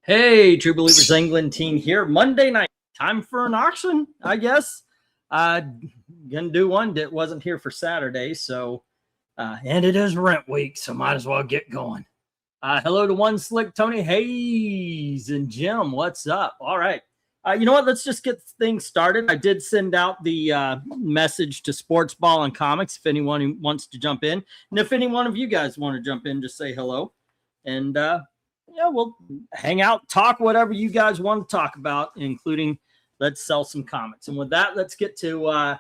Hey, True Believers England team here. Monday night, time for an auction, I guess. Gonna do one that wasn't here for Saturday, so and it is rent week, so might as well get going. Hello to One Slick, Tony Hayes, and Jim. What's up? All right. You know what? Let's just get things started. I did send out the message to Sports Ball and Comics if anyone who wants to jump in, and if any one of you guys want to jump in, just say hello, and yeah, we'll hang out, talk whatever you guys want to talk about, including let's sell some comics. And with that, let's get to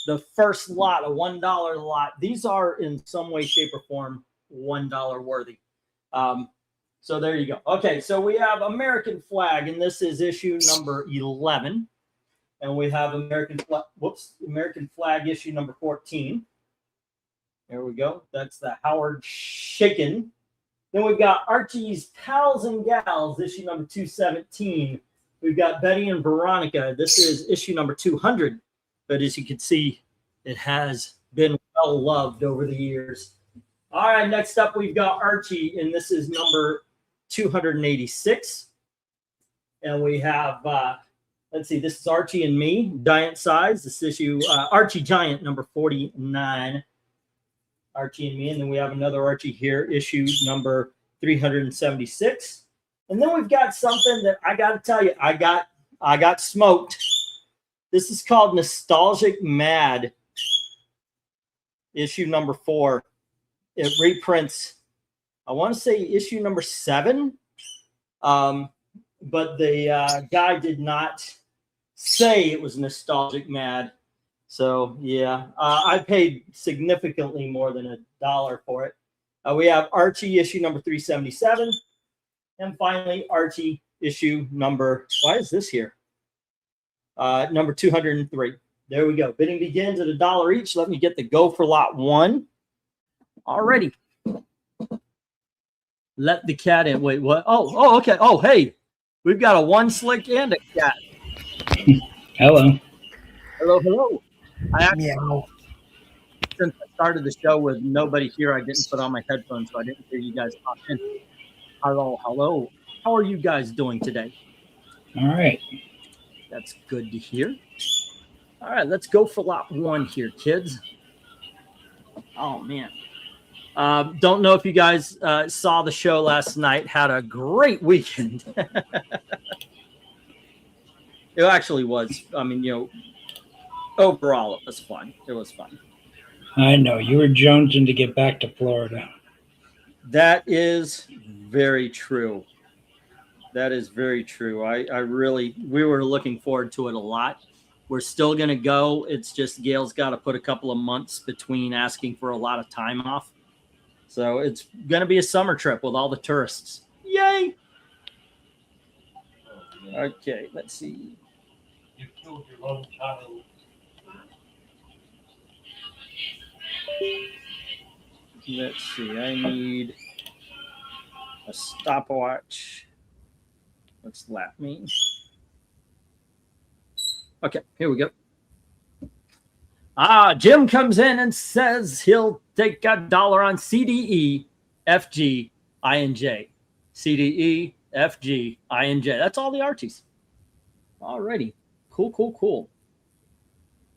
the first lot, a $1 lot. These are in some way, shape, or form $1 worthy. So there you go. Okay, so we have American Flag, and this is issue number 11. And we have American Flag issue number 14. There we go. That's the Howard Chaykin. Then we've got Archie's Pals and Gals, issue number 217. We've got Betty and Veronica. This is issue number 200. But as you can see, it has been well loved over the years. All right, next up, we've got Archie, and this is number 286. And we have, let's see, this is Archie and Me, giant size. This issue, Archie Giant, number 49. Archie and Me, and then we have another Archie here, issue number 376. And then we've got something that I got to tell you, I got smoked. This is called Nostalgic Mad, issue number 4. It reprints, I want to say issue number 7, but the guy did not say it was Nostalgic Mad. So, yeah, I paid significantly more than $1 for it. We have Archie issue number 377. And finally, Archie issue number, why is this here? Number 203. There we go. Bidding begins at $1 each. Let me get the go for lot 1. Already. Let the cat in. Wait, what? Oh, okay. Oh, hey, we've got a One Slick and a cat. Hello. Hello. I actually, since I started the show with nobody here, I didn't put on my headphones, so I didn't hear you guys talk in. Hello. How are you guys doing today? All right. That's good to hear. All right, let's go for lot 1 here, kids. Oh, man. Don't know if you guys saw the show last night. Had a great weekend. It actually was. I mean, overall, it was fun. It was fun. I know. You were jonesing to get back to Florida. That is very true. That is very true. We were looking forward to it a lot. We're still going to go. It's just Gail's got to put a couple of months between asking for a lot of time off. So it's going to be a summer trip with all the tourists. Yay! Okay, let's see. You killed your own child. Let's see. I need a stopwatch. What's that mean? Okay, here we go. Jim comes in and says he'll take $1 on CDE, FG, INJ. CDE, FG, INJ. That's all the Archies. Alrighty. Cool.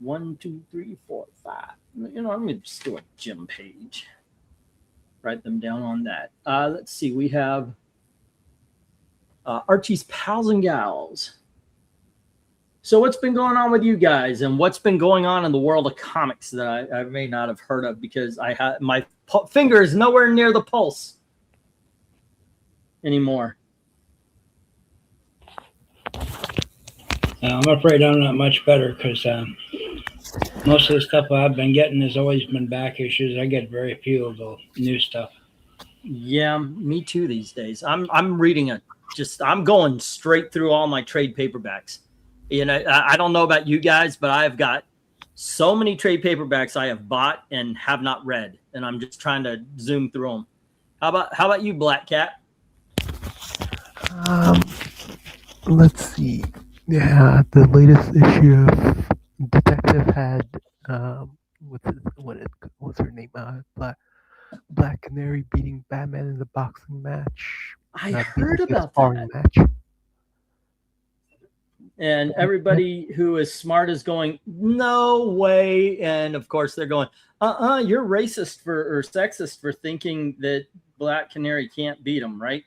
1, 2, 3, 4, 5. Let me just do a Jim page. Write them down on that. Let's see. We have Archie's Pals and Gals. So what's been going on with you guys, and what's been going on in the world of comics that I may not have heard of, because my finger is nowhere near the pulse anymore. I'm afraid I'm not much better, because most of the stuff I've been getting has always been back issues. I get very few of the new stuff. Yeah, me too these days. I'm reading I'm going straight through all my trade paperbacks. I don't know about you guys, but I've got so many trade paperbacks I have bought and have not read, and I'm just trying to zoom through them. How about you, Black Cat? Let's see. Yeah, the latest issue of Detective had what's her name? Black Canary beating Batman in the boxing match. I This heard is a about sparring that. match. And everybody who is smart is going, no way. And of course, they're going, you're racist or sexist for thinking that Black Canary can't beat him, right?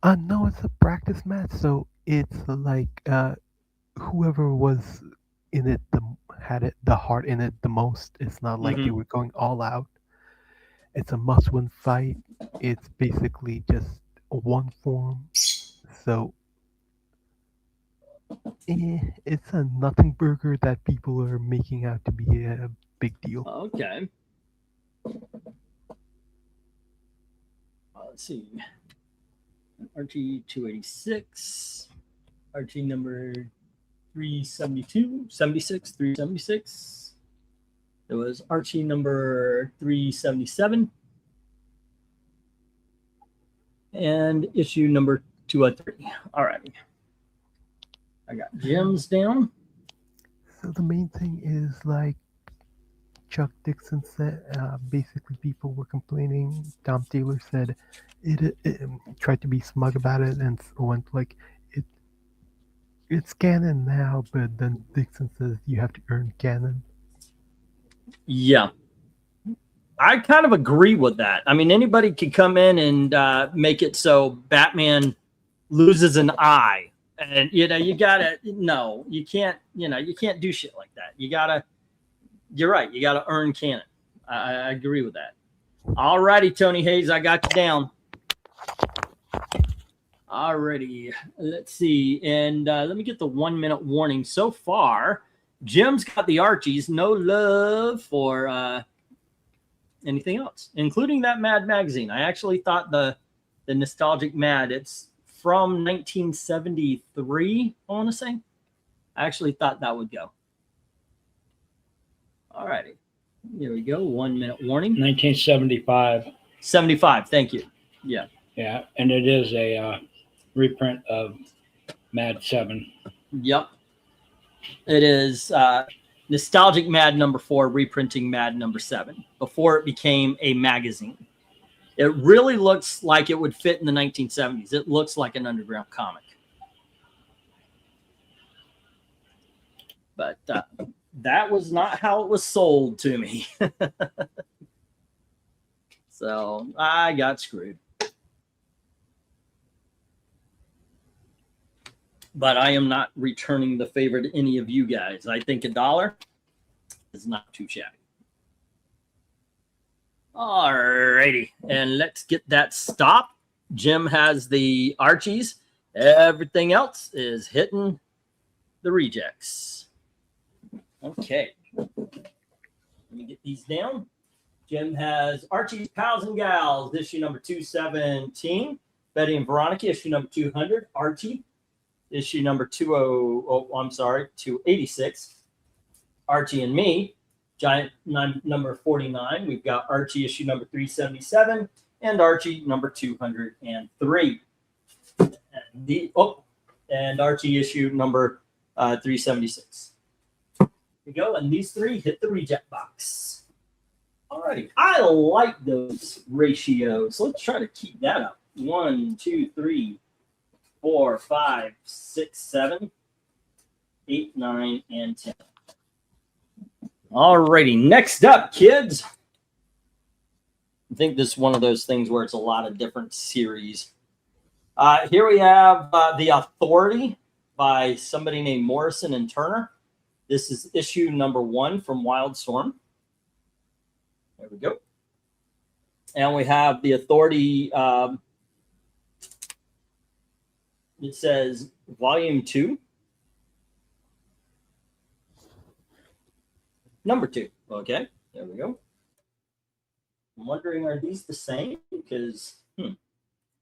No, it's a practice match, so it's like whoever was in it had it the heart in it the most. It's not like they Mhm. were going all out. It's a must-win fight. It's basically just one form. So it's a nothing burger that people are making out to be a big deal. Okay. Let's see. RT 286, RT number 372, 76, 376. There was RT number 377 and issue number 203. All right. I got gems down. So the main thing is like Chuck Dixon said, basically people were complaining. Tom Taylor said it tried to be smug about it and went like it's canon now, but then Dixon says you have to earn canon. Yeah. I kind of agree with that. I mean, anybody could come in and make it so Batman loses an eye. And, you got to, no, you can't, you can't do shit like that. You're right. You got to earn canon. I agree with that. All righty, Tony Hayes, I got you down. All righty. Let's see. And let me get the 1 minute warning. So far, Jim's got the Archies. No love for anything else, including that Mad magazine. I actually thought the nostalgic Mad, it's from 1973, I want to say. I actually thought that would go. All righty. Here we go. 1 minute warning. 1975. 75. Thank you. Yeah. Yeah, and it is a reprint of Mad 7. Yep. It is Nostalgic Mad number 4, reprinting Mad number 7, before it became a magazine. It really looks like it would fit in the 1970s. It looks like an underground comic. But that was not how it was sold to me. So I got screwed. But I am not returning the favor to any of you guys. I think $1 is not too shabby. All righty. And let's get that stopped. Jim has the Archies. Everything else is hitting the rejects. Okay. Let me get these down. Jim has Archie's Pals and Gals, issue number 217. Betty and Veronica, issue number 200. Archie, issue number 286. Archie and Me, Giant number 49. We've got Archie issue number 377 and Archie number 203. And Archie issue number 376. Here we go. And these three hit the reject box. Alrighty. I like those ratios. Let's try to keep that up. 1, 2, 3, 4, 5, 6, 7, 8, 9, and 10. Alrighty, next up, kids. I think this is one of those things where it's a lot of different series. Here we have The Authority by somebody named Morrison and Turner. This is issue number 1 from Wildstorm. There we go. And we have The Authority. It says volume 2. Number 2. Okay, there we go. I'm wondering, are these the same? Because,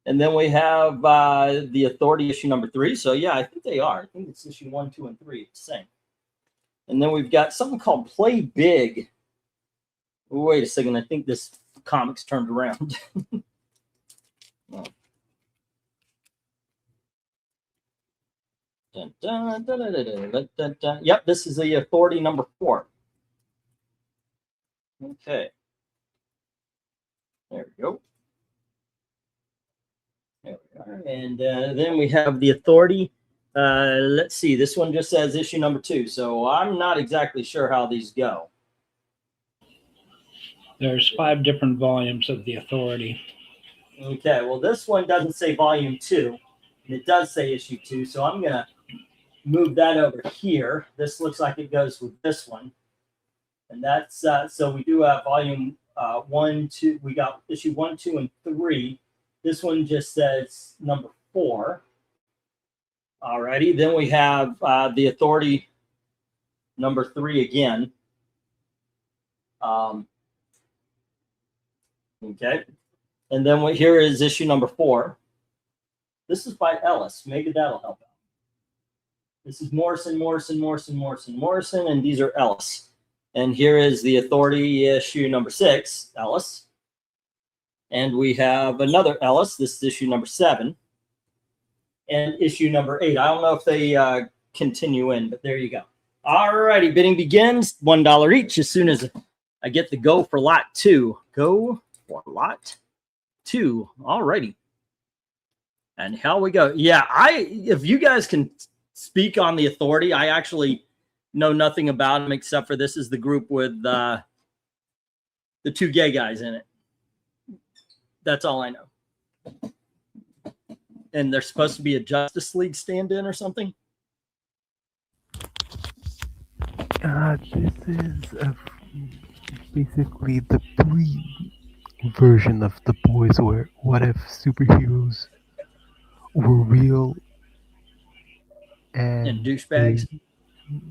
And then we have The Authority issue number 3. So, yeah, I think they are. I think it's issue 1, 2, and 3. It's the same. And then we've got something called Play Big. Wait a second. I think this comic's turned around. Oh. Dun, dun, dun, dun, dun, dun, dun, dun. Yep, this is The Authority number 4. Okay. There we go. There we are. And then we have the Authority. Let's see. This one just says issue number 2. So I'm not exactly sure how these go. There's 5 different volumes of the Authority. Okay. Well, this one doesn't say volume 2, and it does say issue 2. So I'm gonna move that over here. This looks like it goes with this one, and that's so we do have volume 1, 2. We got issue 1, 2, and 3. This one just says number 4. Alrighty, then we have the Authority number 3 again. Okay, and then here is issue number 4. This is by Ellis. Maybe that'll help out. This is Morrison, and these are Ellis. And here is the Authority issue number 6, Ellis. And we have another Ellis. This is issue number 7. And issue number 8. I don't know if they continue in, but there you go. All righty, bidding begins. $1 each as soon as I get the go for lot 2. Go for lot 2. All righty. And how we go. Yeah, if you guys can speak on the Authority, I actually know nothing about them except for this is the group with the 2 gay guys in it. That's all I know. And they're supposed to be a Justice League stand-in or something? This is basically the 3 version of the boys where what if superheroes were real and douchebags?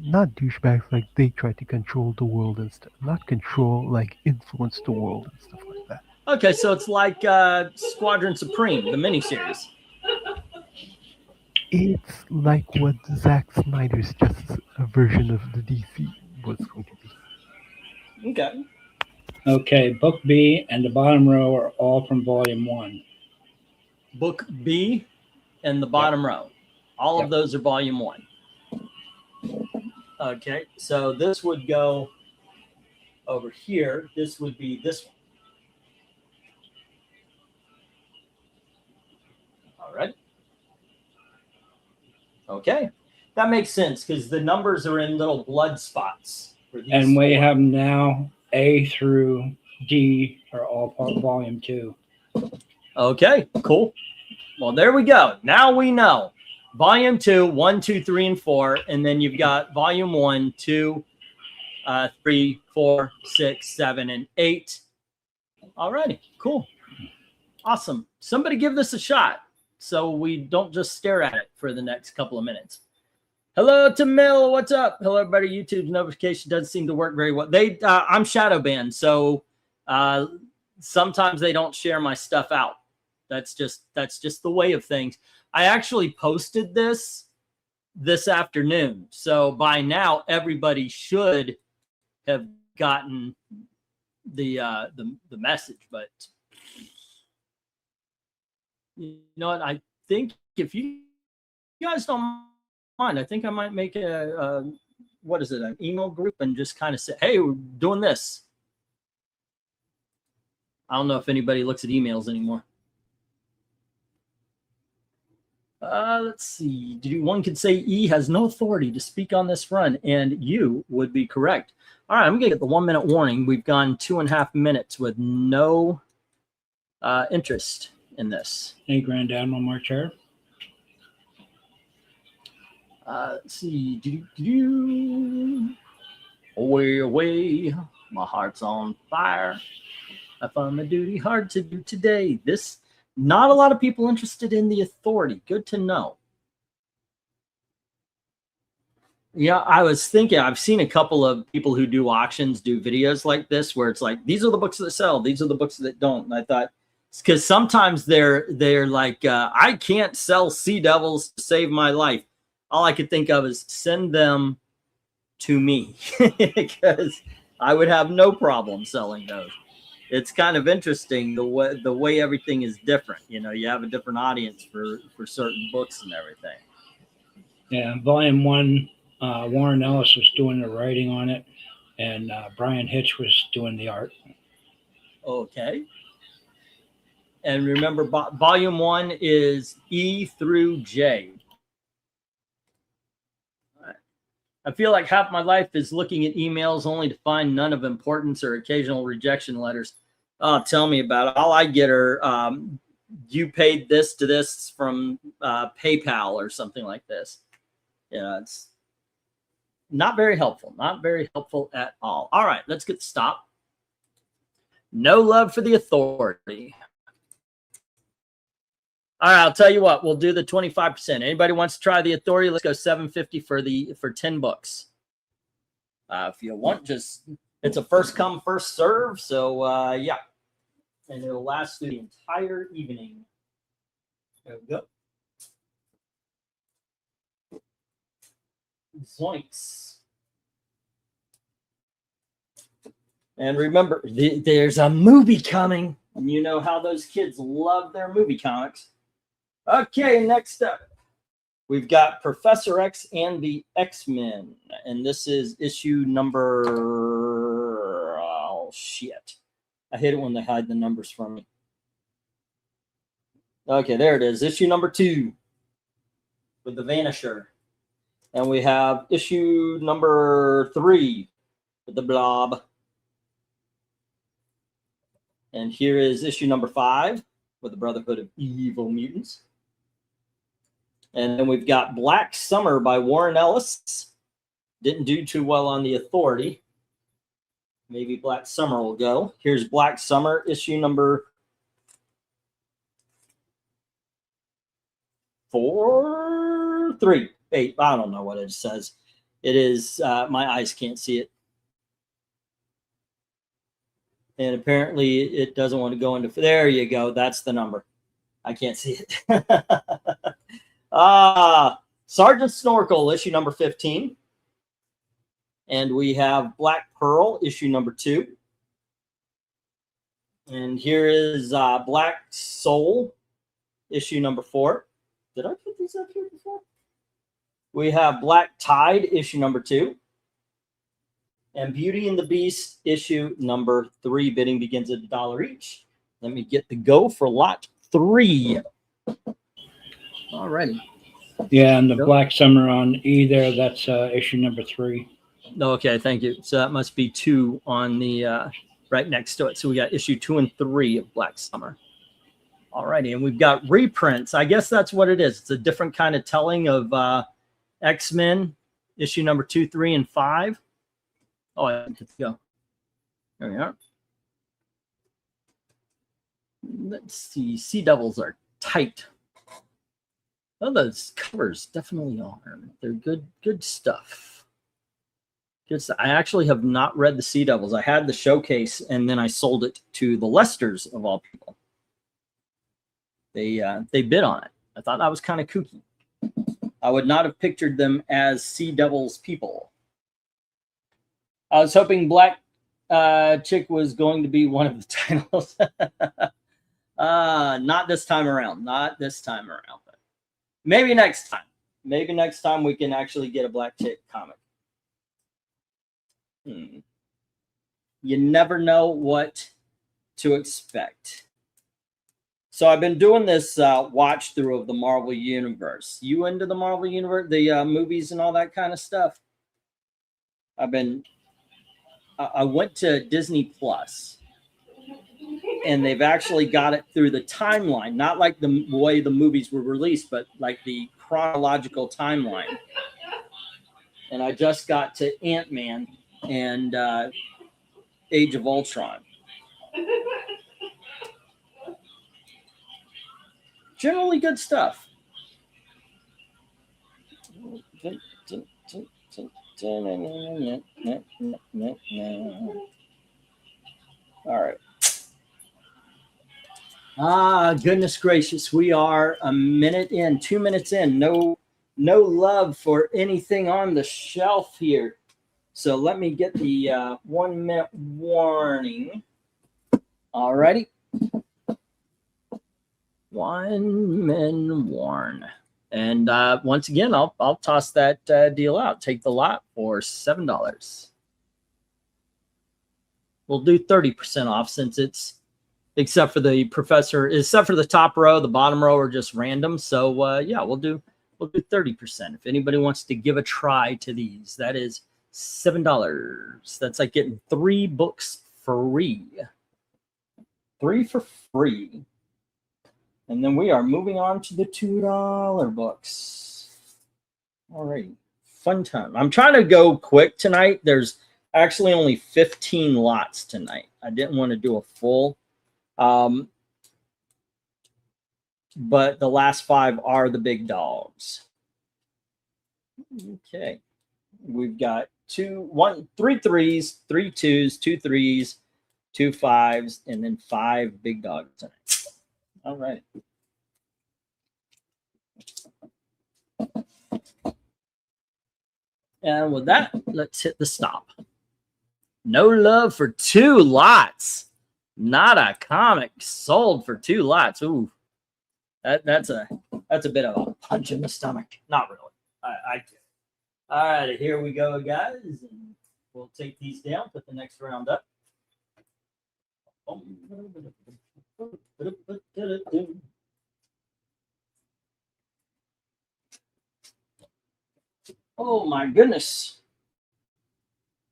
Not douchebags, like they try to control the world and stuff. Not control, like influence the world and stuff like that. Okay, so it's like Squadron Supreme, the miniseries. It's like what Zack Snyder's Justice version of the DC was going to be. Okay. Okay, Book B and the bottom row are all from Volume 1. Book B and the bottom row. All of those are Volume 1. Okay, so this would go over here. This would be this one. All right. Okay, that makes sense because the numbers are in little blood spots. For these And we 4. have now A through D are all part of Volume 2. Okay, cool. Well, there we go. Now we know. Volume 2, 1, 2, 3, and 4. And then you've got Volume 1, 2, 3, 4, 6, 7, and 8. All righty, cool. Awesome. Somebody give this a shot so we don't just stare at it for the next couple of minutes. Hello to Mill. What's up? Hello, everybody. YouTube's notification doesn't seem to work very well. I'm shadow banned, so sometimes they don't share my stuff out. That's just the way of things. I actually posted this afternoon, so by now everybody should have gotten the message. But you know what? I think if you guys don't mind, I think I might make an email group and just kind of say, hey, we're doing this. I don't know if anybody looks at emails anymore. Let's see. One could say E has no authority to speak on this run, and you would be correct. All right, I'm going to get the 1-minute warning. We've gone 2.5 minutes with no interest in this. Hey, Grand Admiral Marcher. Let's see. Away, away. My heart's on fire. I found my duty hard to do today. Not a lot of people interested in the Authority. Good to know. Yeah, I was thinking, I've seen a couple of people who do auctions do videos like this where it's like, these are the books that sell, these are the books that don't. And I thought, because sometimes they're like, I can't sell Sea Devils to save my life. All I could think of is send them to me because I would have no problem selling those. It's kind of interesting the way everything is different. You know, you have a different audience for certain books and everything. Yeah, Volume 1, Warren Ellis was doing the writing on it, and Brian Hitch was doing the art. Okay. And remember, volume 1 is E through J. I feel like half my life is looking at emails only to find none of importance or occasional rejection letters. Oh, tell me about it. All I get are you paid this to this from PayPal or something like this. Yeah, it's not very helpful. Not very helpful at all. All right, let's get stopped. No love for the authority. All right, I'll tell you what. We'll do the 25%. Anybody wants to try the authority? Let's go $750 for 10 books. If you want, just it's a first come first serve. So yeah, and it'll last through the entire evening. There we go. Zoinks. And remember, there's a movie coming, and you know how those kids love their movie comics. Okay, next up, we've got Professor X and the X-Men, and this is issue number, oh, shit. I hate it when they hide the numbers from me. Okay, there it is, issue number 2 with the Vanisher. And we have issue number 3 with the Blob. And here is issue number 5 with the Brotherhood of Evil Mutants. And then we've got Black Summer by Warren Ellis. Didn't do too well on the authority. Maybe Black Summer will go. Here's Black Summer, issue number 3. I don't know what it says. It is, my eyes can't see it. And apparently it doesn't want to go into, there you go. That's the number. I can't see it. Sergeant Snorkel, issue number 15. And we have Black Pearl, issue number 2. And here is Black Soul, issue number 4. Did I put these up here before? We have Black Tide, issue number 2. And Beauty and the Beast, issue number 3. Bidding begins at $1 each. Let me get the go for lot 3. All righty. Yeah, and the Black Summer on E there, that's issue number 3. Okay, thank you. So that must be 2 on the right next to it. So we got issue 2 and 3 of Black Summer. All righty, and we've got reprints. I guess that's what it is. It's a different kind of telling of X-Men, issue number 2, 3, and 5. Oh, let's go. There we are. Let's see. Sea Devils are tight. Oh, those covers definitely are. They're good stuff. Good stuff. I actually have not read the Sea Devils. I had the showcase, and then I sold it to the Lesters of all people. They bid on it. I thought that was kind of kooky. I would not have pictured them as Sea Devils people. I was hoping Black Chick was going to be one of the titles. Not this time around. Not this time around. But maybe next time. Maybe next time we can actually get a Black Chick comic. You never know what to expect. So I've been doing this watch through of the Marvel Universe. You into the Marvel Universe, the movies and all that kind of stuff? I went to Disney Plus, and they've actually got it through the timeline, not like the way the movies were released, but like the chronological timeline. And I just got to Ant-Man and Age of Ultron. Generally good stuff. All right. Goodness gracious. We are a minute in, 2 minutes in. No love for anything on the shelf here. So let me get the 1 minute warning. All righty. 1 minute warn. And once again, I'll toss that deal out. Take the lot for $7. We'll do 30% off since it's except for the top row. The bottom row are just random. So yeah, we'll do 30%. If anybody wants to give a try to these, that is $7. That's like getting 3 books free. 3 for free. And then we are moving on to the $2 books. All right. Fun time. I'm trying to go quick tonight. There's actually only 15 lots tonight. I didn't want to do a full. But the last 5 are the big dogs. Okay. We've got 3 3s, 3 2s, 2 3s, 2 5s, and then 5 big dogs tonight. All right. And with that, let's hit the stop. No love for 2 lots. Not a comic sold for 2 lots. Ooh, that's a bit of a punch in the stomach. Not really. I all right, here we go, guys. And we'll take these down. Put the next round up. Oh my goodness.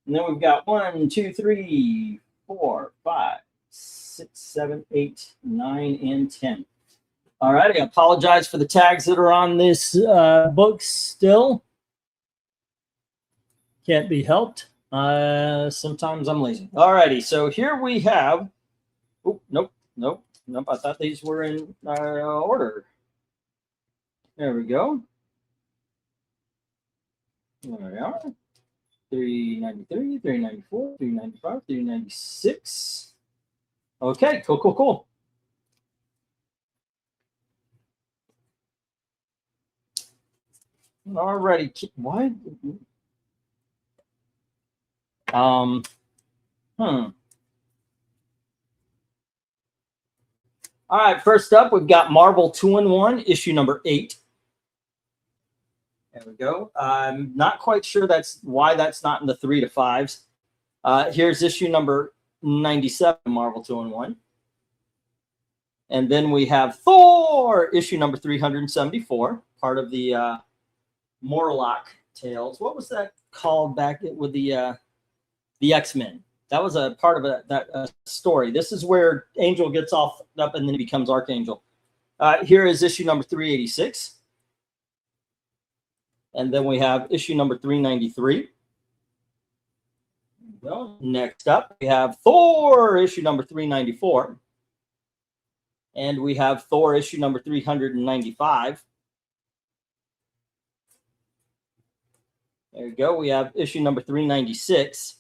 And then we've got 1, 2, 3, 4, 5, 6, 7, 8, 9, and 10. All right. I apologize for the tags that are on this book still. Can't be helped. Sometimes I'm lazy. All righty. So here we have. Oh, nope. I thought these were in order. There we go. There we are. 393, 394, 395, 396. Okay, cool. Alrighty, what? All right, first up, we've got Marvel 2-in-1, issue number 8. There we go. I'm not quite sure why that's not in the 3 to 5s. Here's issue number 97, Marvel 2-in-1. And then we have Thor, issue number 374, part of the Morlock Tales. What was that called back with the X-Men? That was a part of that story. This is where Angel gets off up and then he becomes Archangel. Here is issue number 386. And then we have issue number 393. Well, next up, we have Thor, issue number 394. And we have Thor, issue number 395. There you go. We have issue number 396.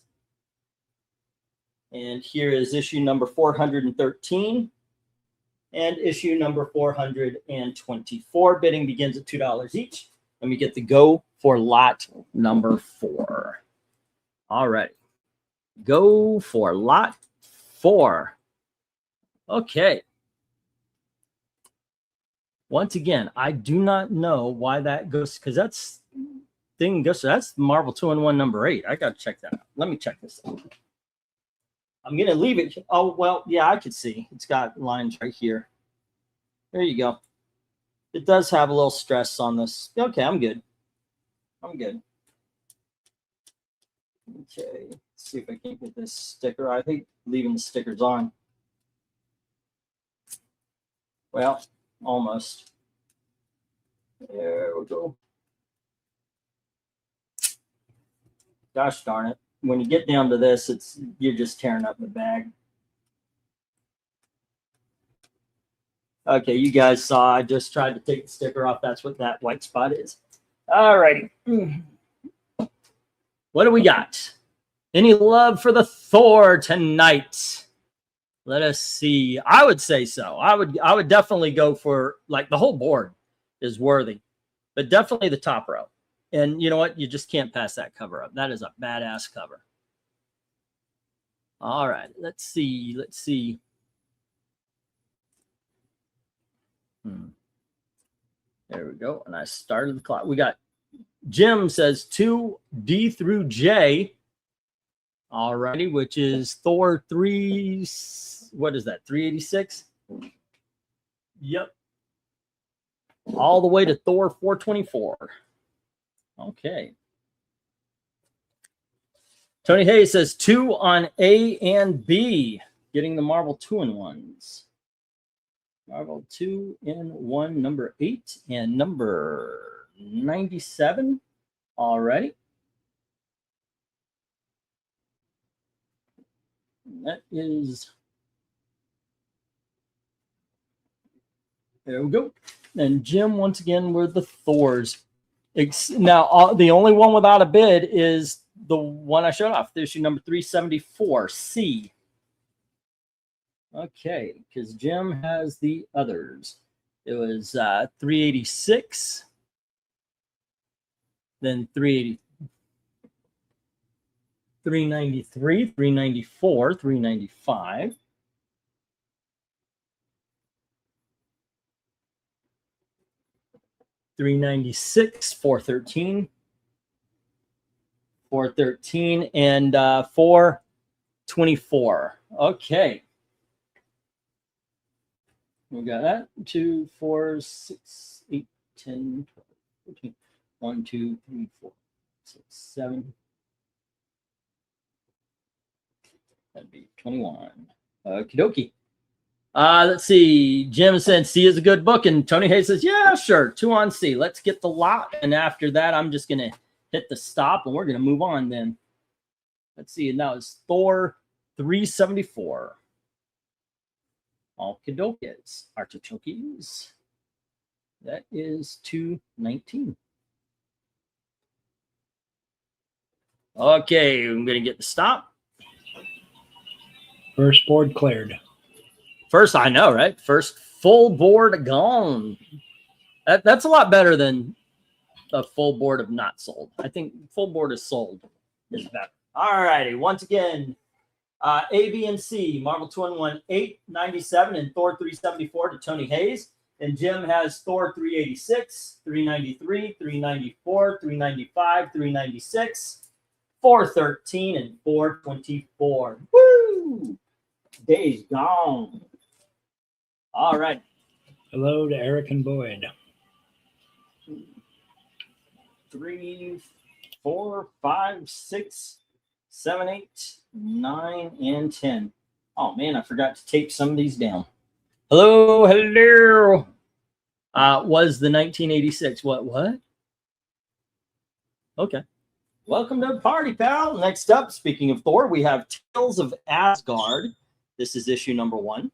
And here is issue number 413. And issue number 424. Bidding begins at $2 each. Let me get the go for lot number 4. All right. Go for lot 4. Okay. Once again, I do not know why that goes, because that's Marvel 2-in-1 number 8. I got to check that out. Let me check this out. I'm going to leave it. Oh, well, yeah, I could see. It's got lines right here. There you go. It does have a little stress on this. Okay, I'm good. Okay, let's see if I can get this sticker. I hate leaving the stickers on. Well, almost. There we go. Gosh darn it. When you get down to this, you're just tearing up the bag. Okay, you guys saw I just tried to take the sticker off. That's what that white spot is. All righty. What do we got? Any love for the Thor tonight? Let us see. I would say so. I would definitely go for, like, the whole board is worthy, but definitely the top row. And you know what? You just can't pass that cover up. That is a badass cover. All right. Let's see. There we go. And I started the clock. We got Jim says 2D through J. Alrighty, which is Thor 3. What is that? 386? Yep. All the way to Thor 424. Okay. Tony Hayes says 2 on A and B, getting the Marvel 2-in-1s. Marvel 2-in-1, number 8 and number 97 already. That is, there we go. And Jim, once again, with the Thors. Now, the only one without a bid is the one I showed off, the issue number 374, C. Okay, because Jim has the others. It was 386, then 380, 393, 394, 395. $396, 413, 413, and 424. Okay. We got that. 2, 4, 6, 8, 10, 12, 14. 1, 2, 3, 4, 6, 7. That'd be 21. Okie dokie. Let's see. Jim said C is a good book, and Tony Hayes says, yeah, sure. 2 on C. Let's get the lot. And after that, I'm just going to hit the stop, and we're going to move on then. Let's see. And now it's Thor 374. Okie dokies. Artichokes. That is 219. Okay, I'm going to get the stop. First board cleared. First, I know, right? First full board gone. That's a lot better than a full board of not sold. I think full board is sold is better. All righty. Once again, A, B, and C, Marvel 2-in-1, 897 and Thor 374 to Tony Hayes. And Jim has Thor 386, 393, 394, 395, 396, 413, and 424. Woo! Day's gone. All right. Hello to Eric and Boyd. 3, 4, 5, 6, 7, 8, 9, and 10. Oh man, I forgot to tape some of these down. Hello. Was the 1986 what? Okay. Welcome to the party, pal. Next up, speaking of Thor, we have Tales of Asgard. This is issue number 1.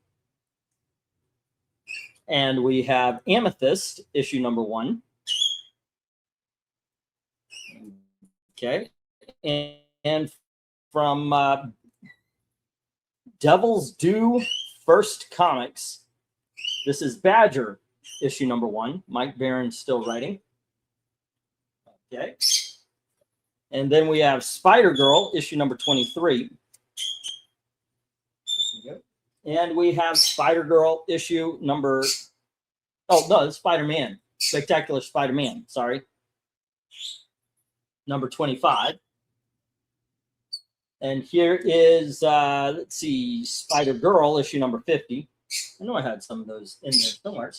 And we have Amethyst, issue number 1. Okay. And from Devil's Due First Comics, this is Badger, issue number 1. Mike Barron's still writing. Okay. And then we have Spider-Girl, issue number 23. And we have Spider-Girl issue number, Spider-Man, Spectacular Spider-Man, sorry. Number 25. And here is, let's see, Spider-Girl issue number 50. I know I had some of those in there somewhere.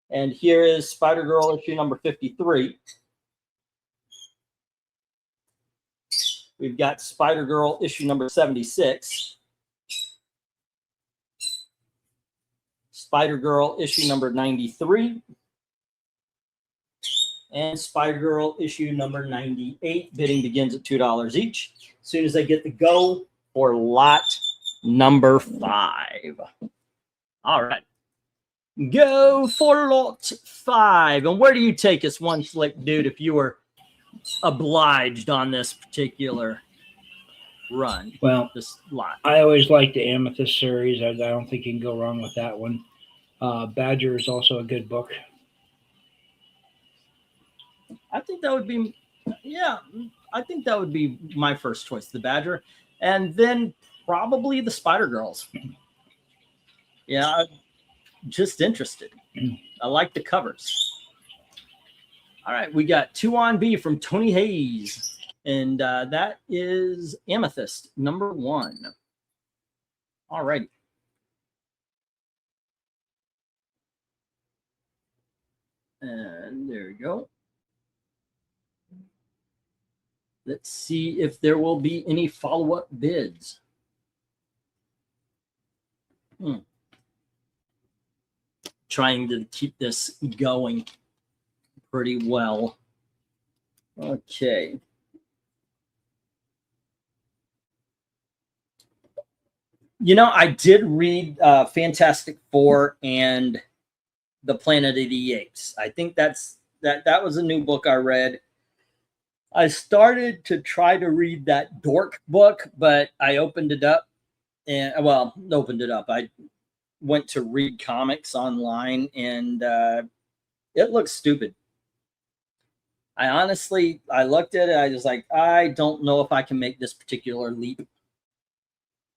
And here is Spider-Girl issue number 53. We've got Spider-Girl issue number 76. Spider-Girl issue number 93. And Spider-Girl issue number 98. Bidding begins at $2 each. As soon as I get the go for lot number 5. All right. Go for lot 5. And where do you take us, One Slick Dude, if you were obliged on this particular run? Well, this lot. I always like the Amethyst series. I don't think you can go wrong with that one. Badger is also a good book. I think that would be, I think that would be my first choice, the Badger. And then probably the Spider-Girls. Yeah, just interested. I like the covers. All right, we got 2 on B from Tony Hayes. And that is Amethyst, number 1. All right. And there you go. Let's see if there will be any follow-up bids. Trying to keep this going pretty well. Okay. You know, I did read Fantastic Four and the Planet of the Apes. I think that was a new book I read. I started to try to read that Dork book, but I opened it up and I went to read comics online, and it looks stupid. I looked at it. I was like, I don't know if I can make this particular leap.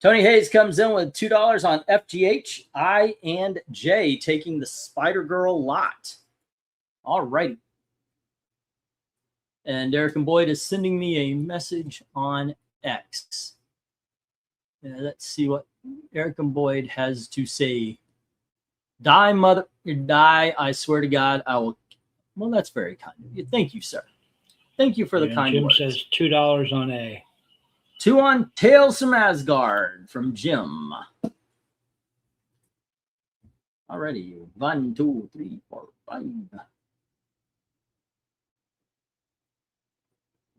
Tony Hayes comes in with $2 on FGH. I and J taking the Spider-Girl lot. All right. And Eric and Boyd is sending me a message on X. Let's see what Eric and Boyd has to say. Die, mother, die. I swear to God, I will. Well, that's very kind of you. Thank you, sir. Thank you for the kind Jim words. says $2 on A. 2 on Tales from Asgard from Jim. Alrighty. 1, 2, 3, 4, 5.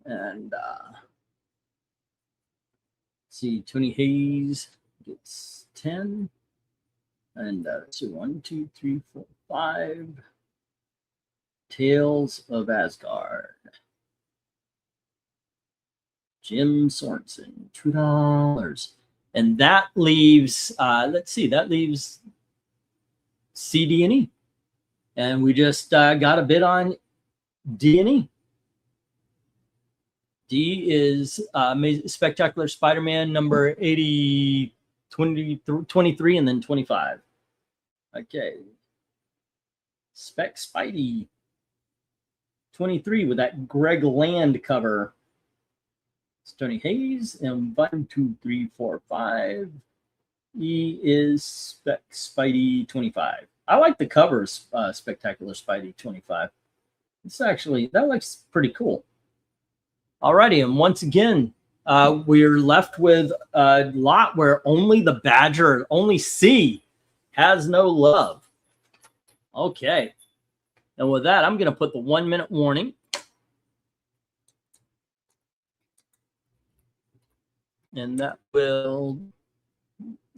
And see, Tony Hayes gets 10. And so 1, 2, 3, 4, 5. Tales of Asgard. Jim Sorensen, $2. And that leaves, let's see, that leaves CD&E. And we just got a bid on D&E. D is Spectacular Spider-Man number 80, 23, and then 25. Okay. Spec Spidey. 23 with that Greg Land cover. It's Tony Hayes. And 1, 2, 3, 4, 5. E is Spec Spidey 25. I like the covers, Spectacular Spidey 25. It's actually, that looks pretty cool. Alrighty, and once again, we're left with a lot where only the Badger, only C has no love. Okay. And with that, I'm going to put the 1-minute warning. And that will,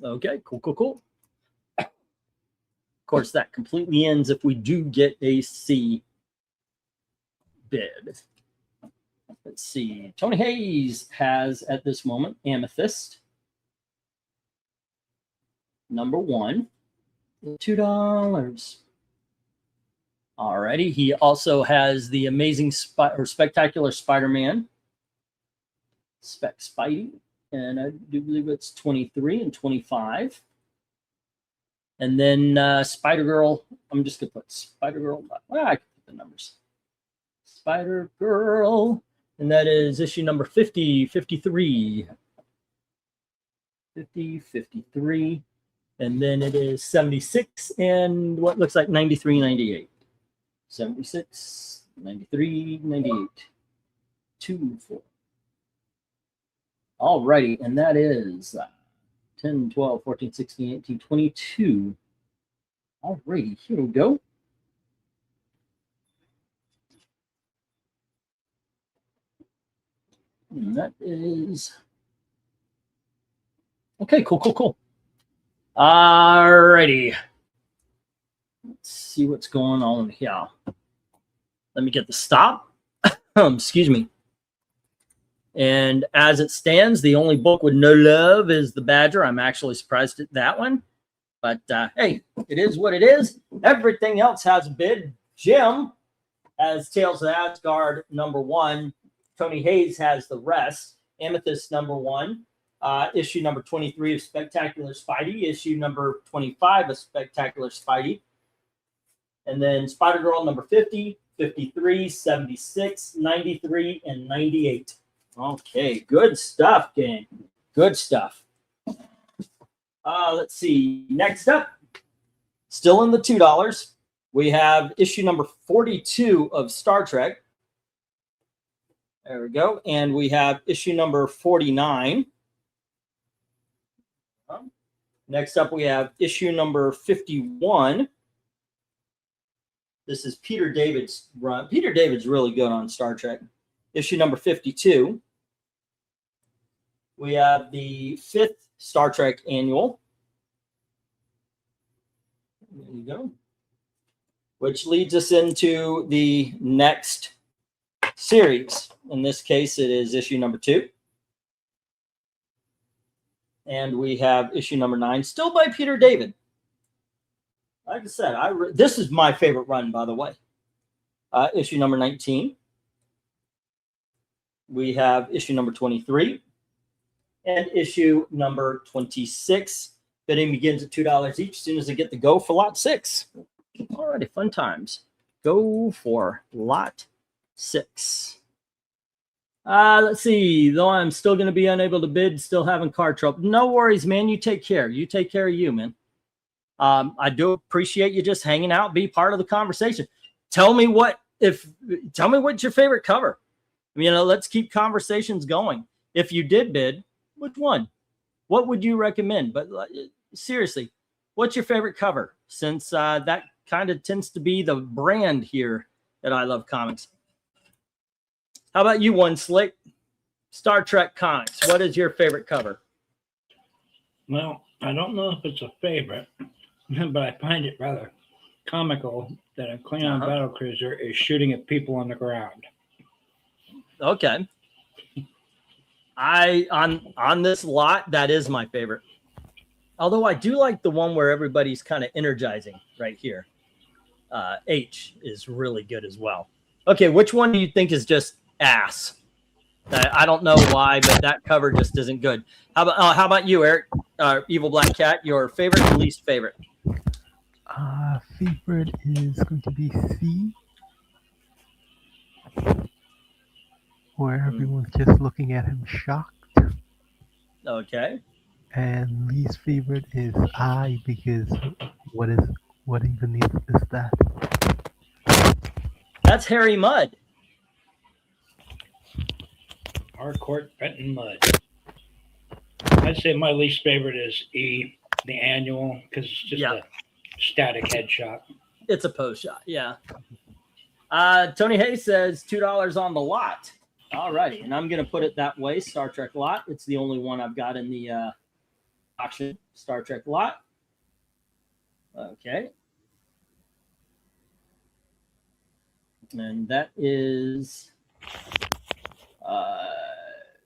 okay, cool. Of course, that completely ends if we do get a C bid. Let's see. Tony Hayes has, at this moment, Amethyst. Number 1. $2. Alrighty. He also has the Amazing Spectacular Spider-Man. Spec Spidey. And I do believe it's 23 and 25. And then Spider-Girl. I'm just going to put Spider-Girl. Well, I can put the numbers. Spider-Girl. And that is issue number 50, 53. 50, 53. And then it is 76 and what looks like 93, 98. 76, 93, 98. 2, 4. All righty. And that is 10, 12, 14, 16, 18, 22. All righty. Here we go. And that is okay. Cool. All righty. Let's see what's going on here. Let me get the stop. Excuse me. And as it stands, the only book with no love is The Badger. I'm actually surprised at that one. But hey, it is what it is. Everything else has a bid. Jim has Tales of Asgard number 1. Tony Hayes has the rest. Amethyst number 1. Issue number 23 of Spectacular Spidey. Issue number 25 of Spectacular Spidey. And then Spider-Girl number 50, 53, 76, 93, and 98. Okay, good stuff, gang. Good stuff. Let's see. Next up, still in the $2, we have issue number 42 of Star Trek. There we go. And we have issue number 49. Next up, we have issue number 51. This is Peter David's run. Peter David's really good on Star Trek. Issue number 52. We have the 5th Star Trek annual. There you go. Which leads us into the next series. In this case, it is issue number 2. And we have issue number 9, still by Peter David. Like I said, this is my favorite run, by the way. Issue number 19. We have issue number 23 and issue number 26. Bidding begins at $2 each as soon as they get the go for lot 6. Alrighty, fun times. Go for lot 6. Let's see. Though I'm still going to be unable to bid, still having car trouble. No worries, man. You take care. You take care of you, man. I do appreciate you just hanging out, be part of the conversation. Tell me what's your favorite cover. Let's keep conversations going. If you did bid, which one? What would you recommend? But seriously, what's your favorite cover? Since that kind of tends to be the brand here at I Love Comics. How about you, One Slick? Star Trek Comics. What is your favorite cover? Well, I don't know if it's a favorite, but I find it rather comical that a Klingon battlecruiser is shooting at people on the ground. Okay. On this lot, that is my favorite. Although I do like the one where everybody's kind of energizing right here. H is really good as well. Okay, which one do you think is just ass? I don't know why, but that cover just isn't good. How about you, Eric? Evil Black Cat, your favorite and least favorite? Favorite is going to be C, where everyone's just looking at him shocked. Okay. And least favorite is I, because what even is that? That's Harry Mudd. Harcourt Benton Mudd. I'd say my least favorite is E, the annual, because it's just a static headshot. It's a post shot, yeah. Tony Hayes says $2 on the lot. All righty, and I'm going to put it that way, Star Trek lot. It's the only one I've got in the auction, Star Trek lot. Okay. And that is... let's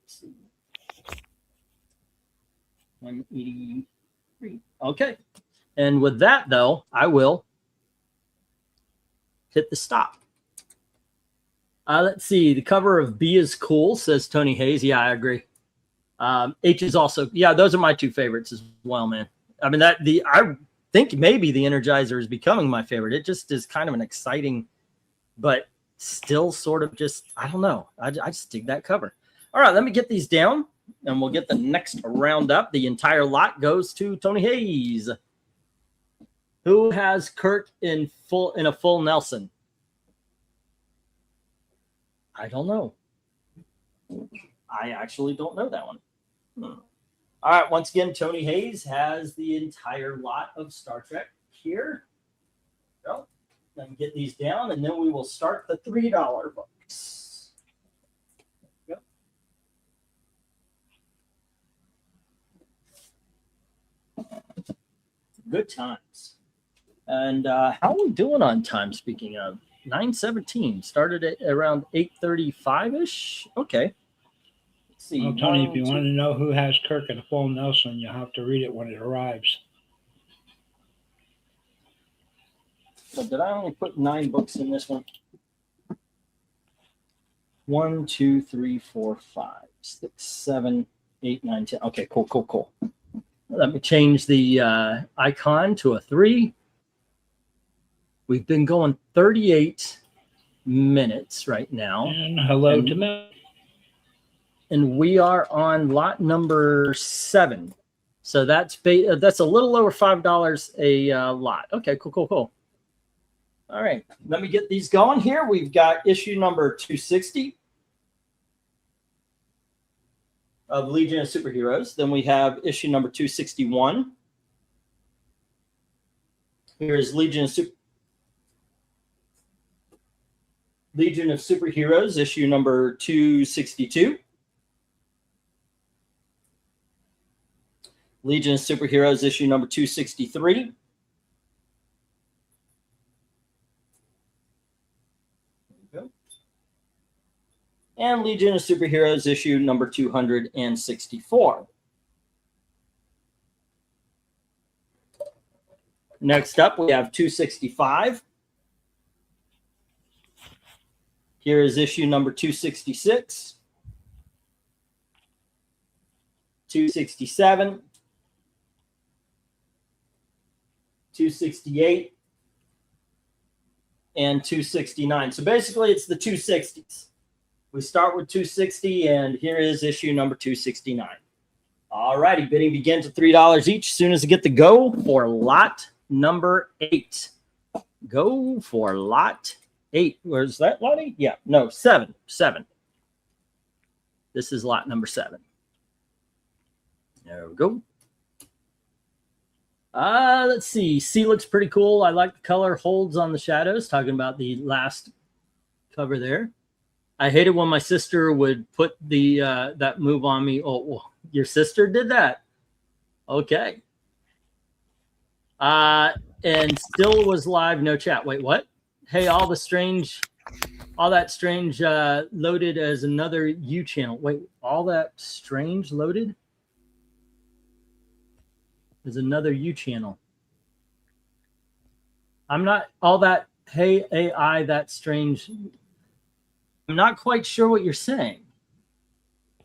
see. 183. Okay. And with that, though, I will hit the stop. Let's see. The cover of B is cool, says Tony Hayes. Yeah, I agree. H is also, those are my two favorites as well, man. I think maybe the Energizer is becoming my favorite. It just is kind of an exciting, but still sort of just, I don't know. I just dig that cover. All right, let me get these down and we'll get the next round up. The entire lot goes to Tony Hayes. Who has Kirk in a full Nelson? I don't know. I actually don't know that one. All right, once again, Tony Hayes has the entire lot of Star Trek here. Well, let me get these down, and then we will start the $3 books. There we go. Good times. And how are we doing on time, speaking of? 9:17. Started at around 8:35-ish. Okay. Let's see. Well, Tony, if you want to know who has Kirk in a full Nelson, you'll have to read it when it arrives. So did I only put 9 books in this one? 1, 2, 3, 4, 5, 6, 7, 8, 9, 10. Okay, cool. Let me change the icon to a 3. We've been going 38 minutes right now. And hello to Mel. and we are on lot number 7. So that's a little over $5 a lot. Okay, cool. All right, let me get these going here. We've got issue number 260 of Legion of Superheroes. Then we have issue number 261. Here's Legion of Superheroes, issue number 262. Legion of Superheroes, issue number 263. And Legion of Superheroes, issue number 264. Next up, we have 265. Here is issue number 266, 267, 268, and 269. So basically, it's the 260s. We start with 260, and here is issue number 269. All righty, bidding begins at $3 each. As soon as I get the go for lot number 8. Go for lot 8. Where's that, lot 8? Yeah, no, 7. This is lot number 7. There we go. Let's see. C looks pretty cool. I like the color holds on the shadows. Talking about the last cover there. I hated when my sister would put the that move on me. Oh, well, your sister did that. Okay. And still was live, no chat. Wait, what? Hey, all that strange loaded as another U channel. Wait, all that strange loaded as another U channel. I'm not all that. Hey, AI, that strange. I'm not quite sure what you're saying.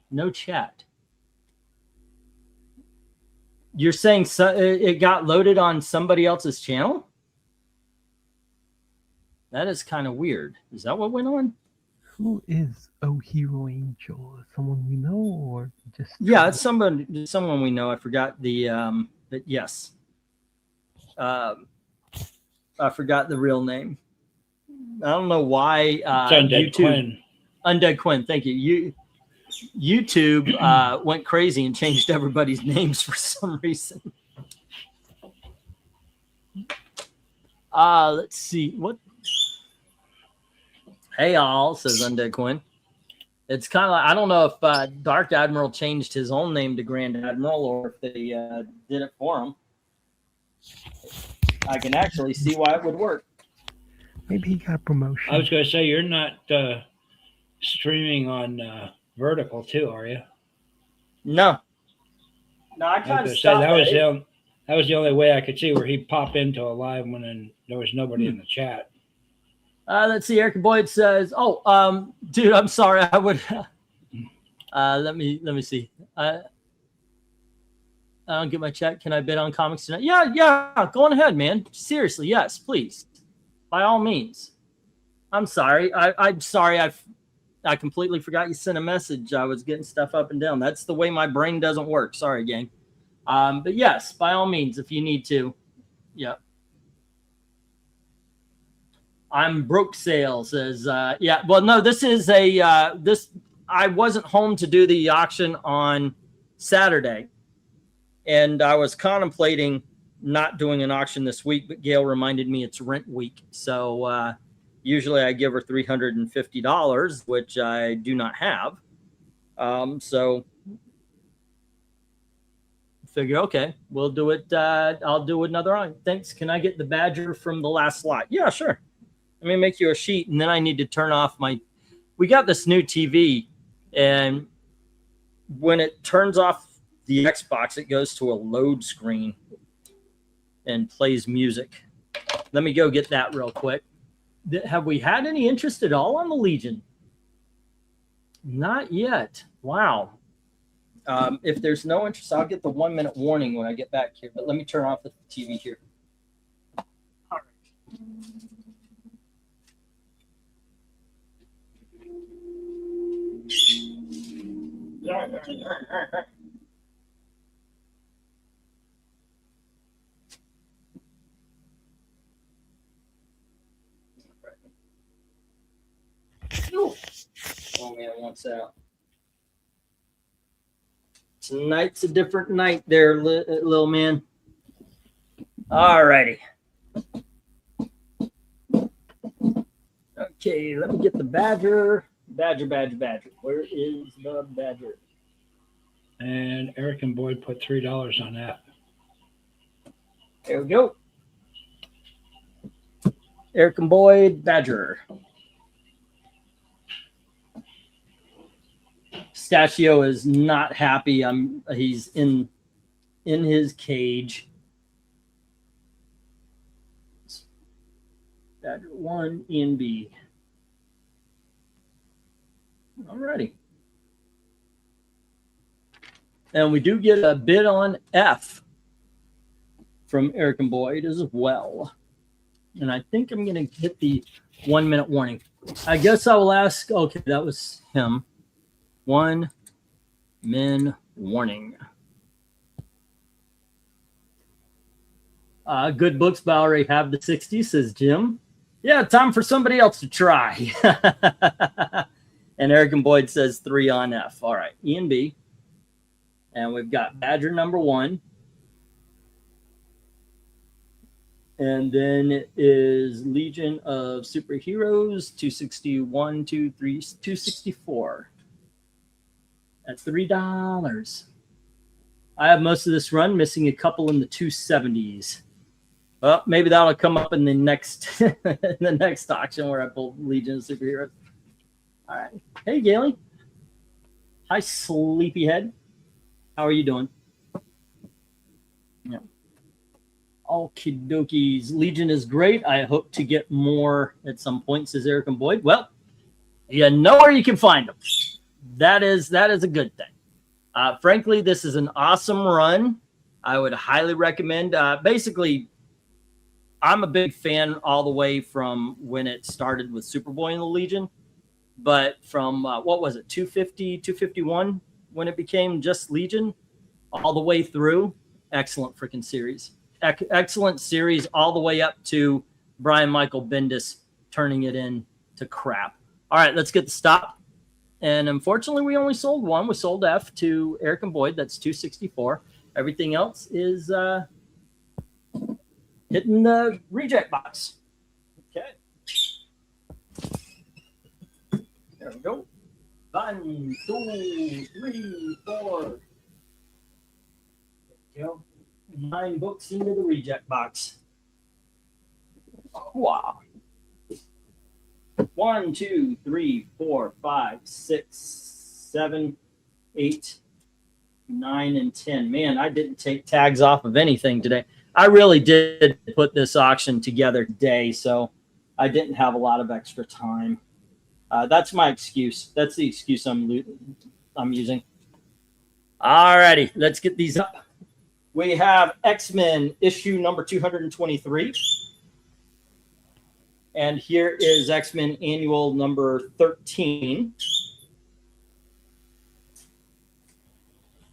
No chat. You're saying it got loaded on somebody else's channel? That is kind of weird. Is that what went on? Who is Oh Hero Angel? Someone we know or just? Yeah, it's someone we know. I forgot the but yes. I forgot the real name. I don't know why Undead Quinn. Undead Quinn, thank you. YouTube went crazy and changed everybody's names for some reason. Let's see. What? Hey, all, says Undead Quinn. It's kind of like, I don't know if Dark Admiral changed his own name to Grand Admiral or if they did it for him. I can actually see why it would work. Maybe he got a promotion. I was going to say, you're not streaming on Vertical too, are you? No, I kind of stopped. That was the only way I could see where he'd pop into a live one and there was nobody in the chat. Let's see. Eric Boyd says, "Oh, dude, I'm sorry. I would." Let me see. I don't get my chat. Can I bid on comics tonight? Yeah. Go on ahead, man. Seriously, yes, please. By all means. I'm sorry. I'm sorry. I completely forgot you sent a message. I was getting stuff up and down. That's the way my brain doesn't work. Sorry, gang. But yes, by all means, if you need to. Yeah. I'm broke sales says, yeah. Well, no, this is I wasn't home to do the auction on Saturday. And I was contemplating not doing an auction this week, but Gail reminded me it's rent week. So usually I give her $350, which I do not have. So figure, okay, we'll do it. I'll do another on. Thanks. Can I get the badger from the last slot? Yeah, sure. Let me make you a sheet, and then I need to turn off my. We got this new TV, and when it turns off the Xbox, it goes to a load screen and plays music. Let me go get that real quick. Have we had any interest at all on the Legion? Not yet. Wow. If there's no interest, I'll get the 1-minute warning when I get back here. But let me turn off the TV here. All right. Oh man, what's out? Tonight's a different night there, little man. All righty. Okay, let me get the Badger. Badger. Where is the Badger? And Eric and Boyd put $3 on that. There we go. Eric and Boyd, Badger. Stachio is not happy. He's in his cage. Badger 1, Ian B. Alrighty. And we do get a bid on F from Eric and Boyd as well. And I think I'm going to hit the 1 minute warning. I guess I will ask. Okay, that was him. 1 min warning. Good books, but I already have the 60, says Jim. Yeah, time for somebody else to try. And Eric and Boyd says 3 on F. All right, Ian B. And we've got Badger number 1. And then it is Legion of Superheroes, 261, 264. At $3. I have most of this run, missing a couple in the 270s. Well, maybe that'll come up in the next the next auction where I pull Legion of Superheroes. All right. Hey, Gailey. Hi, Sleepyhead. How are you doing? Yeah. Okie dokies. Legion is great. I hope to get more at some point, says Eric and Boyd. Well, you know where you can find them. That is a good thing. Frankly, this is an awesome run. I would highly recommend. Basically, I'm a big fan all the way from when it started with Superboy and the Legion. But from, what was it, 250, 251, when it became just Legion, all the way through, excellent freaking series. Excellent series all the way up to Brian Michael Bendis turning it into crap. All right, let's get the stop. And unfortunately, we only sold one. We sold F to Eric and Boyd. That's 264. Everything else is hitting the reject box. Okay. There we go. 1, 2, 3, 4. There we go. 9 books into the reject box. Wow. 1, 2, 3, 4, 5, 6, 7, 8, 9, and 10. Man, I didn't take tags off of anything today. I really did put this auction together today, so I didn't have a lot of extra time. That's my excuse. That's the excuse I'm using. All righty, let's get these up. We have X-Men issue number 223. And here is X-Men annual number 13.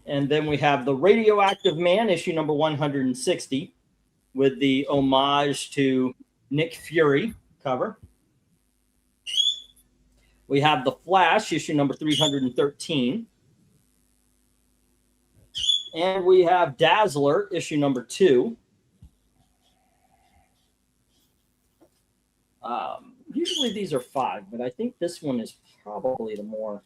And then we have the Radioactive Man issue number 160 with the homage to Nick Fury cover. We have the Flash issue number 313. And we have Dazzler issue number 2. Usually these are 5, but I think this one is probably the more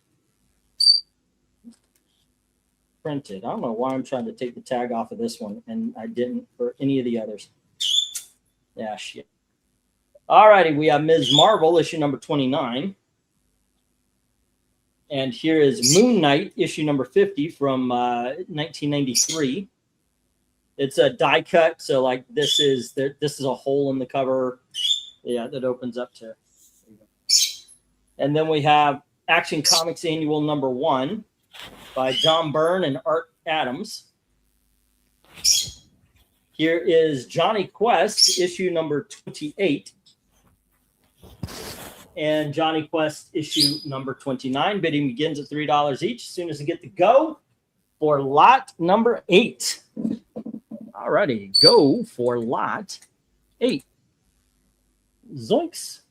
printed. I don't know why I'm trying to take the tag off of this one, and I didn't for any of the others. Yeah, shit. All righty, we have Ms. Marvel issue number 29. And here is Moon Knight issue number 50 from 1993. It's a die cut, so like this is a hole in the cover. Yeah, that opens up to. And then we have Action Comics Annual number 1 by John Byrne and Art Adams. Here is Johnny Quest issue number 28. and Johnny Quest issue number 29. Bidding begins at $3 each as soon as you get to go for lot number 8. Alrighty, go for lot 8. Zoinks.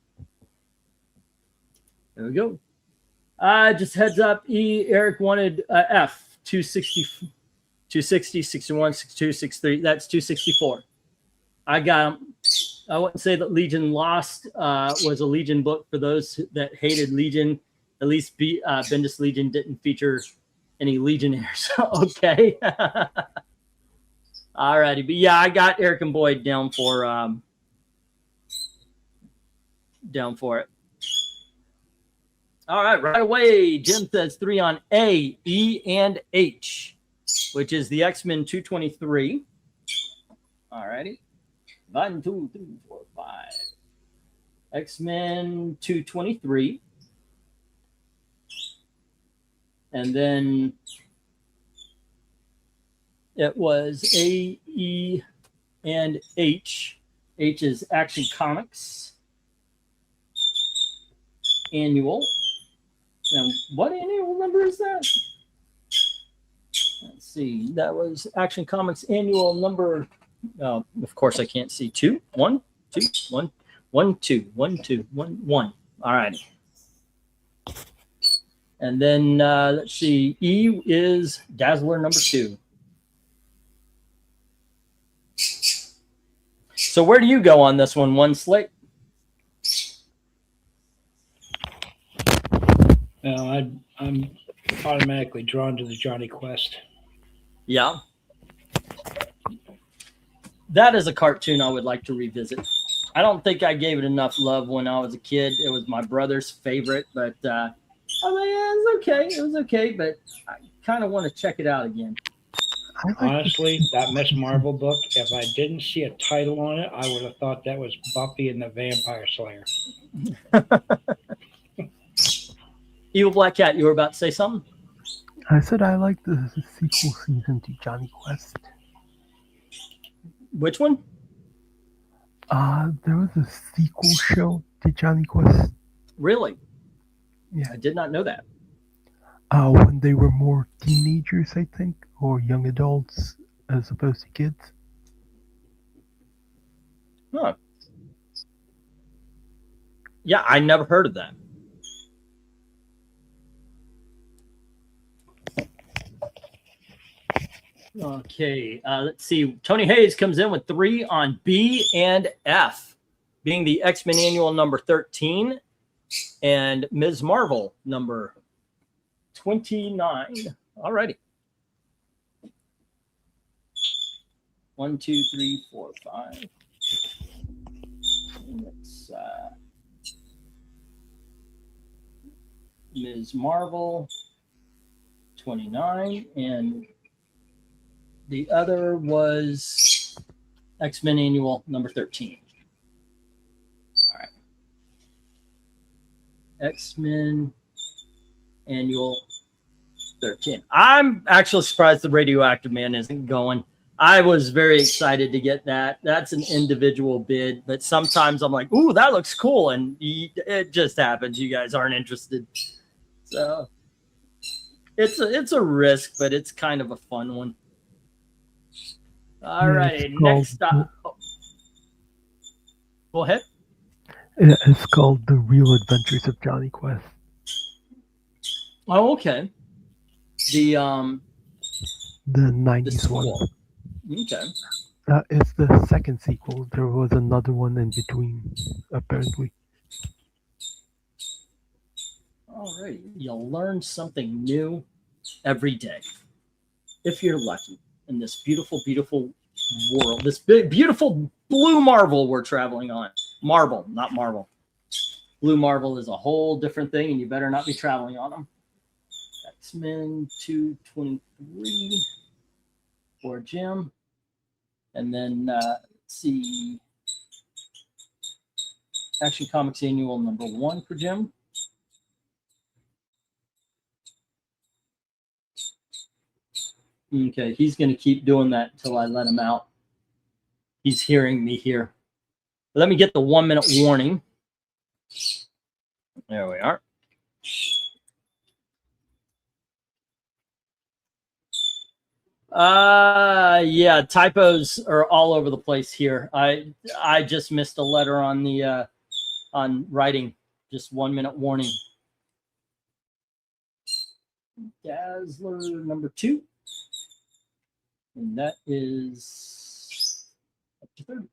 There we go. Just heads up, Eric wanted F 260, 61, 62, 63. That's 264. I got him. I wouldn't say that Legion Lost was a Legion book for those that hated Legion. At least Bendis Legion didn't feature any Legionnaires. Okay. Alrighty. But yeah, I got Eric and Boyd down for it. All right away. Jim says 3 on A, E, and H, which is the X-Men 223. Alrighty. 1, 2, 3, 4, 5. X-Men 223. And then it was A, E, and H. H is Action Comics Annual. And what annual number is that? Let's see. That was Action Comics Annual number. Of course, I can't see 2. 1, 2, 1, 1, 2, 1, 2, 1, 1. All righty. And then let's see. E is Dazzler number 2. So where do you go on this one Slate? Well, I'm automatically drawn to the Johnny Quest. Yeah. That is a cartoon I would like to revisit. I don't think I gave it enough love when I was a kid. It was my brother's favorite, but I mean, it was okay. It was okay, but I kind of want to check it out again. Honestly, that Miss Marvel book, if I didn't see a title on it, I would have thought that was Buffy and the Vampire Slayer. Evil Black Cat, you were about to say something? I said I like the sequel season to Johnny Quest. Which one? There was a sequel show to Johnny Quest. Really? Yeah. I did not know that. When they were more teenagers, I think, or young adults as opposed to kids. Huh. Yeah, I never heard of that. Okay, let's see. Tony Hayes comes in with 3 on B and F, being the X-Men Annual number 13 and Ms. Marvel number 29. All righty. 1, 2, 3, 4, 5. Let's Ms. Marvel 29, and the other was X-Men Annual number 13. All right. X-Men Annual 13. I'm actually surprised the Radioactive Man isn't going. I was very excited to get that. That's an individual bid, but sometimes I'm like, ooh, that looks cool. And it just happens. You guys aren't interested. So it's a risk, but it's kind of a fun one. All right, next up. Oh. Go ahead. It's called The Real Adventures of Johnny Quest. Oh, okay. The 90s one. Okay. It's the second sequel. There was another one in between, apparently. All right. You'll learn something new every day, if you're lucky, in this beautiful, beautiful world. This big, beautiful blue marvel we're traveling on. Marble, not Marvel. Blue Marvel is a whole different thing, and you better not be traveling on them. X-Men 223 for Jim. And then, let's see, Action Comics Annual number 1 for Jim. Okay, he's going to keep doing that until I let him out. He's hearing me here. Let me get the 1-minute warning. There we are. Yeah, typos are all over the place here. I just missed a letter on the on writing. Just 1 minute warning. Dazzler number 2. And that is up to 30.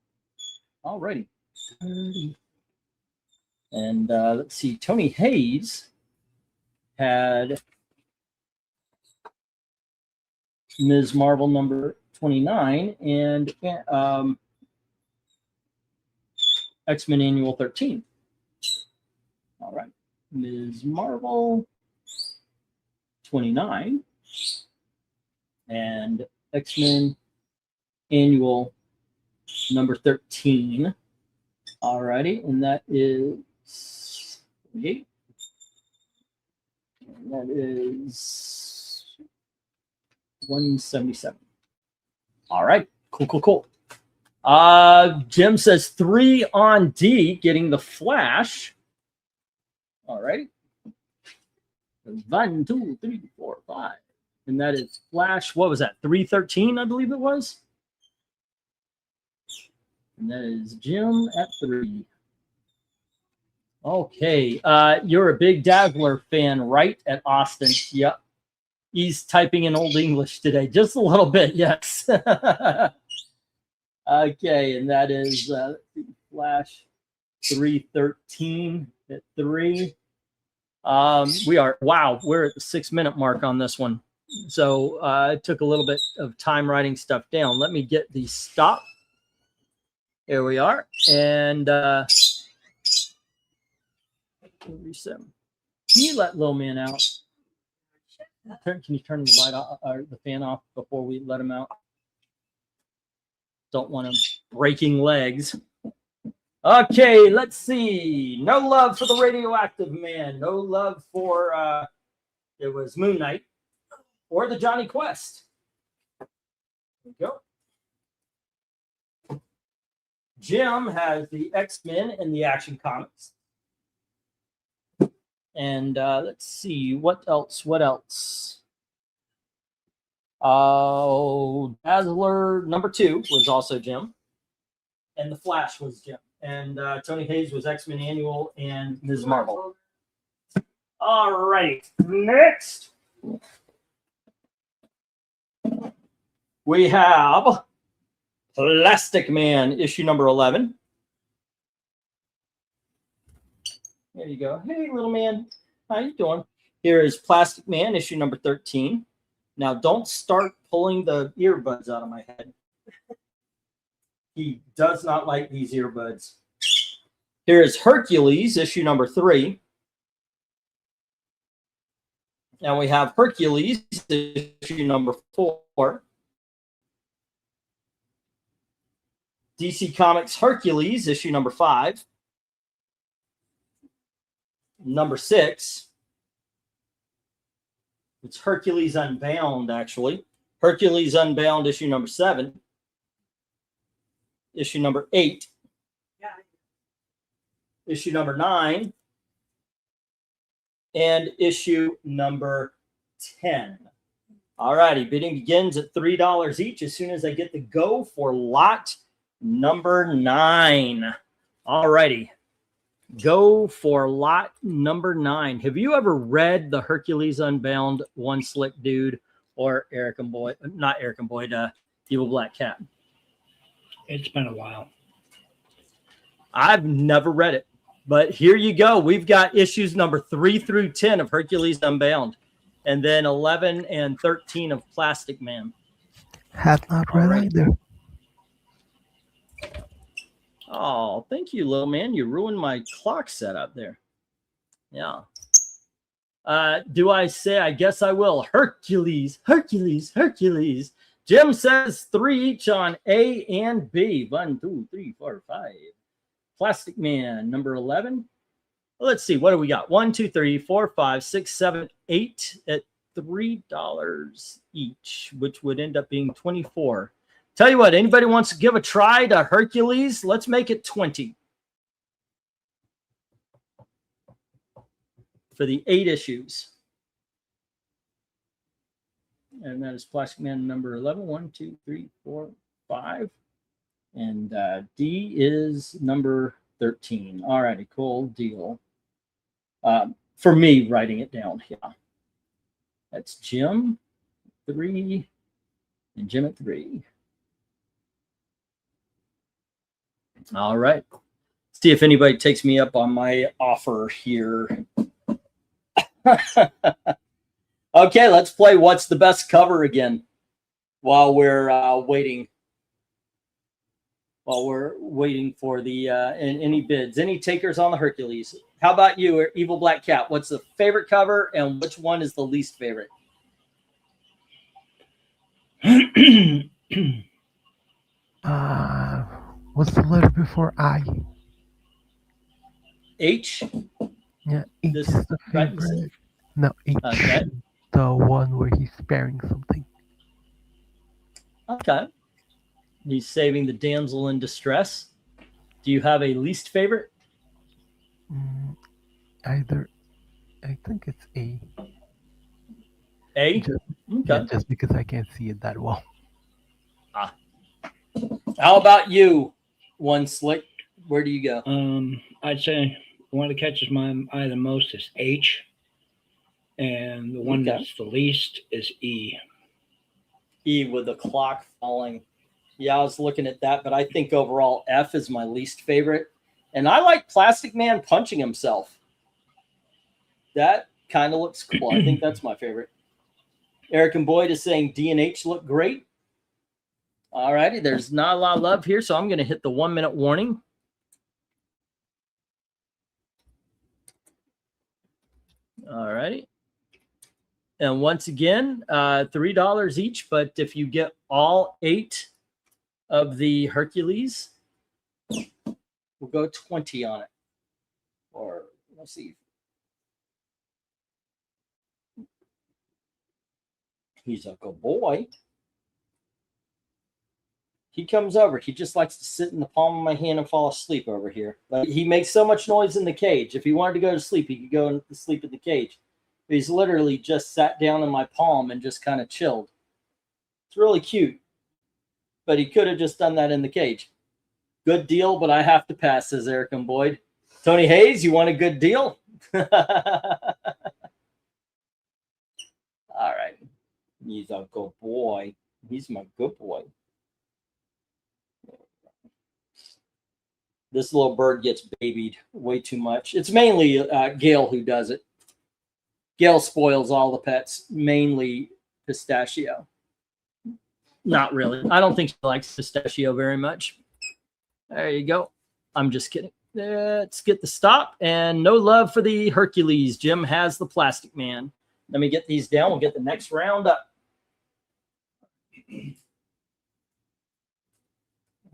All righty. 30. And let's see, Tony Hayes had Ms. Marvel number 29 and X-Men Annual 13. All right. Ms. Marvel 29 and X-Men Annual number 13. All righty. And that is 8. And that is 177. All right. Cool. Jim says 3 on D, getting the Flash. All right. 1, 2, 3, 4, 5. And that is Flash. What was that? 313, I believe it was. And that is Jim at 3. Okay. You're a big Dazzler fan, right? At Austin. Yep. He's typing in Old English today. Just a little bit, yes. Okay. And that is Flash 313 at 3. We're at the 6 minute mark on this one. So it took a little bit of time writing stuff down. Let me get the stop. Here we are. And 37. Can you let little man out? Can you turn the light off or the fan off before we let him out? Don't want him breaking legs. Okay, let's see. No love for the radioactive man. No love for it was Moon Knight or the Johnny Quest. There we go. Jim has the X-Men and the Action Comics. And let's see, what else? Oh, Dazzler number 2 was also Jim. And the Flash was Jim. And Tony Hayes was X-Men Annual and Ms. Marvel. All right, next we have Plastic Man, issue number 11. There you go. Hey, little man. How you doing? Here is Plastic Man, issue number 13. Now, don't start pulling the earbuds out of my head. He does not like these earbuds. Here is Hercules, issue number 3. Now we have Hercules, issue number 4. DC Comics Hercules, issue number 5. Number 6. It's Hercules Unbound, actually. Hercules Unbound, issue number 7. Issue number 8. Issue number 9. And issue number 10. All righty. Bidding begins at $3 each as soon as I get the go for lot number 9. All righty. Go for lot number 9. Have you ever read the Hercules Unbound One Slick Dude or Eric and Boyd? Not Eric and Boyd, Evil Black Cat. It's been a while. I've never read it, but here you go. We've got issues number 3 through 10 of Hercules Unbound, and then 11 and 13 of Plastic Man. Have not read either. Oh, thank you, little man. You ruined my clock setup there. Yeah. Do I say? I guess I will. Hercules, Hercules, Hercules. Jim says 3 each on A and B. 1, 2, 3, 4, 5. Plastic Man, number 11. Let's see. What do we got? 1, 2, 3, 4, 5, 6, 7, 8 at $3 each, which would end up being 24. Tell you what, anybody wants to give a try to Hercules? Let's make it 20. for the 8 issues. And that is Plastic Man number 11. 1, 2, 3, 4, 5. And D is number 13. All righty, cool deal. For me, writing it down. Yeah. That's Jim 3 and Jim at 3. All right. See if anybody takes me up on my offer here. Okay, let's play What's the Best Cover again while we're waiting. While we're waiting for the any bids. Any takers on the Hercules? How about you, Evil Black Cat? What's the favorite cover and which one is the least favorite? What's the letter before I? H? Yeah, H This- is the right, favorite. No, H. Okay. The one where he's sparing something. Okay. He's saving the damsel in distress. Do you have a least favorite? Either, I think it's A. A? Just, Okay. yeah, just because I can't see it that well. How about you, One Slick? Where do you go? I'd say the one that catches my eye the most is H, and the one Okay. that's the least is E. E with the clock falling. Yeah, I was looking at that, but I think overall F is my least favorite. And I like Plastic Man punching himself. That kind of looks cool. I think that's my favorite. Eric and Boyd is saying D and H look great. All righty, there's not a lot of love here, so I'm going to hit the 1-minute warning. All righty. And once again, $3 each, but if you get all 8 of the Hercules, we'll go 20 on it. Or let's see. He's a good boy. He comes over. He just likes to sit in the palm of my hand and fall asleep over here. But he makes so much noise in the cage. If he wanted to go to sleep, he could go to sleep in the cage. But he's literally just sat down in my palm and just kind of chilled. It's really cute. But he could have just done that in the cage. Good deal, but I have to pass, says Eric and Boyd. Tony Hayes, you want a good deal? All right. He's a good boy. He's my good boy. This little bird gets babied way too much. It's mainly Gail who does it. Gail spoils all the pets, mainly Pistachio. Not really. I don't think she likes Pistachio very much. There you go. I'm just kidding. Let's get the stop. And no love for the Hercules. Jim has the Plastic Man. Let me get these down. We'll get the next round up. There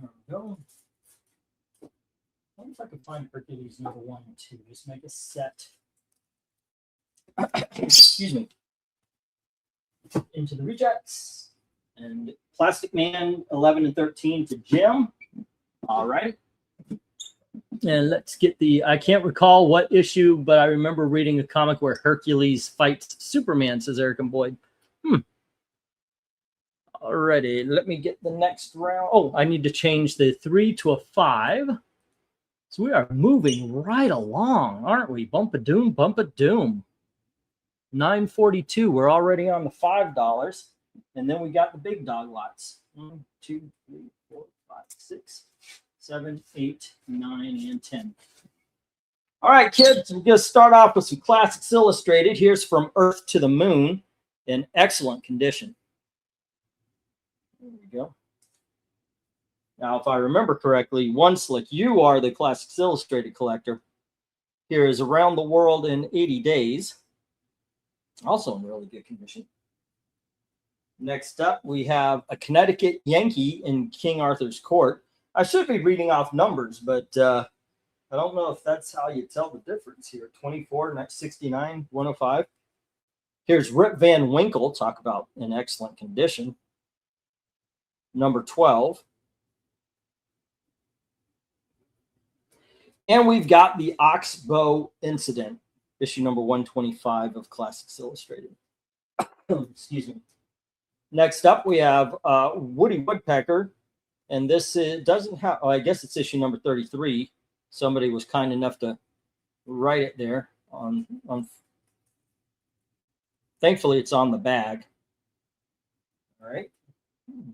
we go. I wonder if I can find Hercules number 1 and 2. Just make a set. Excuse me. Into the rejects. And Plastic Man 11 and 13 to Jim. All right. And let's get the, I can't recall what issue, but I remember reading a comic where Hercules fights Superman, says Eric and Boyd. Alrighty, let me get the next round. Oh, I need to change the 3 to a 5. So we are moving right along, aren't we? Bump a doom, bump a doom. 942. We're already on the $5. And then we got the big dog lots. 1, 2, 3, 4, 5, 6, 7, 8, 9, and 10. All right, kids, we're going to start off with some Classics Illustrated. Here's From Earth to the Moon in excellent condition. There we go. Now, if I remember correctly, One Slick, you are the Classics Illustrated collector. Here is Around the World in 80 Days. Also in really good condition. Next up, we have A Connecticut Yankee in King Arthur's Court. I should be reading off numbers, but I don't know if that's how you tell the difference here. 24, 69, 105. Here's Rip Van Winkle. Talk about in excellent condition. Number 12. And we've got the Oxbow Incident issue number 125 of Classics Illustrated. Excuse me. Next up, we have Woody Woodpecker, and this doesn't have. Oh, I guess it's issue number 33. Somebody was kind enough to write it there on. Thankfully, it's on the bag. All right.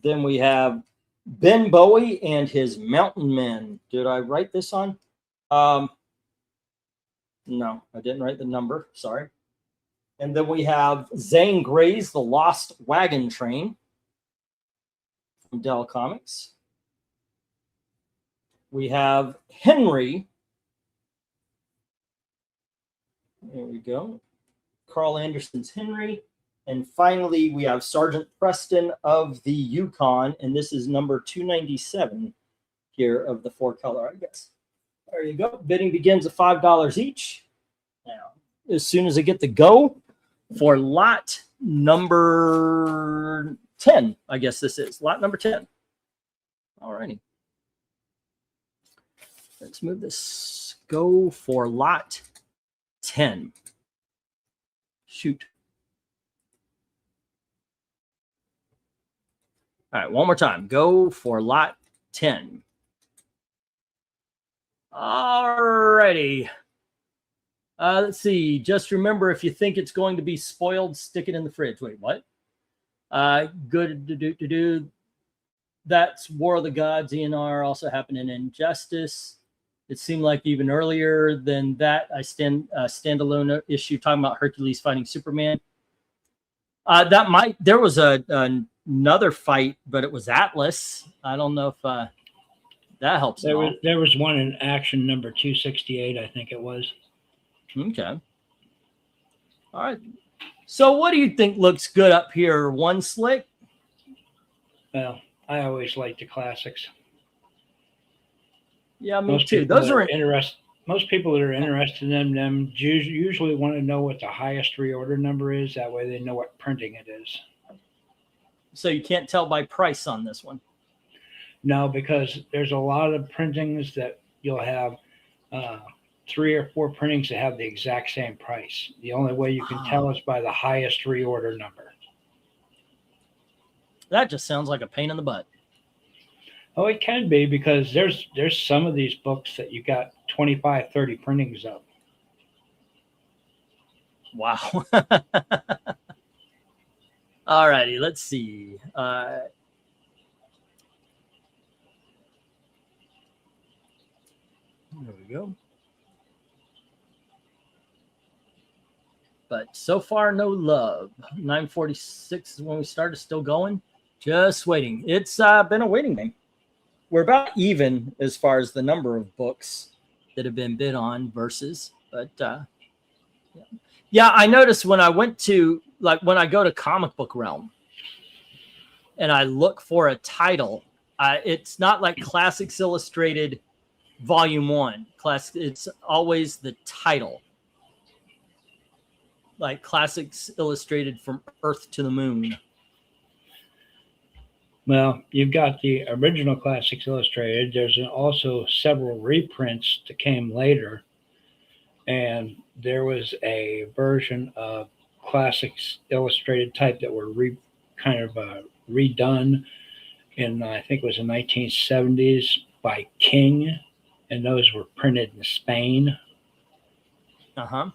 Then we have Ben Bowie and his Mountain Men. Did I write this on? No, I didn't write the number. Sorry. And then we have Zane Grey's The Lost Wagon Train from Dell Comics. We have Henry. There we go. Carl Anderson's Henry. And finally, we have Sergeant Preston of the Yukon, and this is number 297 here of the 4-color, I guess. There you go. Bidding begins at $5 each. Now, as soon as I get the go for lot number 10, I guess this is lot number 10. All righty. Let's move this. Go for lot 10. Shoot. All right, one more time. Go for lot 10. All righty. Let's see. Just remember, if you think it's going to be spoiled, stick it in the fridge. Wait, what? Good to do. That's War of the Gods, ENR, also happened in Injustice. It seemed like even earlier than that, standalone issue talking about Hercules fighting Superman. There was another fight, but it was Atlas. I don't know if that helps. There was one in Action number 268, I think it was. Okay. All right. So what do you think looks good up here? One Slick? Well, I always like the classics. Yeah, me too. Those are interesting. Most people that are interested in them usually want to know what the highest reorder number is. That way they know what printing it is. So you can't tell by price on this one? No, because there's a lot of printings that you'll have 3 or 4 printings that have the exact same price. The only way you can tell is by the highest reorder number. That just sounds like a pain in the butt. Oh, it can be, because there's some of these books that you got 25, 30 printings of. Wow. All righty, let's see. There we go. But so far, no love. 9:46 is when we started, still going. Just waiting. It's been a waiting game. We're about even as far as the number of books that have been bid on versus, but yeah, I noticed when I went to, like, when I go to Comic Book Realm and I look for a title, it's not like Classics Illustrated Volume 1. It's always the title. Like Classics Illustrated From Earth to the Moon. Well, you've got the original Classics Illustrated. There's also several reprints that came later. And there was a version of Classics Illustrated type that were redone in, I think it was the 1970s by King. And those were printed in Spain. Uh-huh.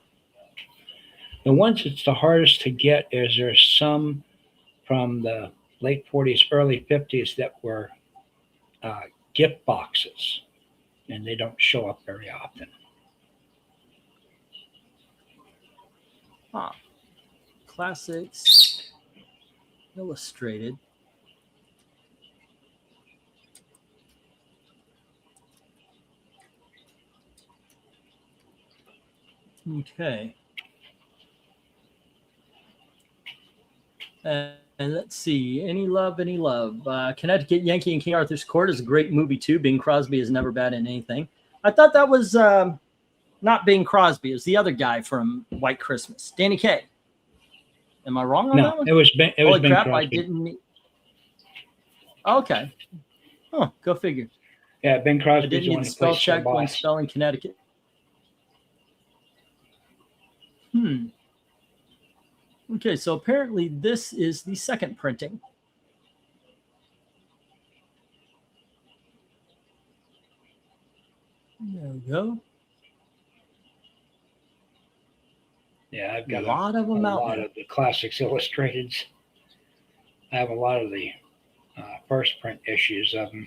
The ones that's the hardest to get is there's some from the late 40s, early 50s that were gift boxes, and they don't show up very often. Classics Illustrated. Okay. And let's see. Any love, any love. Connecticut Yankee and King Arthur's Court is a great movie, too. Bing Crosby is never bad in anything. I thought that was not Bing Crosby. It was the other guy from White Christmas. Danny Kaye. Am I wrong on that one? It was Bing Holy crap, Crosby. I didn't. Okay. Huh, go figure. Yeah, Bing Crosby. I didn't need to spell check when spelling Connecticut. Okay, so apparently this is the second printing. There we go. Yeah, I've A got lot of a them out lot there. of the Classics Illustrateds. I have a lot of the first print issues of them.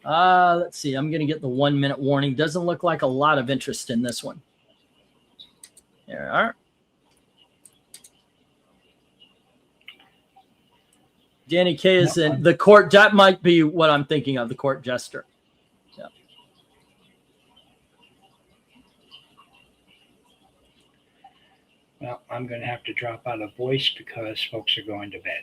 Let's see. I'm going to get the 1 minute warning. Doesn't look like a lot of interest in this one. There we are. Danny K is in the court. That might be what I'm thinking of, the court jester. Yeah. Well, I'm going to have to drop out of voice because folks are going to bed.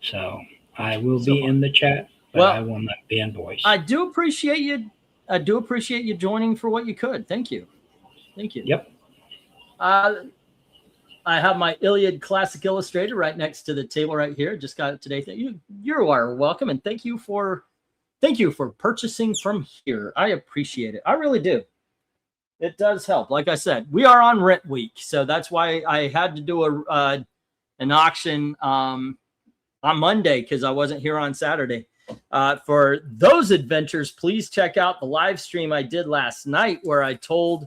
So I will be in the chat, but I will not be in voice. I do appreciate you. I do appreciate you joining for what you could. Thank you. Thank you. Yep. I have my Iliad Classic Illustrator right next to the table right here. Just got it today. You are welcome, and thank you for purchasing from here. I appreciate it. I really do. It does help. Like I said, we are on rent week, so that's why I had to do an auction on Monday because I wasn't here on Saturday. For those adventures, please check out the live stream I did last night where I told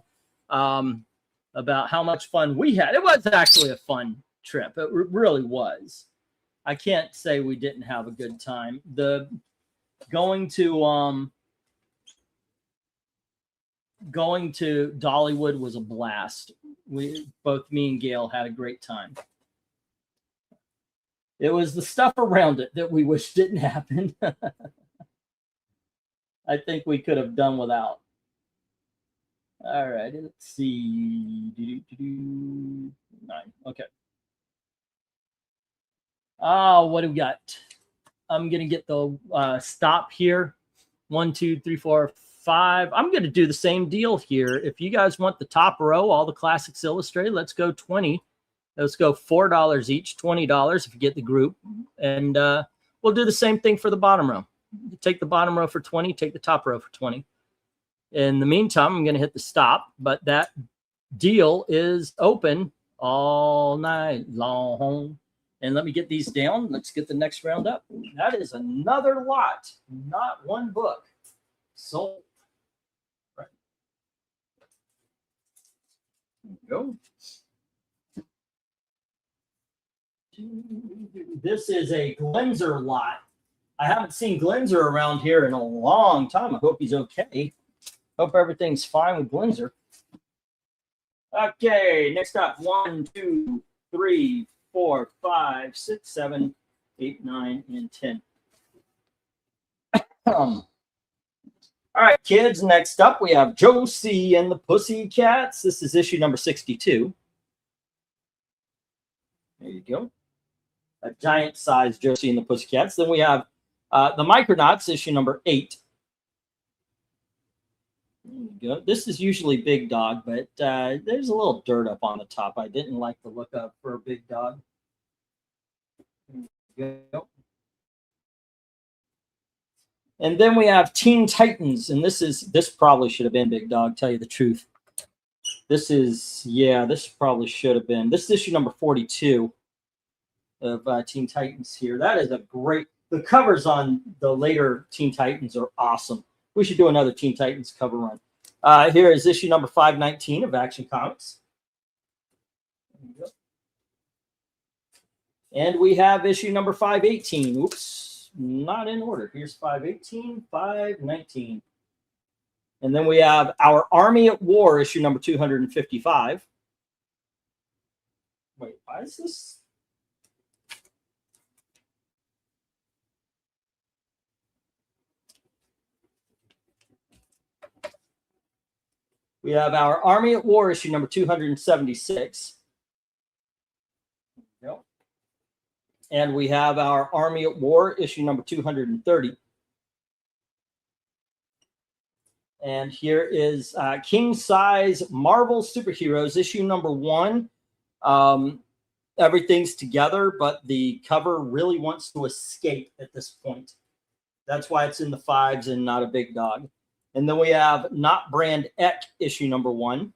about how much fun we had. It was actually a fun trip. It really was. I can't say we didn't have a good time. Going to Dollywood was a blast. Both me and Gail had a great time. It was the stuff around it that we wish didn't happen. I think we could have done without. All right, let's see. 9. Okay. What do we got? I'm going to get the stop here. 1, 2, 3, 4, 5. I'm going to do the same deal here. If you guys want the top row, all the Classics Illustrated, let's go 20. Let's go $4 each, $20 if you get the group. And we'll do the same thing for the bottom row. You take the bottom row for 20, take the top row for 20. In the meantime, I'm going to hit the stop, but that deal is open all night long. And let me get these down. Let's get the next round up. That is another lot, not one book sold. Right. There we go. This is a Glenzer lot. I haven't seen Glenzer around here in a long time. I hope he's okay. Hope everything's fine with Glenzer. Okay, next up, 1, 2, 3, 4, 5, 6, 7, 8, 9, and 10. All right, kids, next up we have Josie and the Pussycats. This is issue number 62. There you go. A giant size Josie and the Pussycats. Then we have the Micronauts, issue number 8. There you go. This is usually Big Dog, but there's a little dirt up on the top. I didn't like the look up for a Big Dog. There you go. And then we have Teen Titans, and this probably should have been Big Dog, tell you the truth. This probably should have been. This is issue number 42 of Teen Titans here. That is a great, the covers on the later Teen Titans are awesome. We should do another Teen Titans cover run. Here is issue number 519 of Action Comics. There you go. And we have issue number 518. Oops, not in order. Here's 518, 519. And then we have Our Army at War, issue number 255. Wait, why is this? We have Our Army at War, issue number 276. Yep. And we have Our Army at War, issue number 230. And here is King Size Marvel Superheroes, issue number 1. Everything's together, but the cover really wants to escape at this point. That's why it's in the 5s and not a big dog. And then we have Not Brand Eck issue number 1,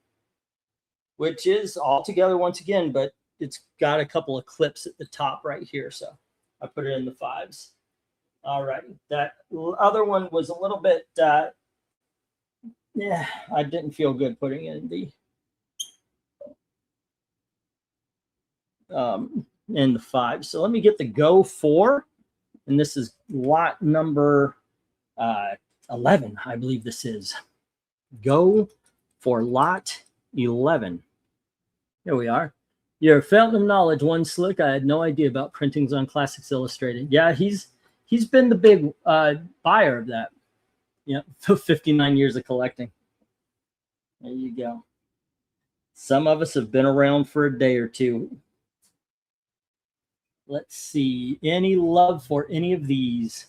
which is all together once again, but it's got a couple of clips at the top right here. So I put it in the 5s. All right. That other one was a little bit, yeah, I didn't feel good putting it in the 5. So let me get the Go 4. And this is lot number 11, I believe this is. Go for lot 11. Here we are. Your fountain of knowledge, One Slick. I had no idea about printings on Classics Illustrated. Yeah, he's been the big buyer of that. Yeah, 59 years of collecting. There you go. Some of us have been around for a day or two. Let's see. Any love for any of these?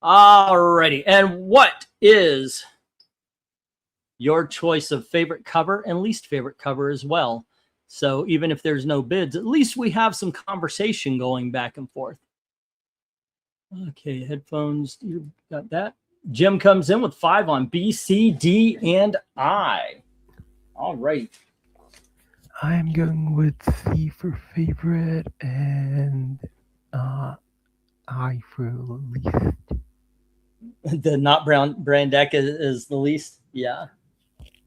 Alrighty. And what is your choice of favorite cover and least favorite cover as well? So even if there's no bids, at least we have some conversation going back and forth. Okay, headphones, you got that. Jim comes in with 5 on B, C, D, and I. All right. I'm going with C for favorite and I for least. The Not Brand Eck is the least. Yeah.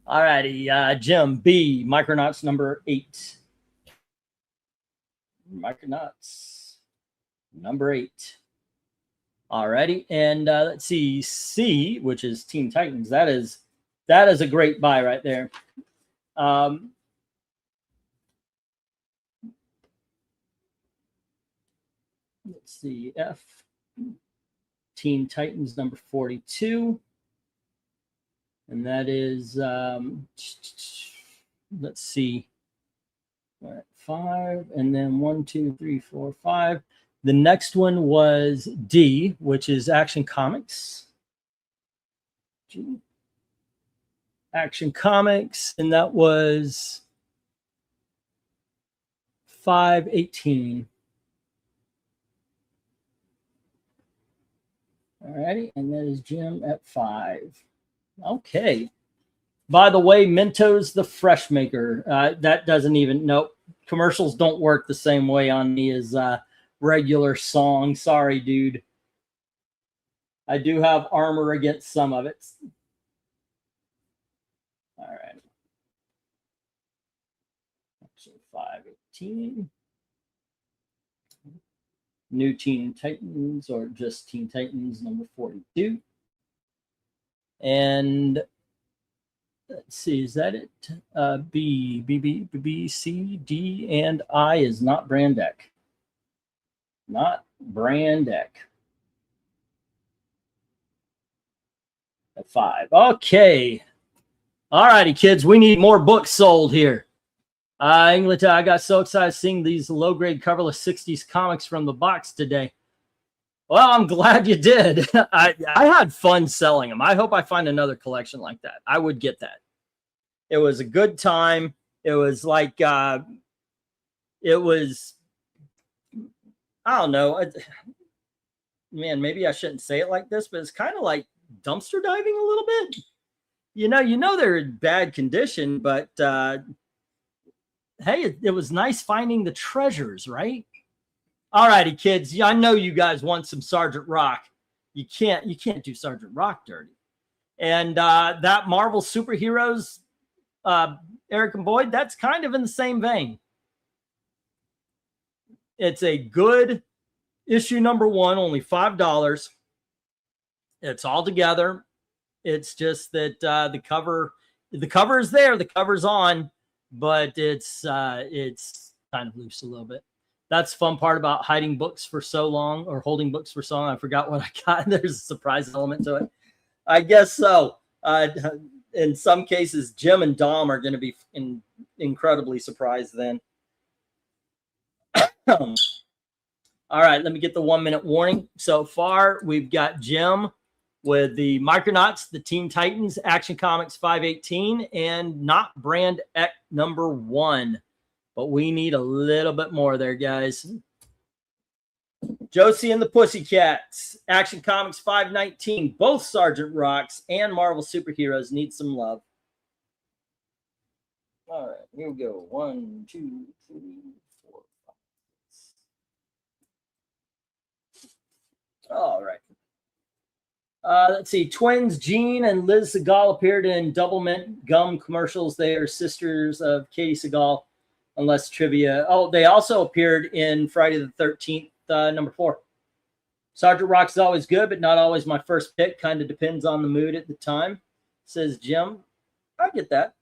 All righty. Jim, B, Micronauts number 8. Micronauts number 8. Alrighty, and let's see, C, which is Teen Titans. That is a great buy right there. Let's see, F, Teen Titans number 42, and that is let's see, 5, and then 1, 2, 3, 4, 5. The next one was D, which is Action Comics. G. Action Comics, and that was 518. All righty, and that is Jim at 5. Okay. By the way, Mentos the Fresh Maker. That doesn't even, nope. Commercials don't work the same way on me as regular song. Sorry, dude. I do have armor against some of it. All right. So 518. New Teen Titans, or just Teen Titans number 42. And let's see, is that it? B, C, D, and I is Not Brand Eck. Not Brand Eck. At 5. Okay. All righty, kids. We need more books sold here. England, I got so excited seeing these low-grade coverless 60s comics from the box today. Well, I'm glad you did. I had fun selling them. I hope I find another collection like that. I would get that. It was a good time. It was like, it was, I don't know. Man, maybe I shouldn't say it like this, but it's kind of like dumpster diving a little bit. You know they're in bad condition, but hey, it was nice finding the treasures, right? All righty, kids. Yeah, I know you guys want some Sergeant Rock. You can't do Sergeant Rock dirty. And that Marvel Superheroes, Eric and Boyd, that's kind of in the same vein. It's a good issue number 1, only $5. It's all together. It's just that the cover is there, the cover's on, but it's kind of loose a little bit. That's the fun part about hiding books for so long, or holding books for so long. I forgot what I got. There's a surprise element to it. I guess so. In some cases, Jim and Dom are going to be incredibly surprised then. All right, let me get the 1-minute warning. So far, we've got Jim with the Micronauts, the Teen Titans, Action Comics 518, and Not Brand Eck number 1. but we need a little bit more there, guys. Josie and the Pussycats, Action Comics 519, both Sergeant Rocks and Marvel superheroes need some love. All right, here we go. 1, 2, 3, 4, 5, 6. All right. Let's see. Twins Jean and Liz Segal appeared in Double Mint gum commercials. They are sisters of Katie Segal, unless trivia. Oh, they also appeared in Friday the 13th, number 4. Sergeant Rock's is always good, but not always my first pick. Kind of depends on the mood at the time, says Jim. I get that.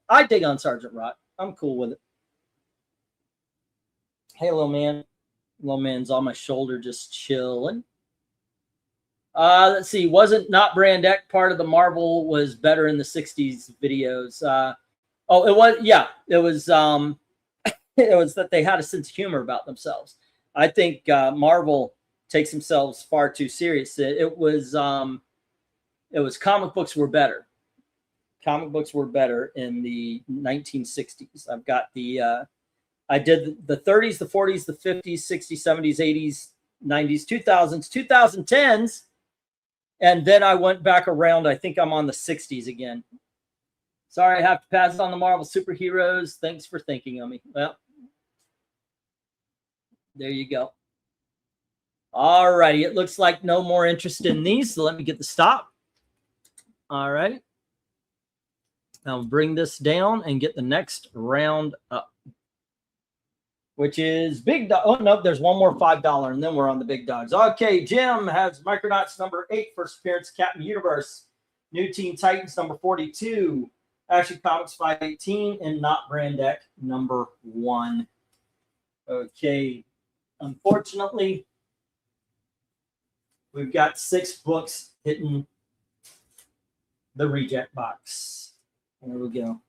I dig on Sergeant Rock. I'm cool with it. Hey, little man. Little man's on my shoulder just chilling. Let's see. Wasn't Not Brand X part of the Marvel was better in the 60s videos? It was. Yeah, it was. It was that they had a sense of humor about themselves. I think Marvel takes themselves far too serious. It was comic books were better. Comic books were better in the 1960s. I've got I did the 30s, the 40s, the 50s, 60s, 70s, 80s, 90s, 2000s, 2010s. And then I went back around. I think I'm on the 60s again. Sorry, I have to pass on the Marvel superheroes. Thanks for thinking of me. Well, there you go. All righty. It looks like no more interest in these. So let me get the stop. All right. I'll bring this down and get the next round up, which is Big Dog. Oh, no, there's one more $5, and then we're on the big dogs. Okay, Jim has Micronauts number 8, first appearance, Captain Universe. New Teen Titans number 42, Action Comics 518, and Not Brand X number 1. Okay, unfortunately, we've got 6 books hitting the reject box. There we go.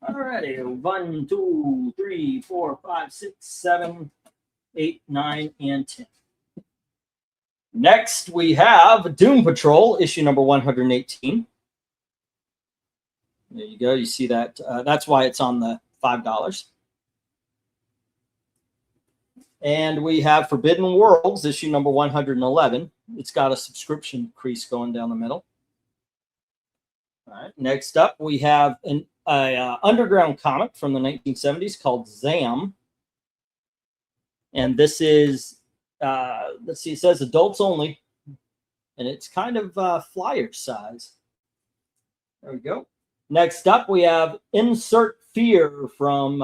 All righty. 1, 2, 3, 4, 5, 6, 7, 8, 9, and 10. Next, we have Doom Patrol, issue number 118. There you go. You see that? That's why it's on the $5. And we have Forbidden Worlds, issue number 111. It's got a subscription crease going down the middle. All right. Next up, we have an underground comic from the 1970s called Zam. And this is, let's see, it says adults only. And it's kind of flyer size. There we go. Next up, we have Insert Fear from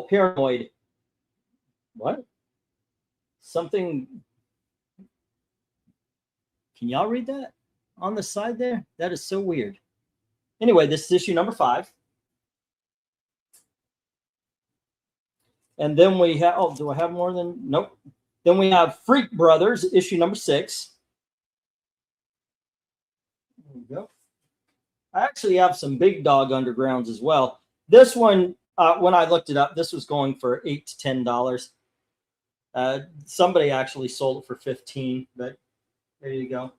Paranoid. What? Something. Can y'all read that on the side there? That is so weird. Anyway, this is issue number 5. And then we have, oh, do I have more than, nope. Then we have Freak Brothers, issue number 6. There we go. I actually have some Big Dog Undergrounds as well. This one, when I looked it up, this was going for $8 to $10. Somebody actually sold it for $15, but there you go.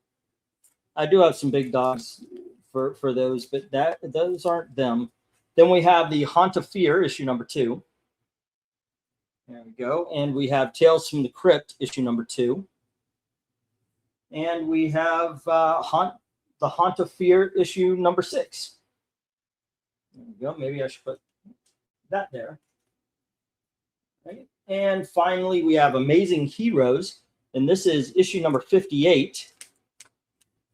I do have some Big Dogs for those, but those aren't them. Then we have the Haunt of Fear, issue number 2. There we go. And we have Tales from the Crypt, issue number 2. And we have the Haunt of Fear, issue number 6. There we go. Maybe I should put that there. Right. And finally, we have Amazing Heroes. And this is issue number 58,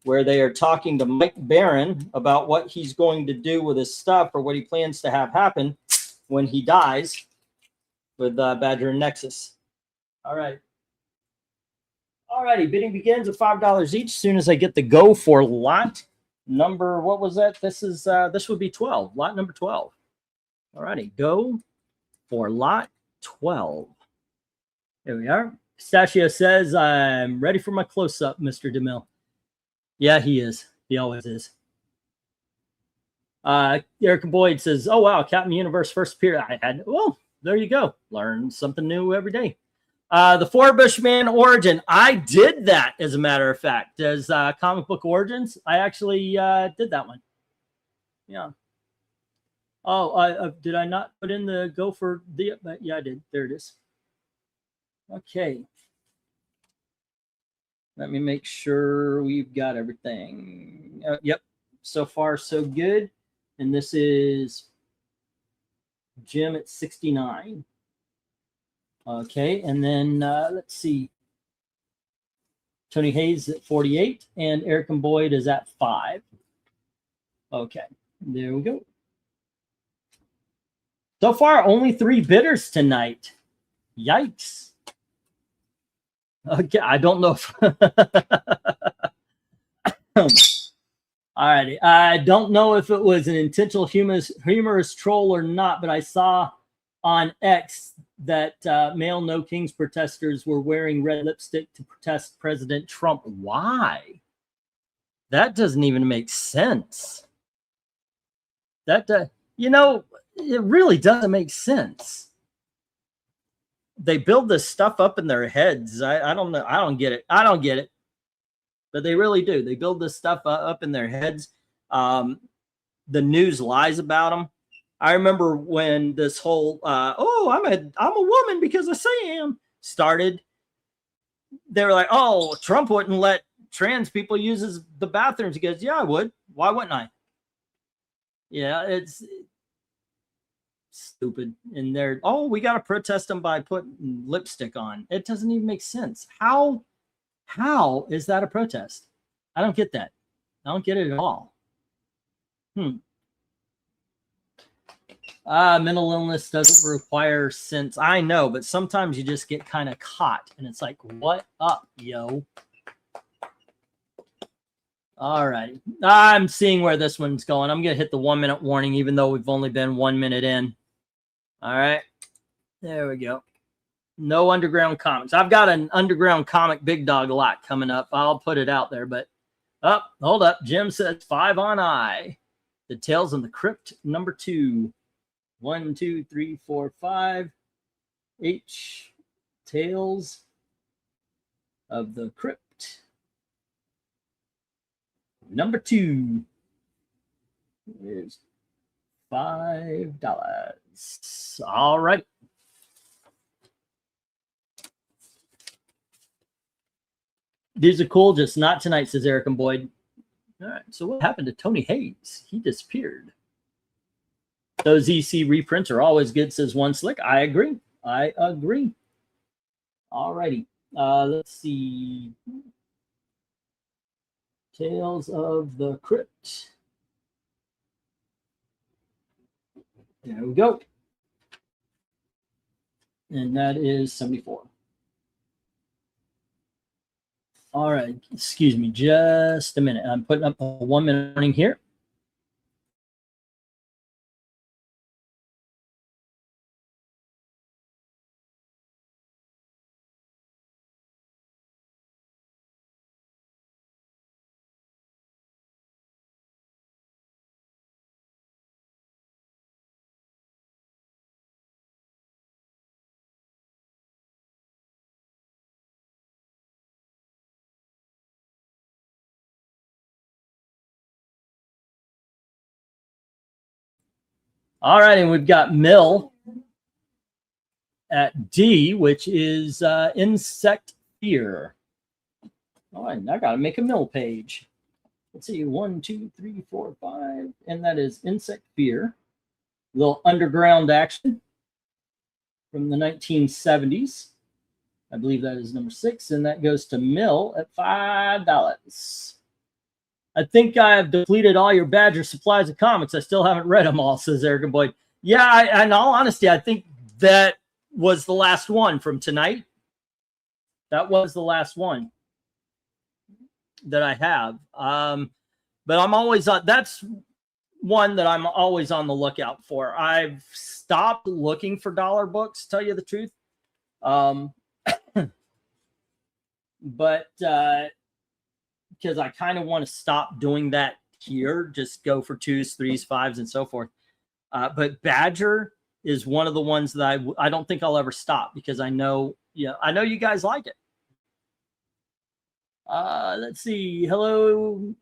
where they are talking to Mike Barron about what he's going to do with his stuff or what he plans to have happen when he dies with Badger and Nexus. All right. All righty. Bidding begins at $5 each. As soon as I get the go for lot number, what was that? This would be 12. Lot number 12. All righty. Go for lot 12. There we are. Pistachio says, I'm ready for my close-up, Mr. DeMille. Yeah, he is. He always is. Erica Boyd says, oh, wow, Captain Universe first appeared. Well, there you go. Learn something new every day. The Four Bushman Origin. I did that, as a matter of fact, as Comic Book Origins. I actually did that one. Yeah. Oh, did I not put in the go for the? Yeah, I did. There it is. Okay. Let me make sure we've got everything. Yep. So far, so good. And this is Jim at 69. Okay. And then let's see. Tony Hayes at 48 and Eric and Boyd is at 5. Okay. There we go. So far, only 3 bidders tonight. Yikes. Okay, I don't know if all righty. I don't know if it was an intentional humorous troll or not, but I saw on X that male No Kings protesters were wearing red lipstick to protest President Trump. Why? That doesn't even make sense. That you know, it really doesn't make sense. They build this stuff up in their heads. I don't know. I don't get it. I don't get it. But they really do. They build this stuff up in their heads. The news lies about them. I remember when this whole I'm a woman because I say I am started. They were like, oh, Trump wouldn't let trans people use the bathrooms. He goes, yeah, I would. Why wouldn't I? Yeah, it's stupid. And they're, we got to protest them by putting lipstick on. It doesn't even make sense. How is that a protest? I don't get that. I don't get it at all. Mental illness doesn't require sense. I know, but sometimes you just get kind of caught and it's like, what up, yo? All right. I'm seeing where this one's going. I'm going to hit the 1 minute warning, even though we've only been 1 minute in. All right. There we go. No underground comics. I've got an underground comic big dog lot coming up. I'll put it out there, but hold up. Jim says 5 on I. The Tales in the Crypt, number 2. 1, 2, 3, 4, 5. H. Tales of the Crypt. Number 2 is $5. All right. These are cool, just not tonight, says Eric and Boyd. All right. So what happened to Tony Hayes? He disappeared. Those EC reprints are always good, says One Slick. I agree. All righty. Let's see. Tales of the Crypt. There we go. And that is 74. All right. Excuse me just a minute. I'm putting up a 1 minute warning here. All right, and we've got Mill at D, which is Insect Fear. All right, I got to make a Mill page. Let's see, 1, 2, 3, 4, 5, and that is Insect Fear. A little underground action from the 1970s. I believe that is number 6, and that goes to Mill at $5. I think I have depleted all your Badger supplies of comics. I still haven't read them all, says Eric and Boyd. Yeah, in all honesty, I think that was the last one from tonight. That was the last one that I have. But I'm always on. That's one that I'm always on the lookout for. I've stopped looking for dollar books, to tell you the truth. But because I kind of want to stop doing that here, just go for 2s, 3s, 5s, and so forth. But Badger is one of the ones that I don't think I'll ever stop, because I know yeah, I know you guys like it. Let's see. Hello,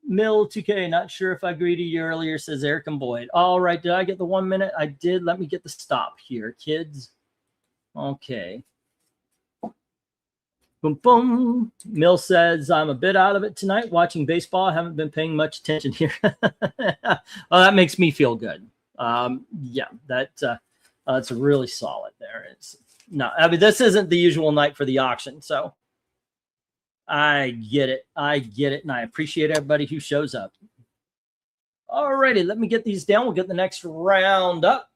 Mill 2K. Not sure if I greeted you earlier, says Eric and Boyd. All right. Did I get the 1 minute? I did. Let me get the stop here, kids. Okay. Boom, boom. Mill says, I'm a bit out of it tonight watching baseball. I haven't been paying much attention here. Well, that makes me feel good. Yeah, that's really solid there. It's no, I mean, this isn't the usual night for the auction. So I get it. I get it. And I appreciate everybody who shows up. All righty. Let me get these down. We'll get the next round up.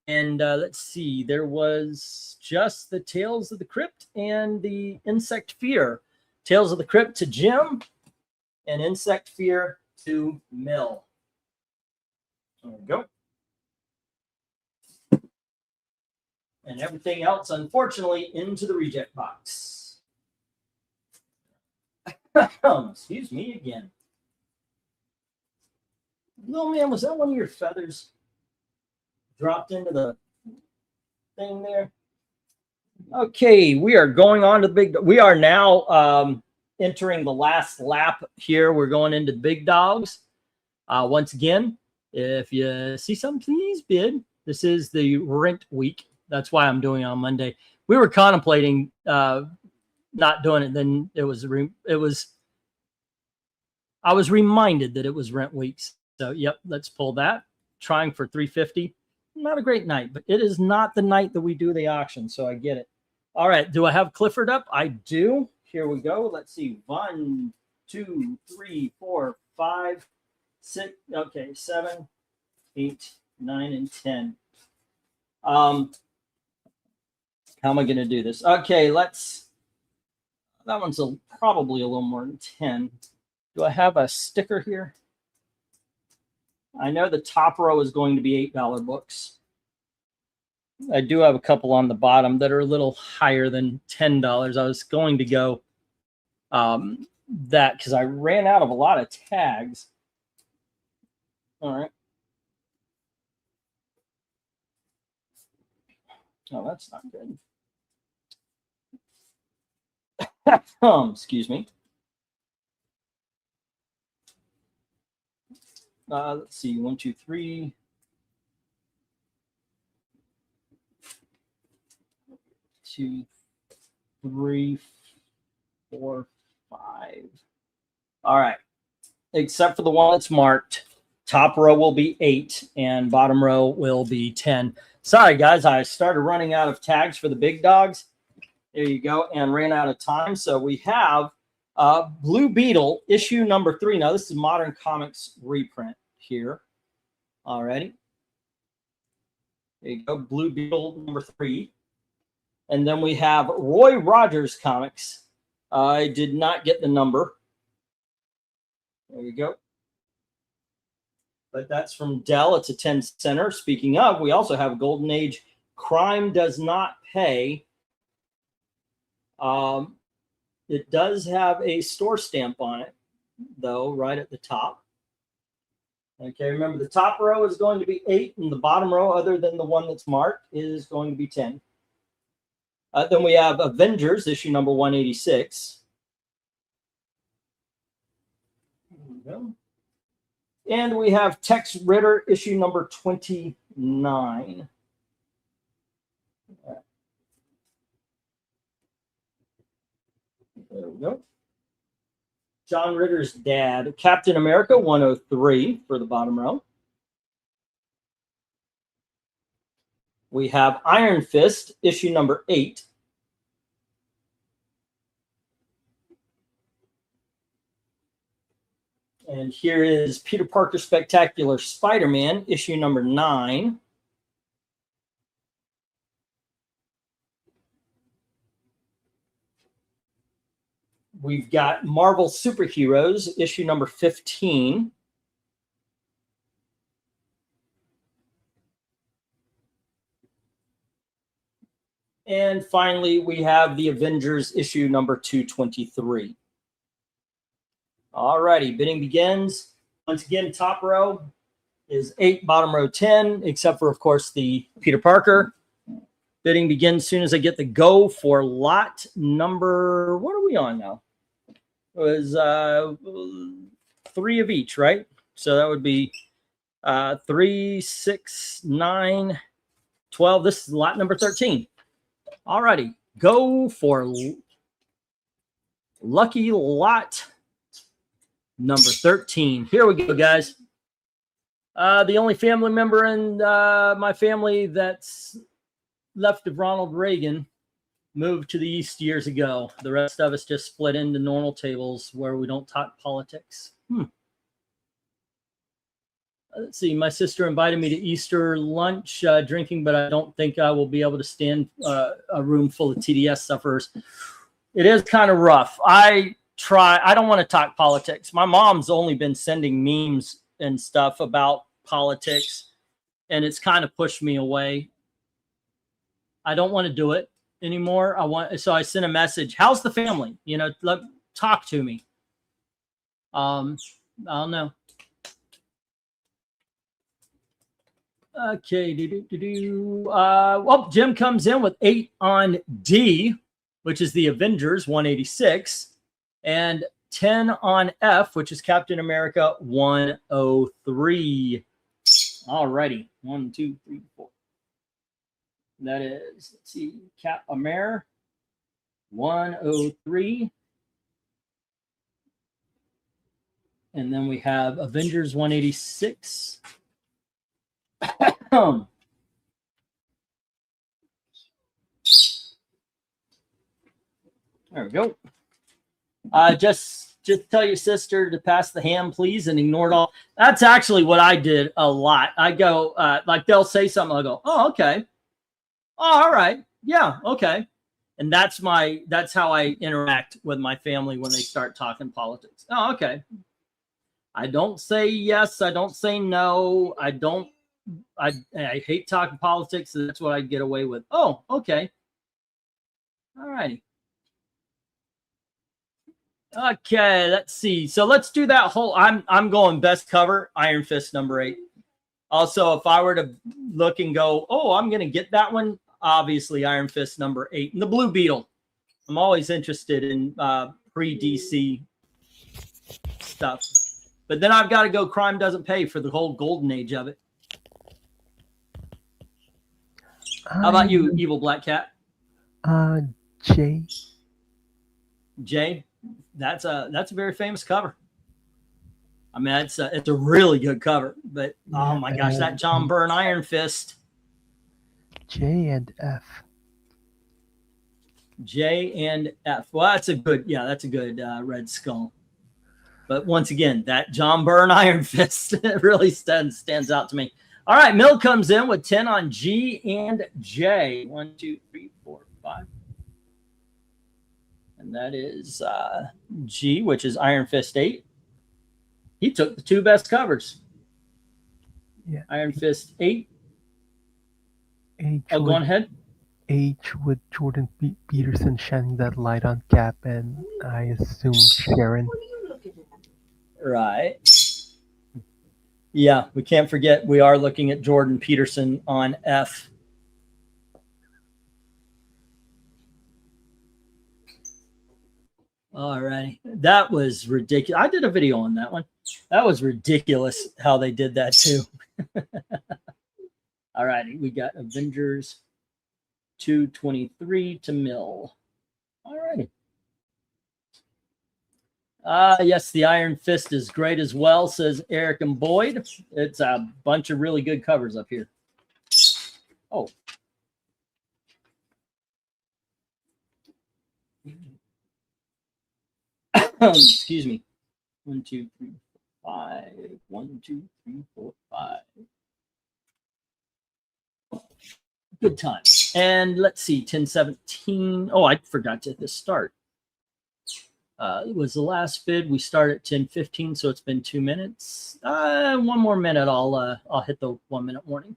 And let's see, there was just the Tales of the Crypt and the Insect Fear. Tales of the Crypt to Jim and Insect Fear to Mill. There we go. And everything else, unfortunately, into the reject box. Excuse me again. Little man, was that one of your feathers? Dropped into the thing there. Okay, we are going on to the big. We are now entering the last lap here. We're going into the big dogs. Once again, if you see something, please bid. This is the rent week. That's why I'm doing it on Monday. We were contemplating not doing it. Then it was. I was reminded that it was rent weeks. So yep, let's pull that. Trying for 350. Not a great night, but it is not the night that we do the auction, so I get it. All right, do I have Clifford up? I do. Here we go. Let's see. 1, 2, 3, 4, 5, 6. Okay, 7, 8, 9, and 10. How am I going to do this? Okay, let's. That one's probably a little more than 10. Do I have a sticker here? I know the top row is going to be $8 books. I do have a couple on the bottom that are a little higher than $10. I was going to go that because I ran out of a lot of tags. All right. Oh, that's not good. Excuse me. Let's see, 1, 2, 3. 2, 3, 4, 5. All right. Except for the one that's marked. Top row will be 8 and bottom row will be 10. Sorry, guys. I started running out of tags for the big dogs. There you go. And ran out of time. So we have Blue Beetle, issue number 3. Now, this is Modern Comics reprint here. All righty. There you go. Blue Beetle number 3. And then we have Roy Rogers Comics. I did not get the number. There you go. But that's from Dell. It's a 10 center. Speaking of, we also have Golden Age Crime Does Not Pay. It does have a store stamp on it, though, right at the top. Okay, remember the top row is going to be 8, and the bottom row, other than the one that's marked, is going to be 10. Then we have Avengers, issue number 186. There we go. And we have Tex Ritter, issue number 29. There we go. John Ritter's dad, Captain America 103 for the bottom row. We have Iron Fist, issue number 8. And here is Peter Parker Spectacular Spider-Man, issue number 9. We've got Marvel Superheroes, issue number 15. And finally, we have the Avengers, issue number 223. All righty, bidding begins. Once again, top row is 8, bottom row 10, except for, of course, the Peter Parker. Bidding begins as soon as I get the go for lot number. What are we on now? It was 3 of each, right? So that would be 3, 6, 9, 12. This is lot number 13. All righty. Go for lucky lot number 13. Here we go, guys. The only family member in my family that's left of Ronald Reagan moved to the East years ago. The rest of us just split into normal tables where we don't talk politics. Let's see. My sister invited me to Easter lunch drinking, but I don't think I will be able to stand a room full of TDS sufferers. It is kind of rough. I don't want to talk politics. My mom's only been sending memes and stuff about politics, and it's kind of pushed me away. I don't want to do it anymore. So I sent a message. How's the family? Talk to me. I don't know. Okay. Jim comes in with 8 on D, which is the Avengers 186, and 10 on F, which is Captain America 103. All righty. 1, 2, 3, 4. That is, let's see, Cap Amer 103. And then we have Avengers 186. There we go. Just tell your sister to pass the ham, please, and ignore it all. That's actually what I did a lot. I go, like they'll say something, I'll go, oh, okay. Oh, all right. Yeah, okay. And that's how I interact with my family when they start talking politics. Oh, okay. I don't say yes. I don't say no. I hate talking politics. So that's what I get away with. Oh, okay. All righty. Okay, let's see. So let's do that whole. I'm going best cover, Iron Fist number 8. Also, if I were to look and go, oh, I'm going to get that one, obviously Iron Fist number 8 and the Blue Beetle. I'm always interested in pre-DC stuff. But then I've got to go Crime Doesn't Pay for the whole golden age of it. How about you, Evil Black Cat? Jay. Jay, that's a very famous cover. I mean, it's a really good cover. But oh my gosh, that John Byrne Iron Fist. J and F. J and F. Well, that's a good Red Skull. But once again, that John Byrne Iron Fist really stands out to me. All right, Mill comes in with 10 on G and J. 1, 2, 3, 4, 5. And that is G, which is Iron Fist 8. He took the 2 best covers. Yeah. Iron Fist 8. H go on ahead. H with Jordan Peterson shining that light on Cap, and I assume Sharon. Right. Yeah, we can't forget we are looking at Jordan Peterson on F. All right. That was ridiculous. I did a video on that one. That was ridiculous how they did that too. All righty. We got Avengers 223 to Mill. All righty. Yes, the Iron Fist is great as well, says Eric and Boyd. It's a bunch of really good covers up here. Oh. Excuse me. 1, 2, 3, 4, 5. 1, 2, 3, 4, 5. Good time. And let's see, 10:17. Oh, I forgot to hit the start. It was the last bid. We start at 10:15, so it's been 2 minutes. 1 more minute. I'll hit the 1 minute warning.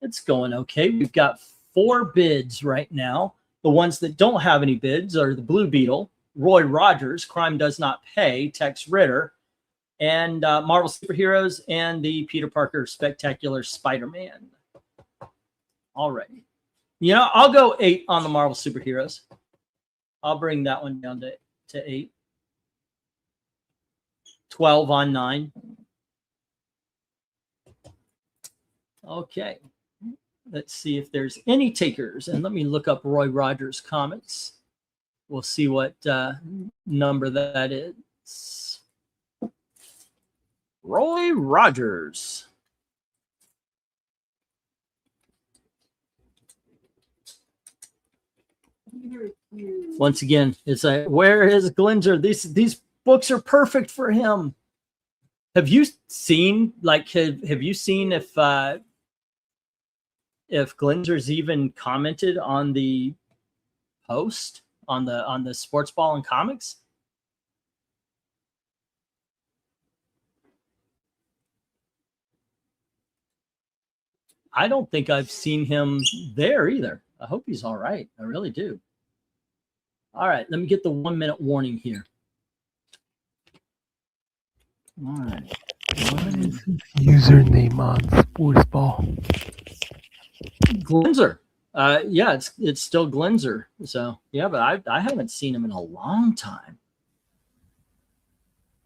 It's going okay. We've got 4 bids right now. The ones that don't have any bids are the Blue Beetle, Roy Rogers, Crime Does Not Pay, Tex Ritter, and Marvel Superheroes, and the Peter Parker Spectacular Spider-Man. All right. You know, I'll go 8 on the Marvel superheroes. I'll bring that one down to 8. 12 on 9. Okay. Let's see if there's any takers. And let me look up Roy Rogers Comics. We'll see what number that is. Roy Rogers. Once again, it's like, where is Glinzer? These books are perfect for him. Have you seen, like, have you seen if Glinzer's even commented on the post on the Sports Ball and Comics? I don't think I've seen him there either. I hope he's all right. I really do. All right, let me get the 1-minute warning here. All right. What is his username on Sportsball? Glinzer. Yeah, it's still Glinzer. So yeah, but I haven't seen him in a long time.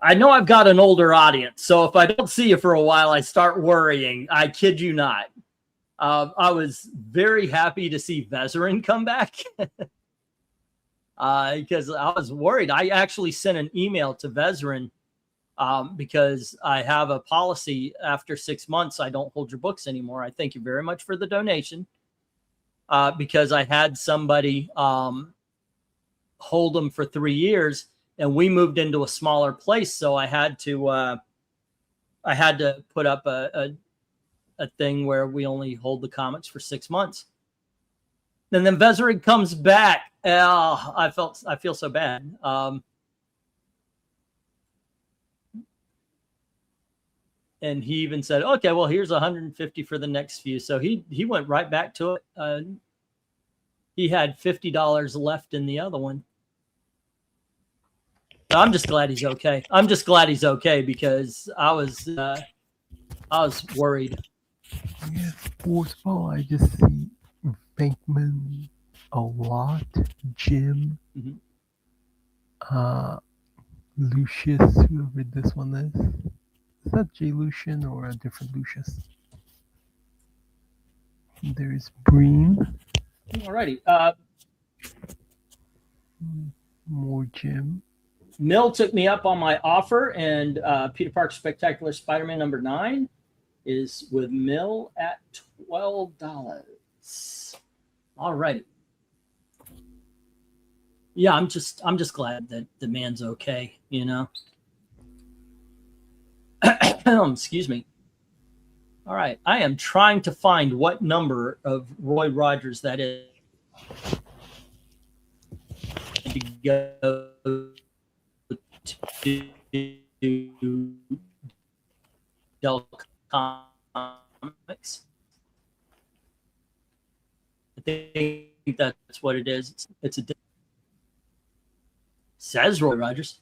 I know I've got an older audience, so if I don't see you for a while, I start worrying. I kid you not. I was very happy to see Vezerin come back because I was worried. I actually sent an email to Vezerin because I have a policy after 6 months, I don't hold your books anymore. I thank you very much for the donation because I had somebody hold them for 3 years and we moved into a smaller place. So I had to put up a thing where we only hold the comics for 6 months. And then Vezerin comes back. Oh, I feel so bad. And he even said, okay, well, here's 150 for the next few. So he went right back to it. He had $50 left in the other one. But I'm just glad he's okay. I'm just glad he's okay because I was worried. Yeah, Sportsball, I just see Bankman a lot, Jim, Lucius, whoever this one is. Is that Jay Lucian or a different Lucius? There's Breen. Alrighty. More Jim. Mill took me up on my offer, and Peter Parker Spectacular Spider-Man number 9 is with Mill at $12. Alrighty. Yeah, I'm just glad that the man's okay, you know. Excuse me. All right, I am trying to find what number of Roy Rogers that is. To go to Dell Comics. I think that's what it is. It's a says Roy Rogers.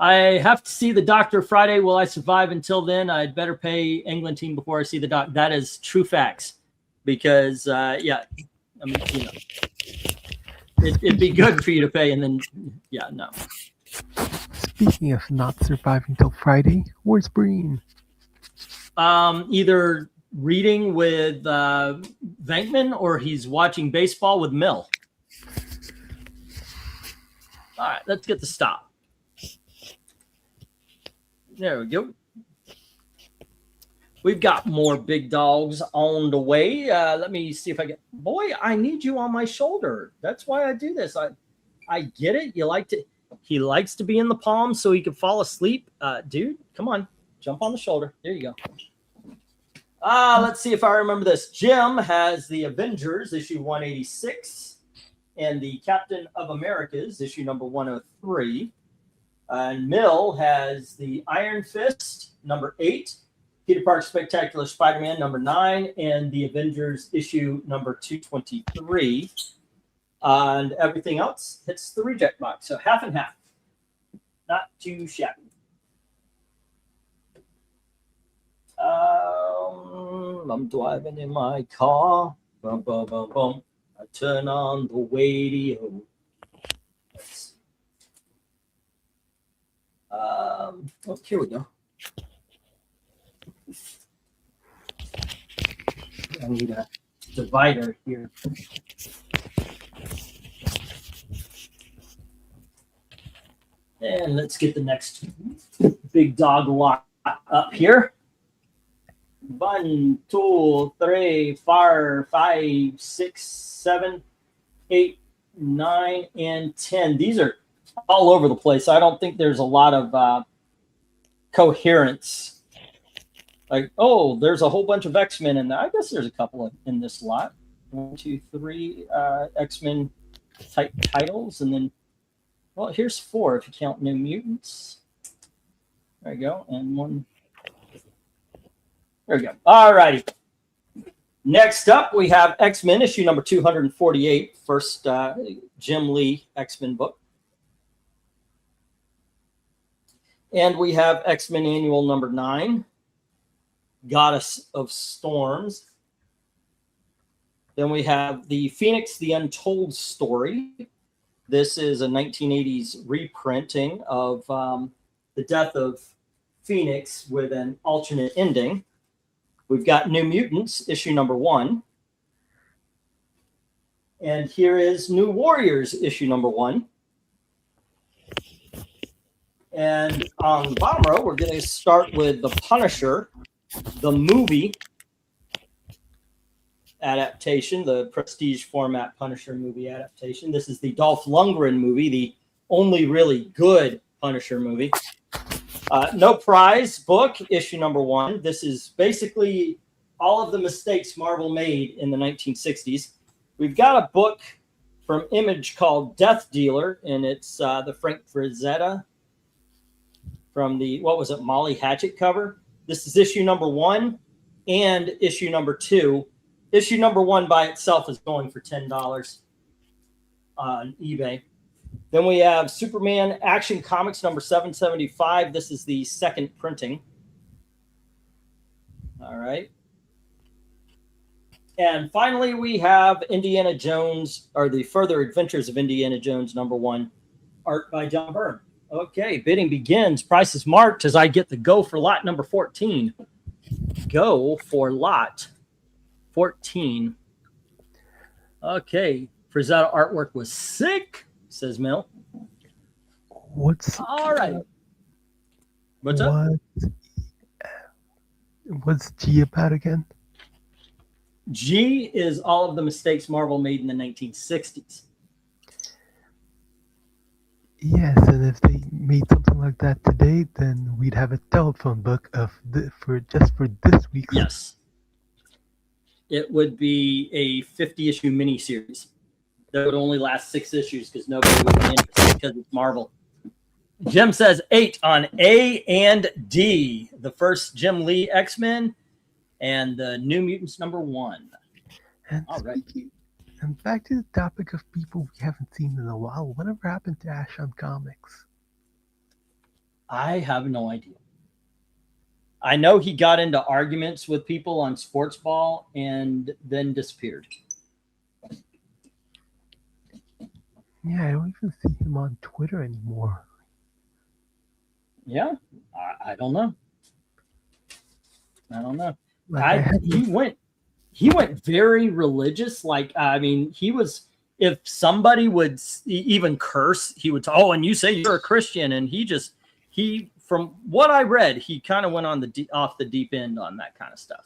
I have to see the doctor Friday. Will I survive until then? I'd better pay England team before I see the doc. That is true facts. Because yeah, I mean, you know, it'd be good for you to pay, and then yeah, no. Speaking of not surviving till Friday, where's Breen? Either reading with Venkman or he's watching baseball with Mill. All right, let's get the stop. There we go. We've got more big dogs on the way. Let me see if I get. Boy, I need you on my shoulder. That's why I do this. I get it. You like to. He likes to be in the palm so he can fall asleep. Dude, come on, jump on the shoulder. There you go. Let's see if I remember this. Jim has the Avengers issue 186 and the Captain of Americas issue number 103. And Mill has the Iron Fist number 8, Peter Parker Spectacular Spider-Man number 9, and the Avengers issue number 223. And everything else hits the reject box. So half and half. Not too shabby. I'm driving in my car. Boom, boom, boom, boom. I turn on the radio. Oh, here we go. I need a divider here. And let's get the next big dog lot up here. 1, 2, 3, 4, 5, 6, 7, 8, 9, and 10. These are all over the place. I don't think there's a lot of coherence. Like, oh, there's a whole bunch of X-Men in there. I guess there's a couple in this lot. 1, 2, 3 X-Men type titles, and then, well, here's 4 if you count New Mutants. There you go, and 1. There we go. All righty. Next up, we have X-Men issue number 248, first Jim Lee X-Men book. And we have X-Men Annual number 9, Goddess of Storms. Then we have the Phoenix, the Untold Story. This is a 1980s reprinting of the death of Phoenix with an alternate ending. We've got New Mutants, issue number 1. And here is New Warriors, issue number 1. And on the bottom row, we're going to start with The Punisher, the movie adaptation, the Prestige format Punisher movie adaptation. This is the Dolph Lundgren movie, the only really good Punisher movie. No Prize book, issue number 1. This is basically all of the mistakes Marvel made in the 1960s. We've got a book from Image called Death Dealer, and it's the Frank Frazetta from the, what was it, Molly Hatchet cover. This is issue number 1 and issue number 2. Issue number 1 by itself is going for $10 on eBay. Then we have Superman Action Comics number 775. This is the second printing. All right. And finally, we have Indiana Jones, or the Further Adventures of Indiana Jones number 1, art by John Byrne. Okay, bidding begins. Price is marked as I get the go for lot number 14. Go for lot 14. Okay, Frazetta artwork was sick, says Mel. What's All right. What's up? What's G about again? G is all of the mistakes Marvel made in the 1960s. Yes, and if they made something like that today, then we'd have a telephone book for this week's. Yes. It would be a 50-issue miniseries that would only last 6 issues because nobody would be interested because it's Marvel. Jim says 8 on A and D. The first Jim Lee X-Men and the New Mutants number 1. And all right. And back to the topic of people we haven't seen in a while. Whatever happened to Ash on Comics? I have no idea. I know he got into arguments with people on Sports Ball and then disappeared. Yeah, I don't even see him on Twitter anymore. Yeah, I don't know. I don't know. Like He went very religious. Like, I mean, he was, if somebody would even curse, he would, oh, and you say you're a Christian. And he, from what I read, he kind of went on off the deep end on that kind of stuff.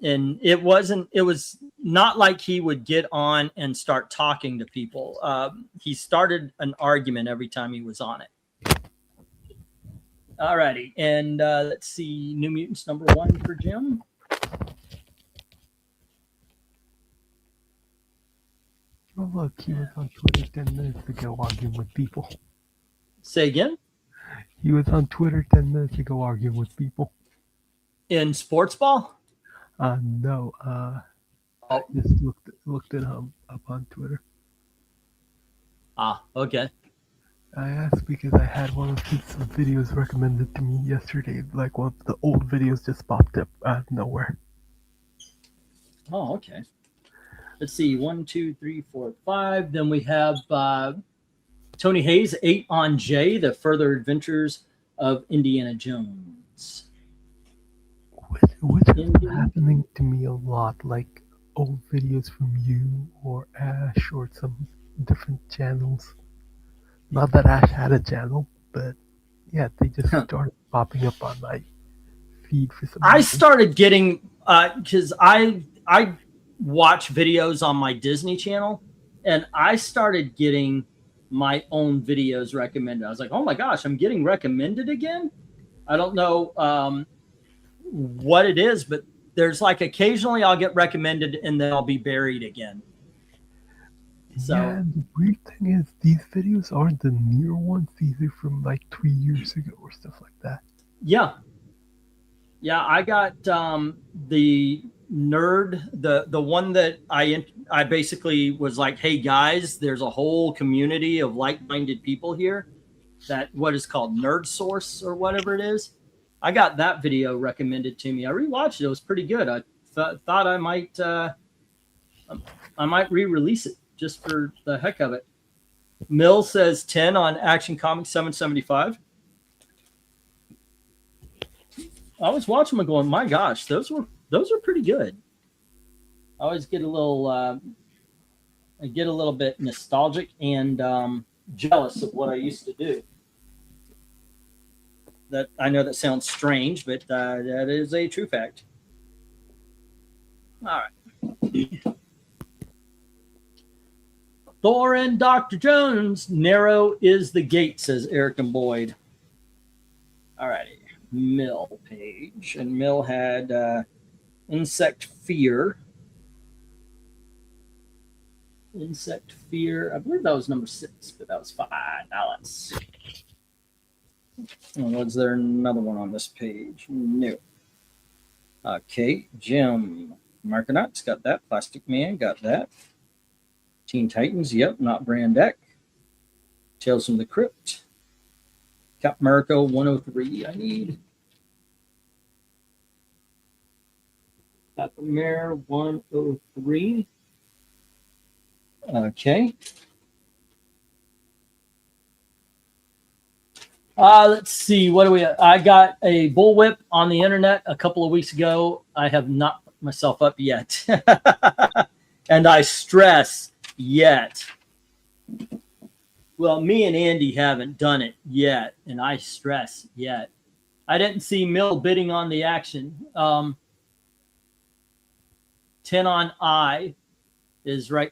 And it was not like he would get on and start talking to people. He started an argument every time he was on it. All righty. And let's see, New Mutants number 1 for Jim. Oh, look, he was on Twitter 10 minutes ago arguing with people. Say again? He was on Twitter 10 minutes ago arguing with people. In Sports Ball? No. I just looked it up on Twitter. Ah, okay. I asked because I had one of his videos recommended to me yesterday. Like one of the old videos just popped up out of nowhere. Oh, okay. let's see, 1, 2, 3, 4, 5. Then we have Tony Hayes, 8 on J, The Further Adventures of Indiana Jones. Which is happening to me a lot, like old videos from you or Ash or some different channels. Not that Ash had a channel, but yeah, they just started popping up on my feed for some I reason. started getting because I watch videos on my Disney Channel, and I started getting my own videos recommended. I was like, oh my gosh, I'm getting recommended again. I don't know what it is, but there's like occasionally I'll get recommended and then I'll be buried again. So Yeah, and the weird thing is these videos aren't the newer ones. These are from like 3 years ago or stuff like that. yeah, I got the nerd, the one that I basically was like, hey guys, there's a whole community of like-minded people here. That what is called Nerd Source or whatever it is. I got that video recommended to me. I rewatched it. It was pretty good. I thought I might re-release it just for the heck of it. Mill says 10 on Action Comics 775. I was watching them going, my gosh, those were pretty good. I always get a little bit nostalgic and jealous of what I used to do. That I know that sounds strange, but that is a true fact. All right. Thor and Dr. Jones, narrow is the gate, says Eric and Boyd. All righty. Mill page. And Mill had Insect Fear. Insect Fear. I believe that was number 6, but that was $5. Was there another one on this page? No. Okay, Jim Marconauts got that. Plastic Man got that. Teen Titans, yep, not Brand X. Tales from the Crypt. Cap America 103. I need Cap America 103. Okay. Let's see. What do we? I got a bullwhip on the internet a couple of weeks ago. I have not put myself up yet, and I stress yet. Well, me and Andy haven't done it yet, and I stress yet. I didn't see Mill bidding on the action. 10 on I is right.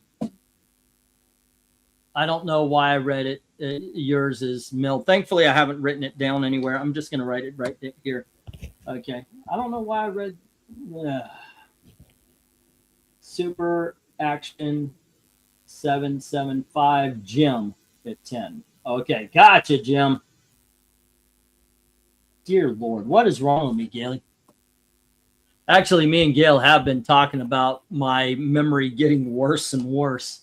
I don't know why I read it. Yours is Mill. Thankfully, I haven't written it down anywhere. I'm just going to write it right here. Okay. I don't know why I read Super Action 775 Jim at 10. Okay. Gotcha, Jim. Dear Lord, what is wrong with me, Gail? Actually, me and Gail have been talking about my memory getting worse and worse.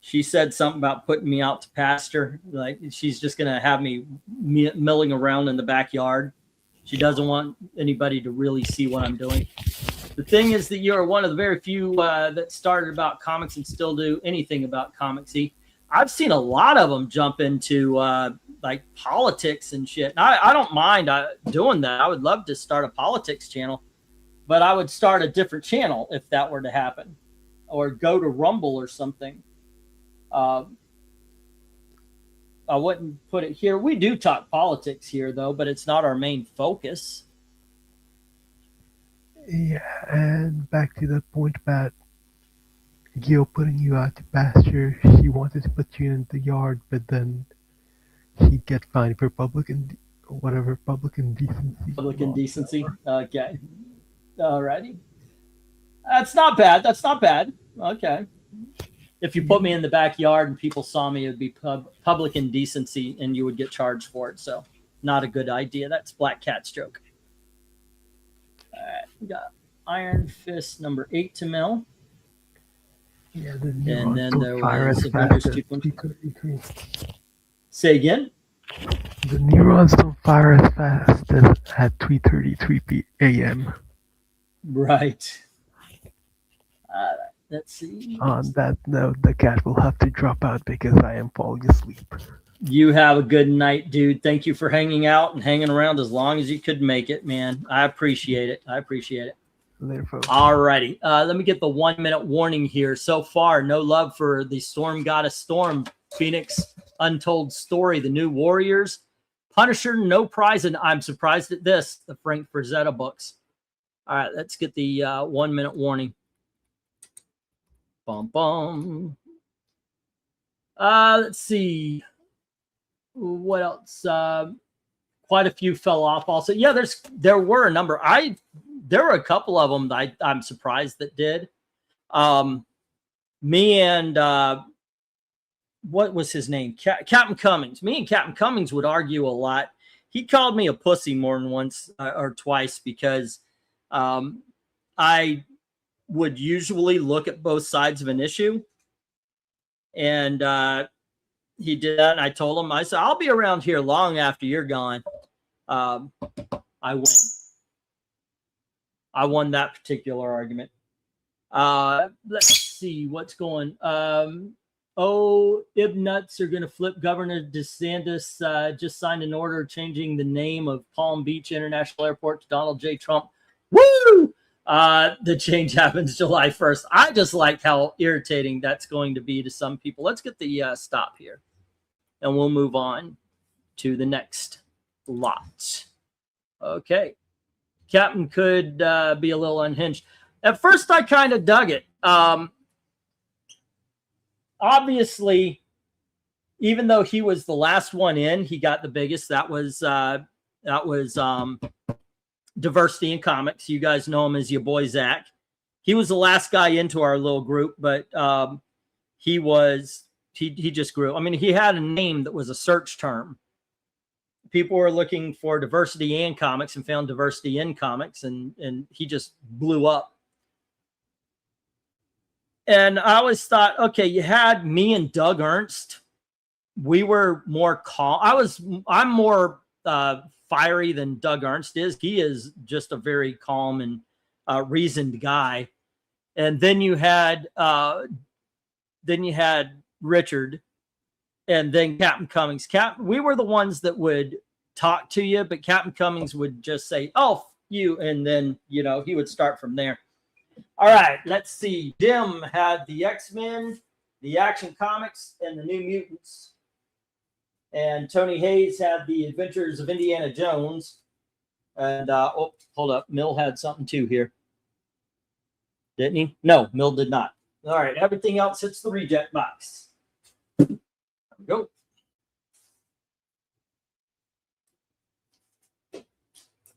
She said something about putting me out to pasture. Like she's just going to have me milling around in the backyard. She doesn't want anybody to really see what I'm doing. The thing is that you're one of the very few that started about comics and still do anything about comics-y. I've seen a lot of them jump into like politics and shit. And I don't mind doing that. I would love to start a politics channel, but I would start a different channel if that were to happen, or go to Rumble or something. I wouldn't put it here. We do talk politics here, though, but it's not our main focus. Yeah, and back to the point about Gil putting you out to pasture. She wanted to put you in the yard, but then he'd get fined for public indecency. Public indecency. Okay. Alrighty. That's not bad. Okay. If you put me in the backyard and people saw me, it would be public indecency and you would get charged for it. So not a good idea. That's Black Cat's joke. All right. We got Iron Fist number 8 to Mill. Yeah, and then there was was Avengers 2.3. Say again? The neurons don't fire as fast as at 3:33 a.m. Right. Let's see. On that note, the cat will have to drop out because I am falling asleep. You have a good night, dude. Thank you for hanging out and hanging around as long as you could make it, man. I appreciate it. Later, folks. All righty. Let me get the 1 minute warning here. So far, no love for the Storm Goddess Storm, Phoenix Untold Story, the New Warriors, Punisher, no prize, and I'm surprised at this, the Frank Frazetta books. All right, let's get the 1 minute warning. Bum, bum. Let's see. What else? Quite a few fell off also. Yeah, there were a number. There were a couple of them that I'm surprised that did. Me and what was his name? Captain Cummings. Me and Captain Cummings would argue a lot. He called me a pussy more than once or twice because I would usually look at both sides of an issue. And he did that. And I told him, I said, I'll be around here long after you're gone. I win. I won that particular argument. Let's see what's going. Ibnuts are going to flip. Governor DeSantis just signed an order changing the name of Palm Beach International Airport to Donald J. Trump. Woo! The change happens July 1st. I just like how irritating that's going to be to some people. Let's get the stop here, and we'll move on to the next lot. Okay. Captain could be a little unhinged. At first, I kind of dug it. Obviously, even though he was the last one in, he got the biggest. That was Diversity in Comics. You guys know him as your boy Zach. He was the last guy into our little group, but he just grew. I mean, he had a name that was a search term. People were looking for diversity in comics and found diversity in comics, and he just blew up. And I always thought, okay, you had me and Doug Ernst. We were more calm. I'm more fiery than Doug Ernst is. He is just a very calm and reasoned guy. And then you had Richard, and then Captain Cummings. We were the ones that would talk to you, but Captain Cummings would just say, "Oh, you," and then he would start from there. All right, let's see. Jim had the X-Men, the Action Comics, and the New Mutants. And Tony Hayes had the Adventures of Indiana Jones. And hold up, Mill had something too here, didn't he? No, Mill did not. All right, everything else hits the reject box. There we go.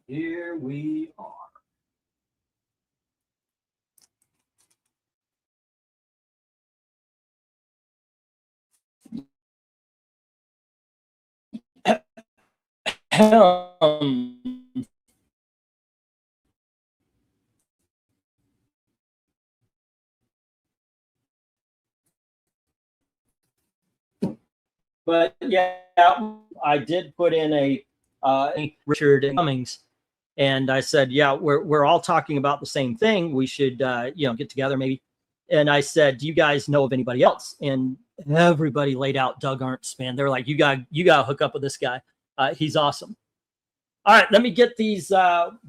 Here we are. But yeah, I did put in a Richard Cummings, and I said, yeah, we're all talking about the same thing. We should get together maybe. And I said, do you guys know of anybody else? And everybody laid out Doug Ernst, man. They're like, you got to hook up with this guy. He's awesome. All right, let me get these up.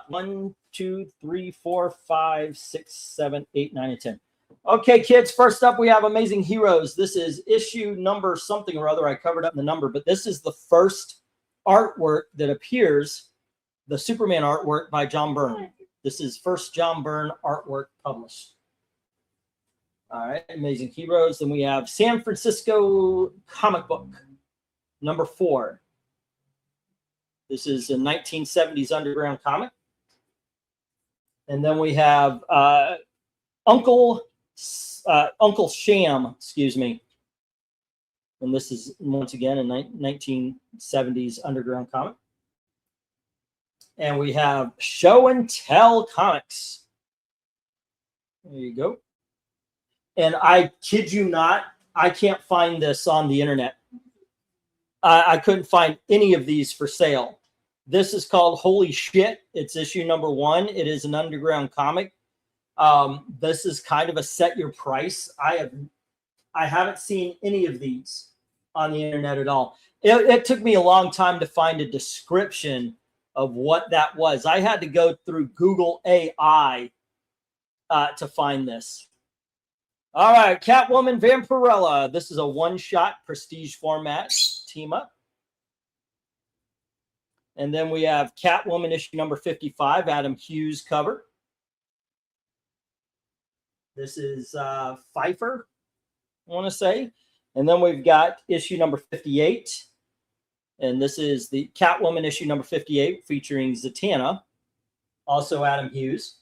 1, 2, 3, 4, 5, 6, 7, 8, 9, and 10. Okay, kids, first up, we have Amazing Heroes. This is issue number something or other. I covered up the number, but this is the first artwork that appears, the Superman artwork by John Byrne. This is first John Byrne artwork published. All right, Amazing Heroes. Then we have San Francisco Comic Book, number 4. This is a 1970s underground comic. And then we have Uncle Sham, excuse me. And this is, once again, a 1970s underground comic. And we have Show and Tell Comics. There you go. And I kid you not, I can't find this on the internet. I couldn't find any of these for sale. This is called Holy Shit. It's issue number 1. It is an underground comic. This is kind of a set your price. I haven't seen any of these on the internet at all. It took me a long time to find a description of what that was. I had to go through Google AI to find this. All right, Catwoman Vampirella. This is a one-shot prestige format team up. And then we have Catwoman issue number 55, Adam Hughes cover. This is Pfeiffer, I want to say. And then we've got issue number 58. And this is the Catwoman issue number 58 featuring Zatanna, also Adam Hughes.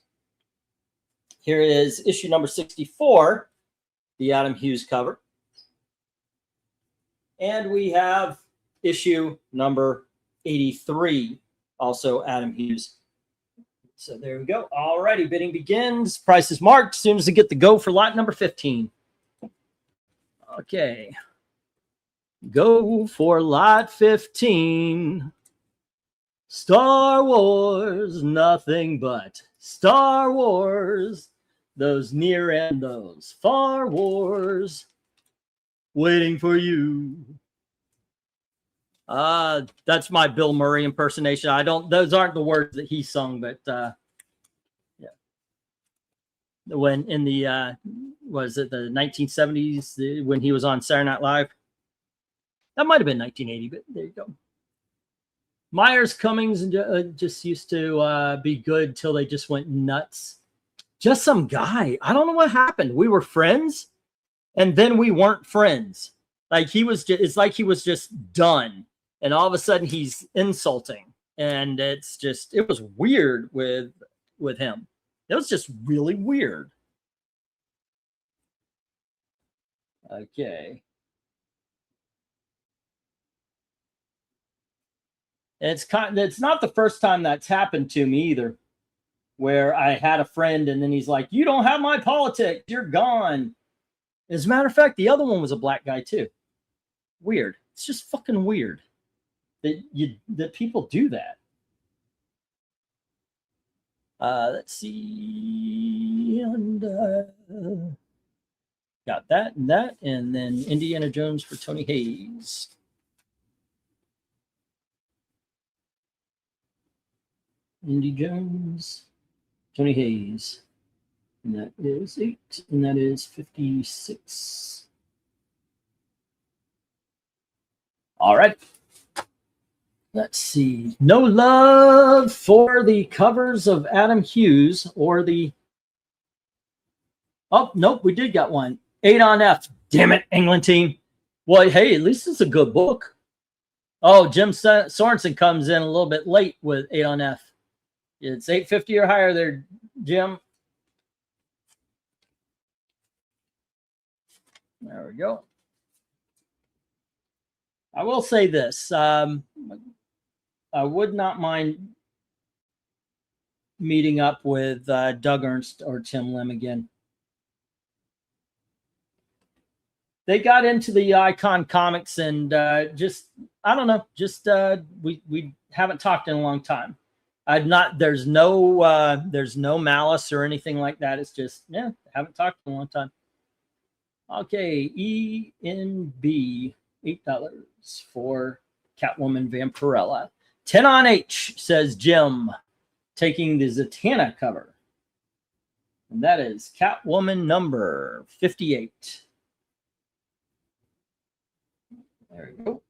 Here is issue number 64, the Adam Hughes cover. And we have issue number 83, also Adam Hughes. So there we go. All righty, bidding begins. Price is marked as soon as we get the go for lot number 15. Okay. Go for lot 15. Star Wars, nothing but Star Wars. Those near and those far wars waiting for you. That's my Bill Murray impersonation. Those aren't the words that he sung, but yeah. When in the was it the 1970s when he was on Saturday Night Live? That might have been 1980, but there you go. Myers Cummings just used to be good till they just went nuts. Just some guy. I don't know what happened. We were friends, and then we weren't friends. Like it's like he was just done. And all of a sudden he's insulting. And it was weird with him. It was just really weird. Okay. And it's not the first time that's happened to me either, where I had a friend and then he's like, you don't have my politics, you're gone. As a matter of fact, the other one was a black guy too. Weird. It's just fucking weird that people do that. Let's see. And got that, and then Indiana Jones for Tony Hayes. Indy Jones, Tony Hayes. And that is 8, and that is 56. All right. Let's see. No love for the covers of Adam Hughes or the... Oh, nope, we did got one. 8 on F. Damn it, England team. Well, hey, at least it's a good book. Oh, Jim Sorensen comes in a little bit late with 8 on F. It's 850 or higher there, Jim. There we go. I will say this. I would not mind meeting up with Doug Ernst or Tim Lim again. They got into the Icon Comics and just, I don't know, just we haven't talked in a long time. There's no malice or anything like that. It's just, yeah, haven't talked in a long time. Okay, ENB, $8 for Catwoman Vampirella. 10 on H, says Jim, taking the Zatanna cover. And that is Catwoman number 58. There we go.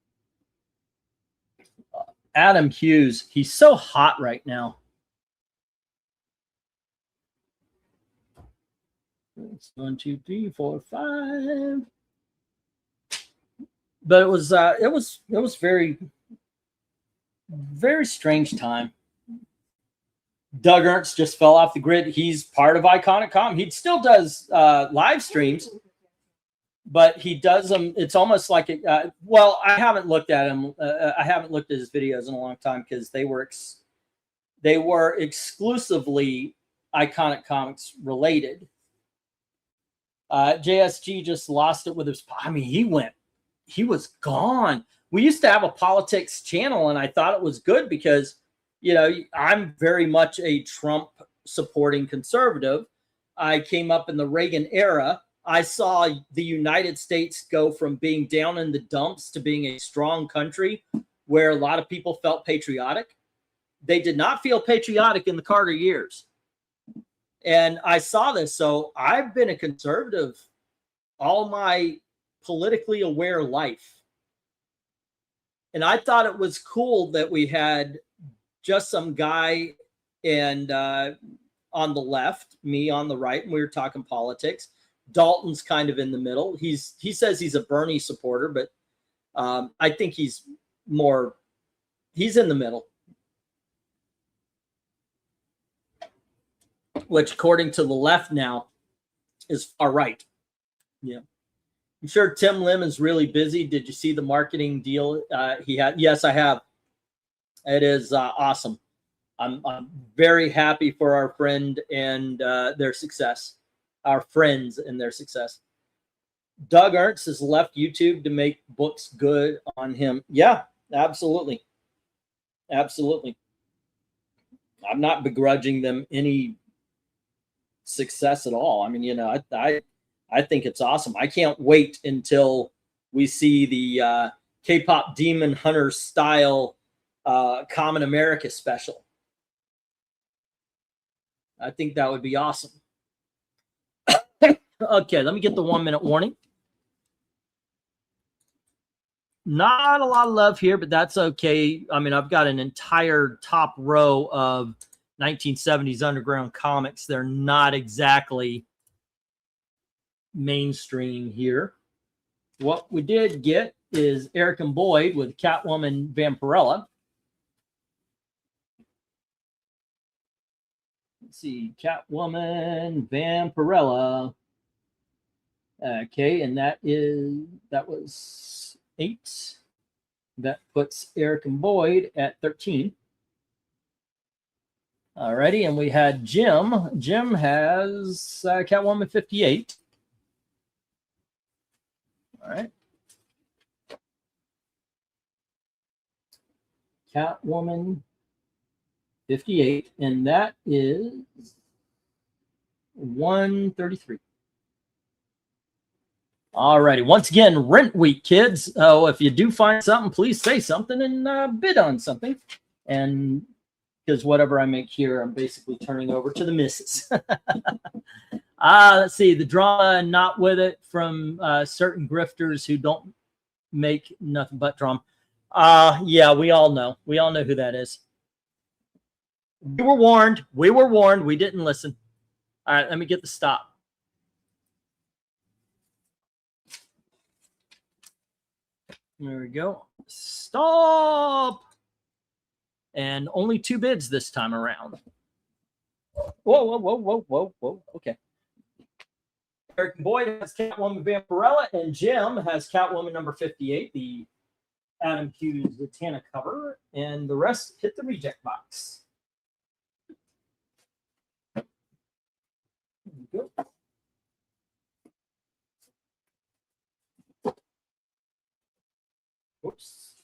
Adam Hughes, he's so hot right now. It's 1, 2, 3, 4, 5. But it was very, very strange time. Doug Ernst just fell off the grid. He's part of Iconic Com. He still does live streams, but he does them. It's almost like well, I haven't looked at him. I haven't looked at his videos in a long time because they were exclusively Iconic Comics related. JSG just lost it with his. I mean, he was gone. We used to have a politics channel, and I thought it was good because, you know, I'm very much a Trump supporting conservative. I came up in the Reagan era, I saw the United States go from being down in the dumps to being a strong country where a lot of people felt patriotic. They did not feel patriotic in the Carter years. And I saw this. So I've been a conservative all my politically aware life. And I thought it was cool that we had just some guy and on the left, me on the right, and we were talking politics. Dalton's kind of in the middle. He says he's a Bernie supporter, but I think he's in the middle. Which, according to the left now, is far right. Yeah. I'm sure Tim Lim is really busy. Did you see the marketing deal he had? Yes, I have. It is awesome. I'm very happy for our friend and their success. Our friends and their success. Doug Ernst has left YouTube to make books good on him. Yeah, absolutely. Absolutely. I'm not begrudging them any success at all. I mean, you know, I think it's awesome. I can't wait until we see the K-pop Demon Hunter style Common America special. I think that would be awesome. Okay, let me get the 1 minute warning. Not a lot of love here, but that's okay. I mean, I've got an entire top row of 1970s underground comics. They're not exactly mainstream here. What we did get is Eric and Boyd with Catwoman Vampirella. Let's see, Catwoman Vampirella. Okay, and that was 8. That puts Eric and Boyd at 13. Alrighty, and we had Jim. Jim has Catwoman 58. All right. Catwoman 58, and that is 133. Alrighty, once again, rent week, kids. Oh, if you do find something, please say something and bid on something. And because whatever I make here, I'm basically turning over to the missus. Let's see, the drama not with it from certain grifters who don't make nothing but drama. Yeah, we all know. We all know who that is. We were warned. We were warned. We didn't listen. All right, let me get the stop. There we go. Stop. And only 2 bids this time around. Whoa, whoa, whoa, whoa, whoa, whoa. Okay. Eric Boyd has Catwoman Vampirella, and Jim has Catwoman number 58, the Adam Hughes Zatanna cover, and the rest hit the reject box. There we go. Oops.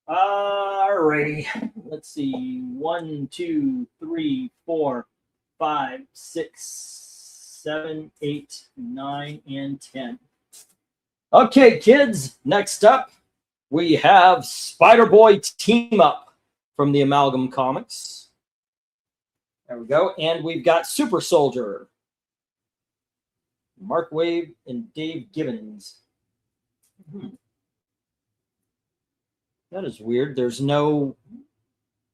Alrighty. Let's see. 1, 2, 3, 4, 5, 6, 7, 8, 9, and 10. Okay, kids. Next up, we have Spider-Boy Team Up from the Amalgam Comics. There we go. And we've got Super Soldier. Mark Waid and Dave Gibbons. That is weird. There's no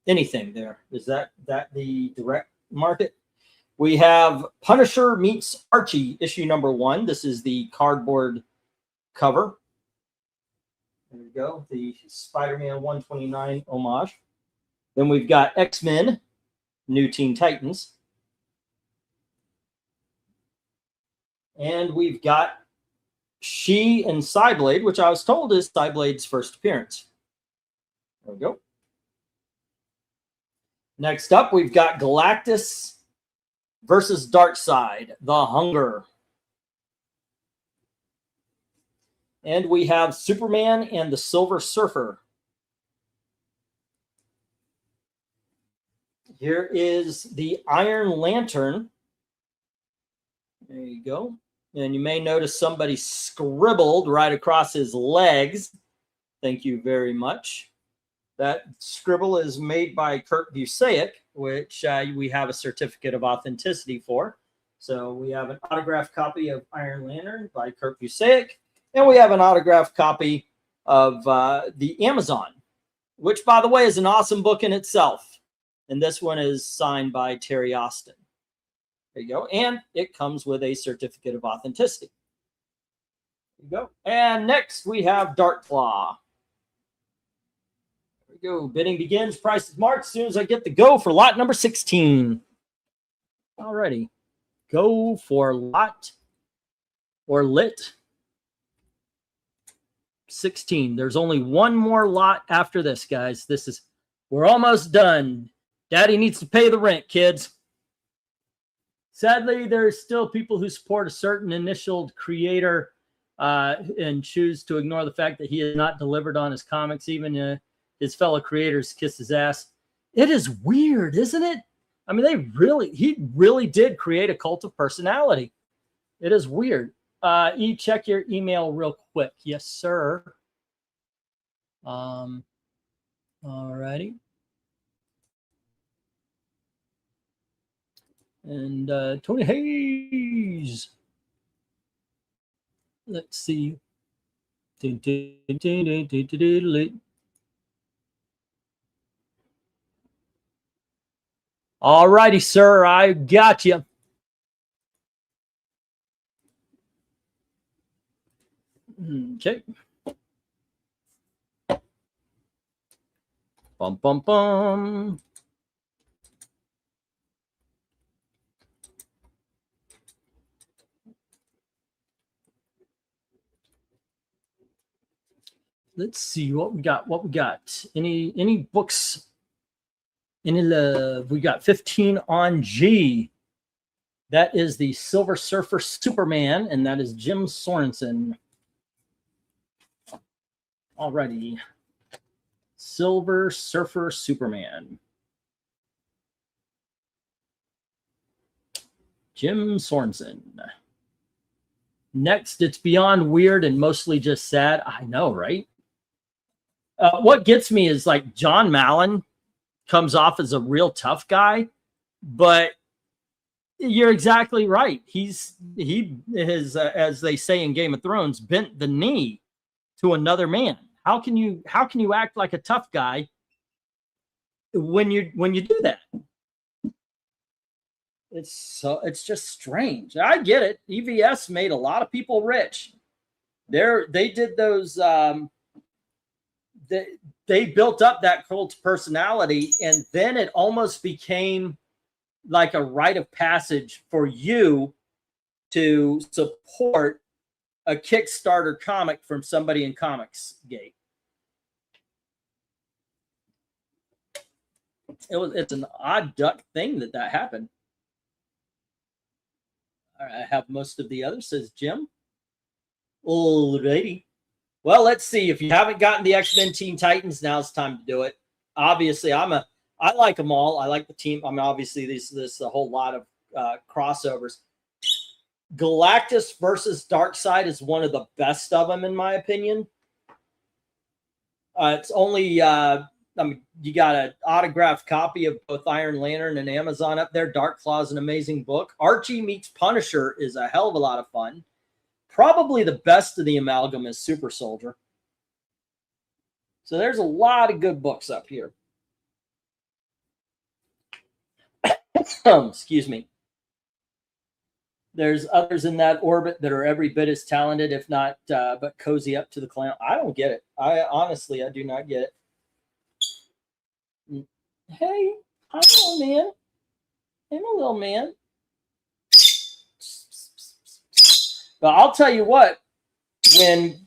anything there. Is that the direct market? We have Punisher meets Archie, issue number 1. This is the cardboard cover. There we go. The Spider-Man 129 homage. Then we've got X-Men, New Teen Titans. And we've got She and Cyblade, which I was told is Cyblade's first appearance. There we go. Next up, we've got Galactus versus Darkseid, The Hunger. And we have Superman and the Silver Surfer. Here is the Iron Lantern There you go. And you may notice somebody scribbled right across his legs. Thank you very much. That scribble is made by Kurt Busiek, which we have a certificate of authenticity for. So we have an autographed copy of Iron Lantern by Kurt Busiek, and we have an autographed copy of The Amazon, which, by the way, is an awesome book in itself. And this one is signed by Terry Austin. There you go. And it comes with a certificate of authenticity. There you go. And next we have Dark Claw. There we go. Bidding begins. Price is marked as soon as I get the go for lot number 16. Alrighty. Go for lot or lit 16. There's only one more lot after this, guys. We're almost done. Daddy needs to pay the rent, kids. Sadly, there's still people who support a certain initialed creator and choose to ignore the fact that he has not delivered on his comics. Even his fellow creators kiss his ass. It is weird, isn't it? I mean, he really did create a cult of personality. It is weird. Check your email real quick. Yes, sir. All righty. And Tony Hayes. Let's see. All righty, sir. I got you. Okay. Bum, bum, bum. Let's see what we got. Any books? Any love? We got 15 on G. That is the Silver Surfer Superman, and that is Jim Sorensen. Alrighty. Silver Surfer Superman. Jim Sorensen. Next, it's beyond weird and mostly just sad. I know, right? What gets me is like John Mallon comes off as a real tough guy, but you're exactly right. He has, as they say in Game of Thrones, bent the knee to another man. How can you act like a tough guy when you do that? It's just strange. I get it. EVS made a lot of people rich. They did those. They built up that cult personality, and then it almost became like a rite of passage for you to support a Kickstarter comic from somebody in Comicsgate. It's an odd duck thing that happened. All right, I have most of the others, says Jim. Alrighty. Well, let's see. If you haven't gotten the X-Men Teen Titans, now's the time to do it. Obviously, I like them all. I like the team. I mean, obviously, there's a whole lot of crossovers. Galactus versus Darkseid is one of the best of them, in my opinion. It's only, you got an autographed copy of both Iron Lantern and Amazon up there. Dark Claw is an amazing book. Archie meets Punisher is a hell of a lot of fun. Probably the best of the amalgam is Super Soldier. So there's a lot of good books up here. Excuse me. There's others in that orbit that are every bit as talented, if not, but cozy up to the clown. I don't get it. I do not get it. Hey, I'm a little man. I'm a little man. But I'll tell you what,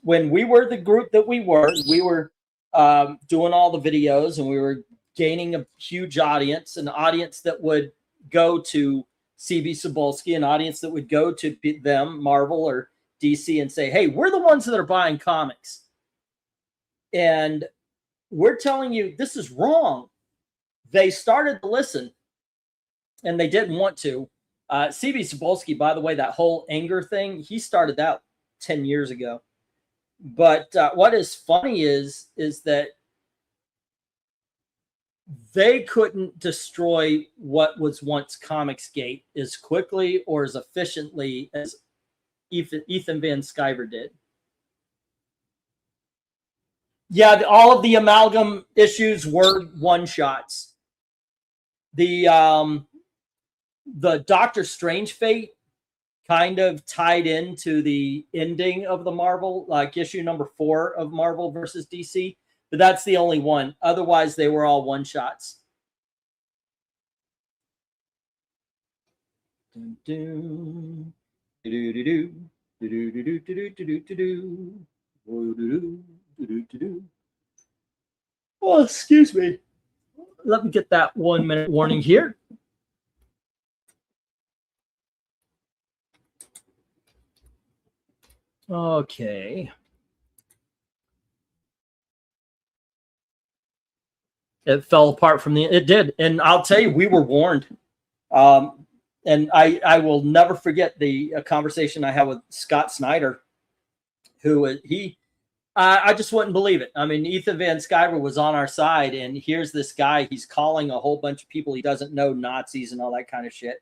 when we were the group that we were doing all the videos, and we were gaining a huge audience, an audience that would go to CB Cebulski, an audience that would go to them, Marvel or DC, and say, hey, we're the ones that are buying comics. And we're telling you this is wrong. They started to listen, and they didn't want to. CB Sapolsky, by the way, that whole anger thing, he started that 10 years ago. But what is funny is that they couldn't destroy what was once Comicsgate as quickly or as efficiently as Ethan Van Sciver did. Yeah, all of the Amalgam issues were one-shots. The Doctor Strange fate kind of tied into the ending of the Marvel, like issue number 4 of Marvel versus DC, but that's the only one. Otherwise, they were all one-shots. Oh, excuse me. Let me get that 1 minute warning here. Okay. It fell apart from it did. And I'll tell you, we were warned. And I will never forget the conversation I had with Scott Snyder, who I just wouldn't believe it. I mean, Ethan Van Sciver was on our side, and here's this guy. He's calling a whole bunch of people he doesn't know Nazis and all that kind of shit.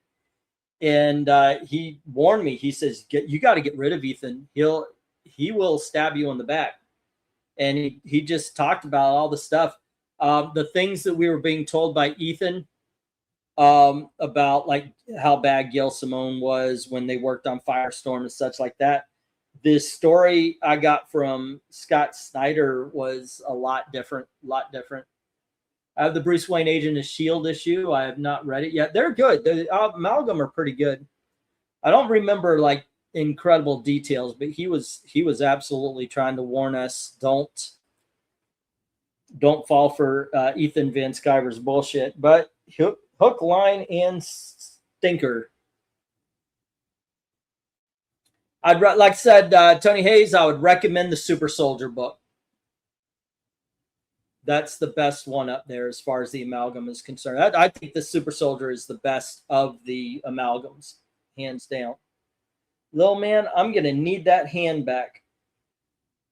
And he warned me. He says, you got to get rid of Ethan. He will stab you in the back. And he just talked about all the stuff. The things that we were being told by Ethan about like how bad Gail Simone was when they worked on Firestorm and such like that. This story I got from Scott Snyder was a lot different. I have the Bruce Wayne Agent of S.H.I.E.L.D. issue. I have not read it yet. They're good. The Amalgam are pretty good. I don't remember like incredible details, but he was absolutely trying to warn us, don't fall for Ethan Van Sciver's bullshit. But hook, line, and stinker. Like I said, Tony Hayes, I would recommend the Super Soldier book. That's the best one up there as far as the Amalgam is concerned. I think the Super Soldier is the best of the Amalgams, hands down. Little man, I'm going to need that hand back.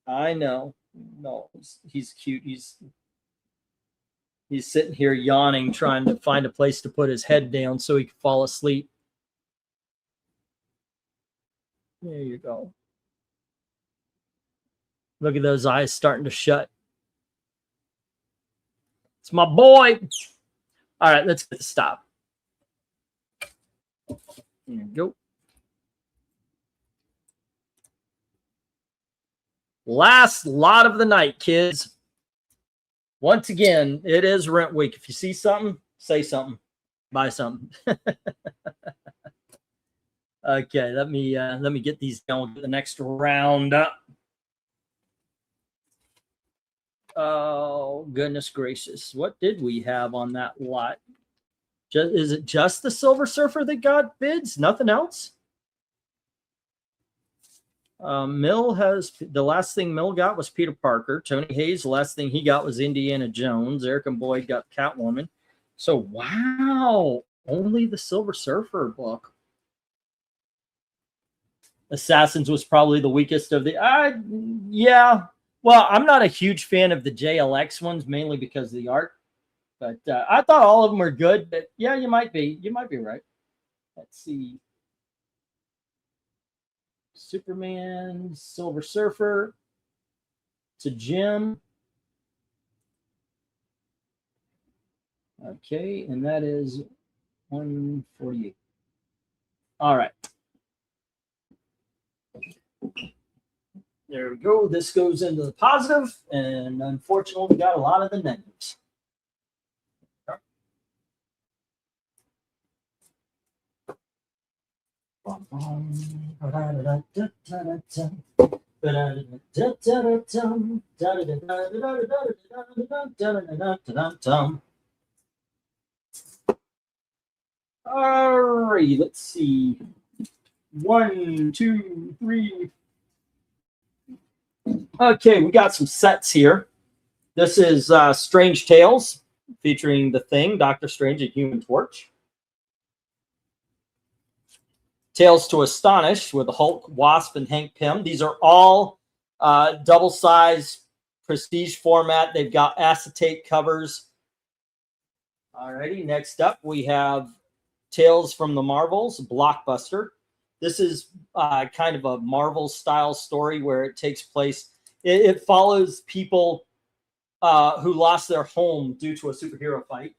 I know. No, he's cute. He's sitting here yawning, trying to find a place to put his head down so he can fall asleep. There you go. Look at those eyes starting to shut. It's my boy. All right, let's get the stop. There you go. Last lot of the night, kids. Once again, it is rent week. If you see something, say something. Buy something. Okay, let me get these down to the next round up. Oh, goodness gracious. What did we have on that lot? Is it just the Silver Surfer that got bids? Nothing else? Mill has the last thing Mill got was Peter Parker. Tony Hayes, the last thing he got was Indiana Jones. Eric and Boyd got Catwoman. So wow, only the Silver Surfer book. Assassins was probably the weakest of the. Yeah. Well, I'm not a huge fan of the JLX ones, mainly because of the art. But I thought all of them were good. But yeah, you might be. You might be right. Let's see. Superman, Silver Surfer, to Jim. Okay, and that is 148. All right. There we go. This goes into the positive, and unfortunately, we got a lot of the negatives. All right, let's see. 1, 2, 3. Okay, we got some sets here. This is Strange Tales featuring The Thing, Doctor Strange, and Human Torch. Tales to Astonish with the Hulk, Wasp, and Hank Pym. These are all double size prestige format. They've got acetate covers. Alrighty, next up we have Tales from the Marvels, Blockbuster. This is kind of a Marvel style story where it takes place. It follows people who lost their home due to a superhero fight.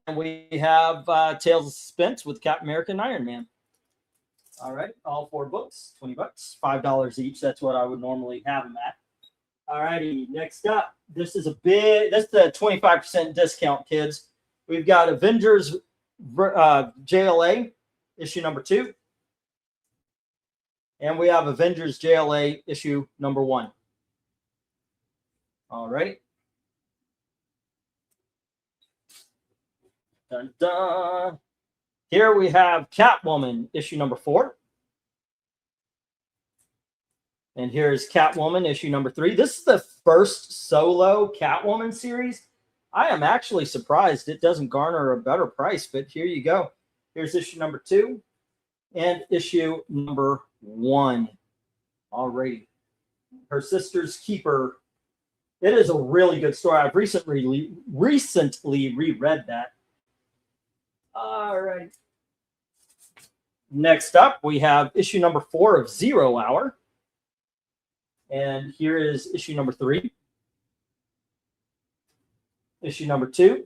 And we have Tales of Suspense with Captain America and Iron Man. All right, all 4 books, $20, $5 each. That's what I would normally have them at. All righty, next up, this is a 25% discount, kids. We've got Avengers JLA, issue number 2. And we have Avengers JLA, issue number 1. All right. Dun, dun. Here we have Catwoman, issue number 4. And here's Catwoman, issue number 3. This is the first solo Catwoman series. I am actually surprised it doesn't garner a better price, but here you go. Here's issue number 2 and issue number 1. Alrighty. Her Sister's Keeper. It is a really good story. I've recently reread that. All right. Next up, we have issue number 4 of 0 Hour. And here is issue number 3. Issue number 2.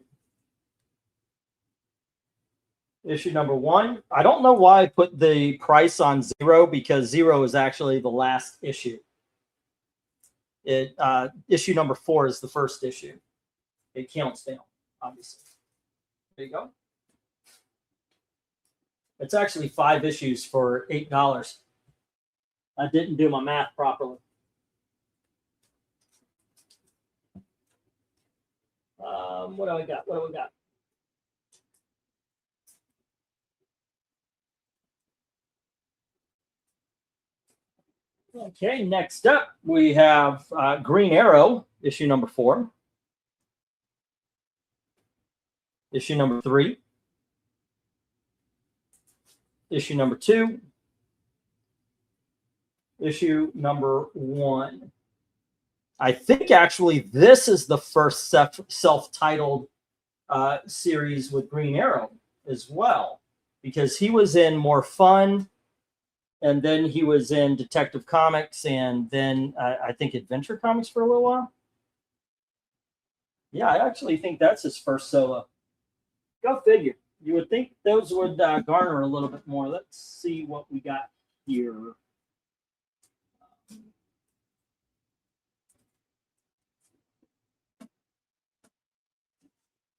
Issue number 1. I don't know why I put the price on 0 because 0 is actually the last issue. Issue number 4 is the first issue. It counts down, obviously. There you go. It's actually 5 issues for $8. I didn't do my math properly. What do I got? What do we got? Okay, next up we have Green Arrow, issue number 4. Issue number 3. Issue number 2. Issue number 1. I think actually this is the first self-titled series with Green Arrow as well, because he was in More Fun, and then he was in Detective Comics, and then I think Adventure Comics for a little while. Yeah, I actually think that's his first solo. Go figure. You would think those would garner a little bit more. Let's see what we got here.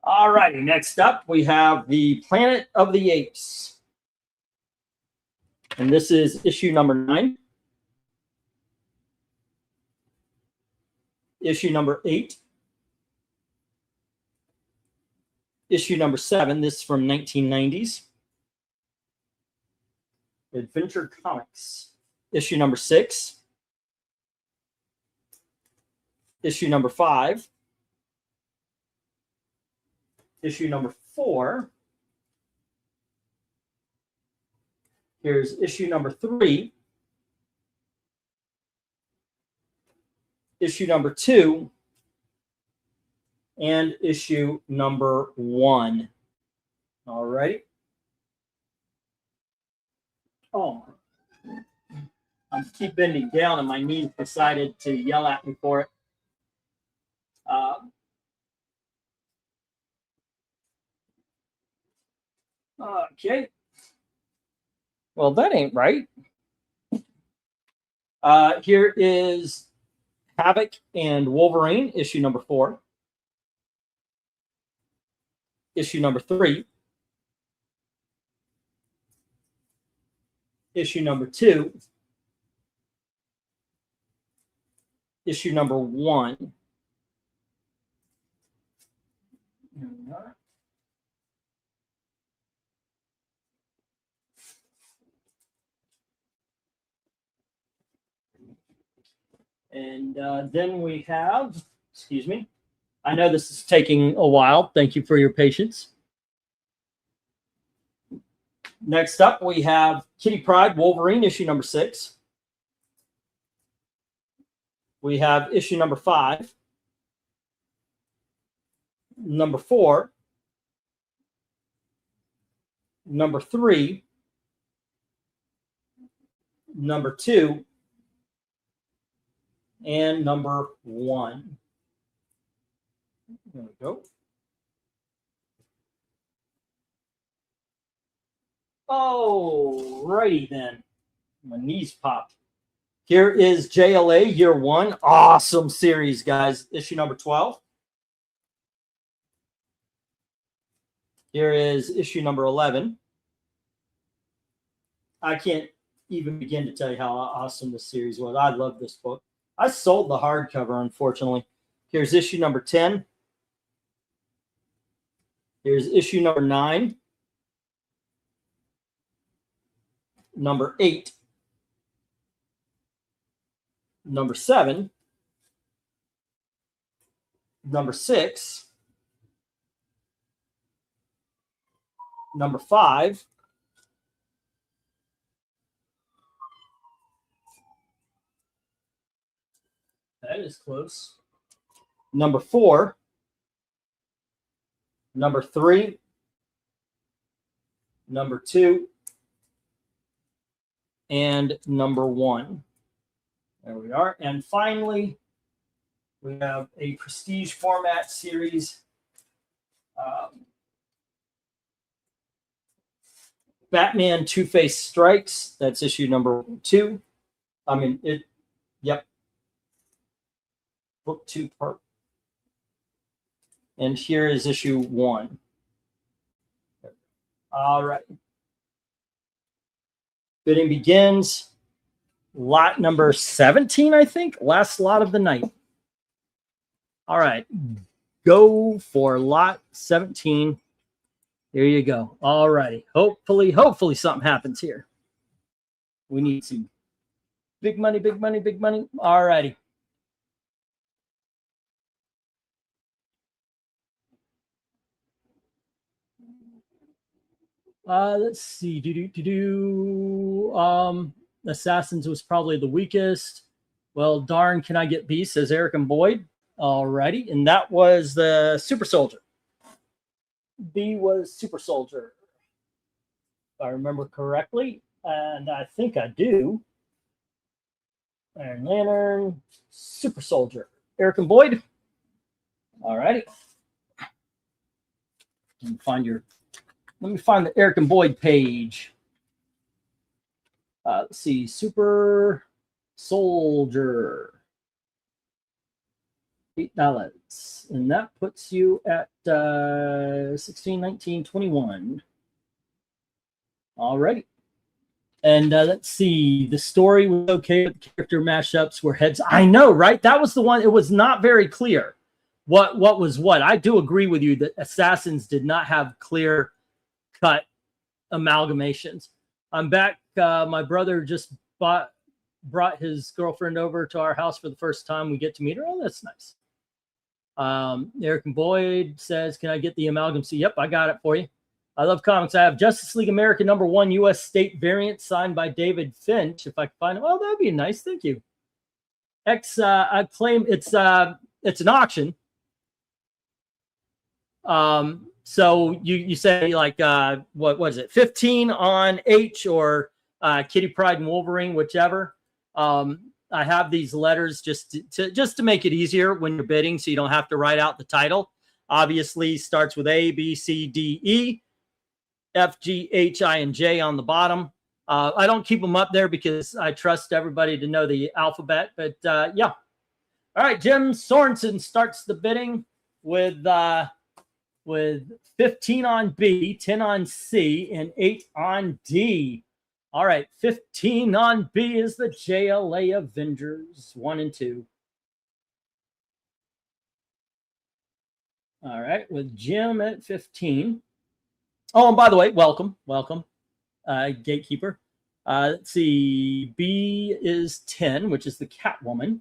All righty, next up we have the Planet of the Apes. And this is issue number 9. Issue number 8. Issue number 7, this is from 1990s. Adventure Comics. Issue number 6. Issue number 5. Issue number 4. Here's issue number 3. Issue number 2. And issue number 1. All right. Oh, I keep bending down and my knees decided to yell at me for it. Okay. Well, that ain't right. Here is Havoc and Wolverine, issue number 4. Issue number 3. Issue number 2. Issue number 1. And then we have, excuse me, I know this is taking a while. Thank you for your patience. Next up, we have Kitty Pryde Wolverine, issue number 6. We have issue number 5, number 4, number 3, number 2, and number 1. There we go. Oh, righty then. My knees popped. Here is JLA Year 1. Awesome series, guys. Issue number 12. Here is issue number 11. I can't even begin to tell you how awesome this series was. I love this book. I sold the hardcover, unfortunately. Here's issue number 10. Here's issue number 9. Number 8. Number 7. Number 6. Number 5. That is close. Number 4. Number 3. Number 2. And number 1. There we are. And finally, we have a prestige format series. Batman Two-Face Strikes. That's issue number 2. Yep. Book 2 part. And here is issue 1. All right. Bidding begins. Lot number 17, I think. Last lot of the night. All right. Go for lot 17. There you go. All righty. Hopefully something happens here. We need some big money, big money, big money. All righty. Let's see. Assassins was probably the weakest. Well, darn, can I get B, says Eric and Boyd. All righty. And that was the Super Soldier. B was Super Soldier, if I remember correctly. And I think I do. Iron Lantern, Super Soldier. Eric and Boyd. All righty. Let me find the Eric and Boyd page. Let's see. Super Soldier. $8. And that puts you at 16, 19, 21. All right. And let's see. The story was okay, but the character mashups were heads. I know, right? That was the one. It was not very clear what was what. I do agree with you that Assassins did not have clear cut amalgamations. I'm back. My brother just brought his girlfriend over to our house for the first time. We get to meet her. Oh, that's nice. Eric and Boyd says, can I get the amalgam? So, yep, I got it for you. I love comics. I have Justice League America #1 U.S. State variant signed by David Finch. If I can find it. Oh, that'd be nice. Thank you. I claim it's an auction. So you say like what is it? 15 on H or Kitty Pryde and Wolverine, whichever. I have these letters just to make it easier when you're bidding, so you don't have to write out the title. Obviously, starts with A, B, C, D, E, F, G, H, I, and J on the bottom. I don't keep them up there because I trust everybody to know the alphabet. But yeah, all right. Jim Sorensen starts the bidding with 15 on B, 10 on C, and 8 on D. All right, 15 on B is the JLA Avengers 1 and 2. All right, with Jim at 15. Oh, and by the way, welcome, Gatekeeper. Let's see, B is 10, which is the Catwoman.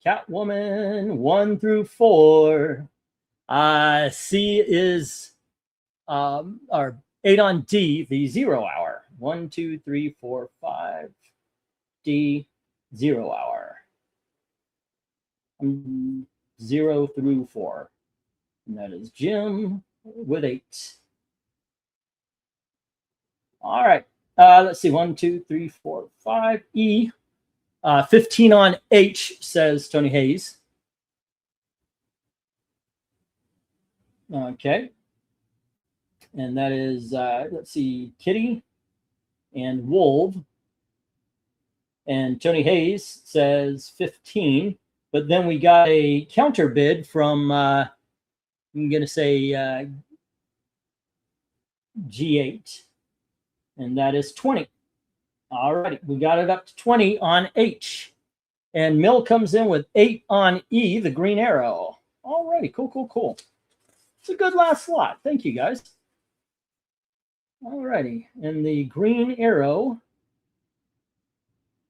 Catwoman 1 through 4. C is, or 8 on D, the 0 hour. 1, 2, 3, 4, 5. D, 0 hour. 0 through 4. And that is Jim with 8. All right. Let's see. 1, 2, 3, 4, 5. E. 15 on H, says Tony Hayes. Okay. And that is, let's see, Kitty and Wolf. And Tony Hayes says 15. But then we got a counter bid from, I'm going to say G8. And that is 20. All right. We got it up to 20 on H. And Mill comes in with 8 on E, the green arrow. All righty. Cool, cool, cool. It's a good last slot. Thank you, guys. All righty. And the green arrow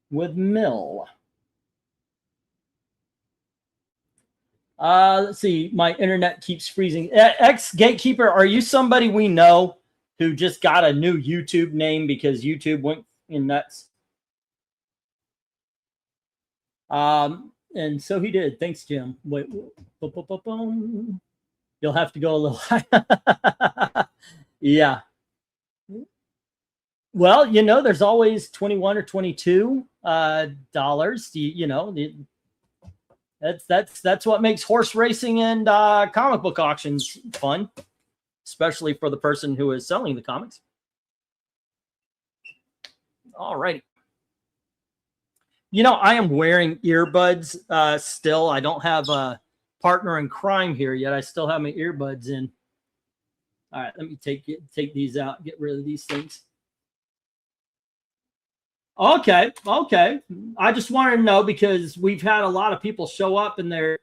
with Mill. Let's see. My internet keeps freezing. Ex-Gatekeeper, are you somebody we know who just got a new YouTube name because YouTube went nuts? And so he did. Thanks, Jim. Wait, you'll have to go a little high. Yeah. Well, you know, there's always 21 or 22 dollars. You know, that's what makes horse racing and comic book auctions fun, especially for the person who is selling the comics. All righty. You know, I am wearing earbuds still. I don't have a partner in crime here yet. I still have my earbuds in. All right, let me take these out, get rid of these things. Okay. I just wanted to know because we've had a lot of people show up and they're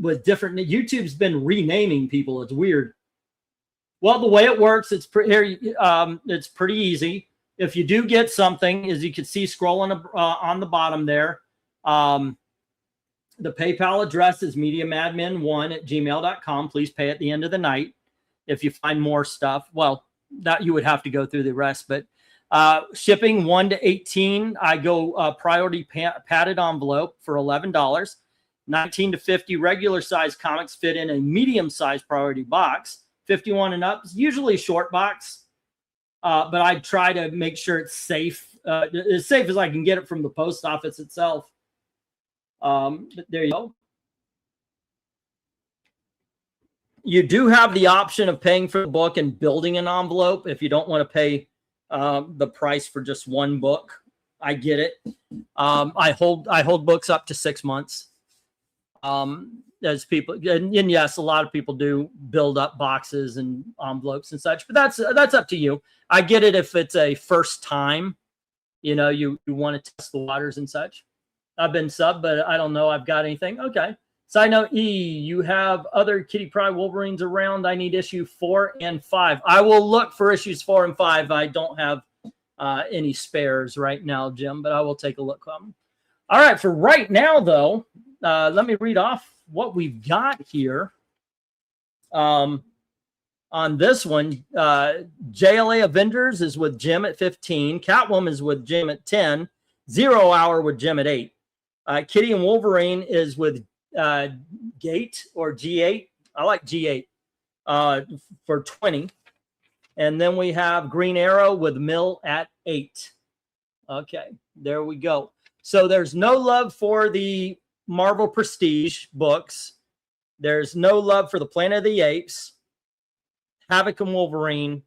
with different. YouTube's been renaming people. It's weird. Well, the way it works, it's pretty easy. If you do get something, as you can see scrolling on the bottom there, the PayPal address is MediaMadmen1@gmail.com. Please pay at the end of the night. If you find more stuff, well, that you would have to go through the rest. But shipping 1 to 18, I go priority padded envelope for $11. 19 to 50 regular size comics fit in a medium size priority box. 51 and up is usually a short box. But I try to make sure it's safe, as safe as I can get it from the post office itself. But there you go. You do have the option of paying for the book and building an envelope if you don't want to pay the price for just one book. I get it. I hold books up to 6 months. As people, and yes, a lot of people do build up boxes and envelopes and such, but that's up to you. I get it if it's a first time, you know, you want to test the waters and such. I've been sub, but I don't know I've got anything. Okay. Side note E, you have other Kitty Pryde Wolverines around. I need issue 4 and 5. I will look for issues 4 and 5. I don't have any spares right now, Jim, but I will take a look. All right. For right now, though, let me read off what we've got here. On this one, JLA Avengers is with Jim at 15. Catwoman is with Jim at 10. 0 Hour with Jim at 8. Kitty and Wolverine is with Gate or G8. I like G8 for 20. And then we have Green Arrow with Mill at 8. Okay, there we go. So there's no love for the Marvel Prestige books. There's no love for the Planet of the Apes, Havoc and Wolverine,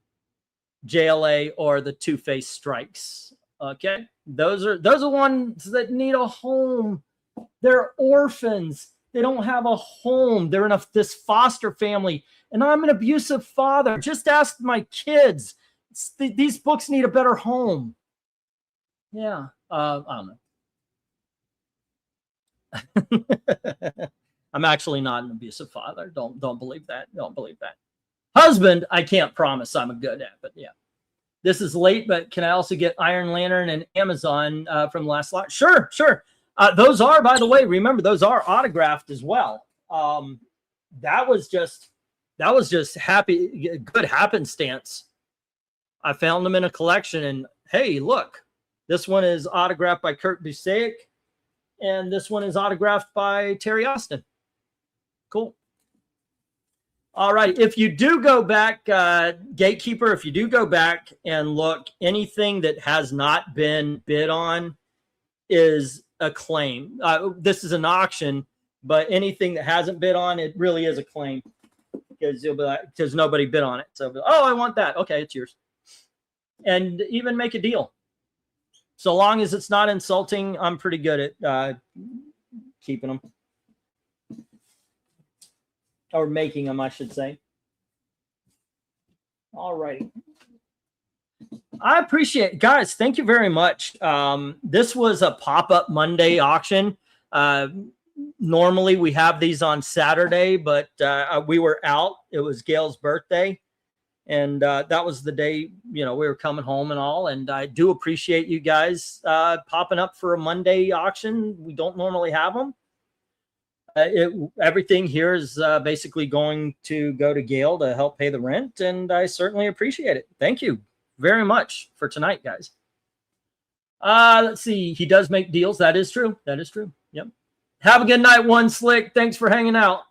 JLA, or the Two-Face Strikes. Okay, those are ones that need a home. They're orphans. They don't have a home. They're in this foster family, and I'm an abusive father. Just ask my kids. These books need a better home. Yeah, I don't know. I'm actually not an abusive father. Don't believe that. Don't believe that. Husband, I can't promise I'm a good at, but yeah. This is late, but can I also get Iron Lantern and Amazon from the last lot? Sure. Those are, by the way, remember, those are autographed as well. That was just good happenstance I found them in a collection, and hey, look, this one is autographed by Kurt Busiek, and this one is autographed by Terry Austin. Cool. All right. If you do go back, Gatekeeper, if you do go back and look, anything that has not been bid on is a claim. This is an auction, but anything that hasn't bid on, it really is a claim because you'll be like, because nobody bid on it. So, oh, I want that. Okay, it's yours. And even make a deal. So long as it's not insulting, I'm pretty good at keeping them. Or making them, I should say. All right. I appreciate it. Guys, thank you very much. This was a pop-up Monday auction. Normally we have these on Saturday, but we were out. It was Gail's birthday. And that was the day, you know, we were coming home and all. And I do appreciate you guys popping up for a Monday auction. We don't normally have them. Everything here is basically going to go to Gail to help pay the rent. And I certainly appreciate it. Thank you very much for tonight, guys. Let's see. He does make deals. That is true. That is true. Yep. Have a good night, One Slick. Thanks for hanging out.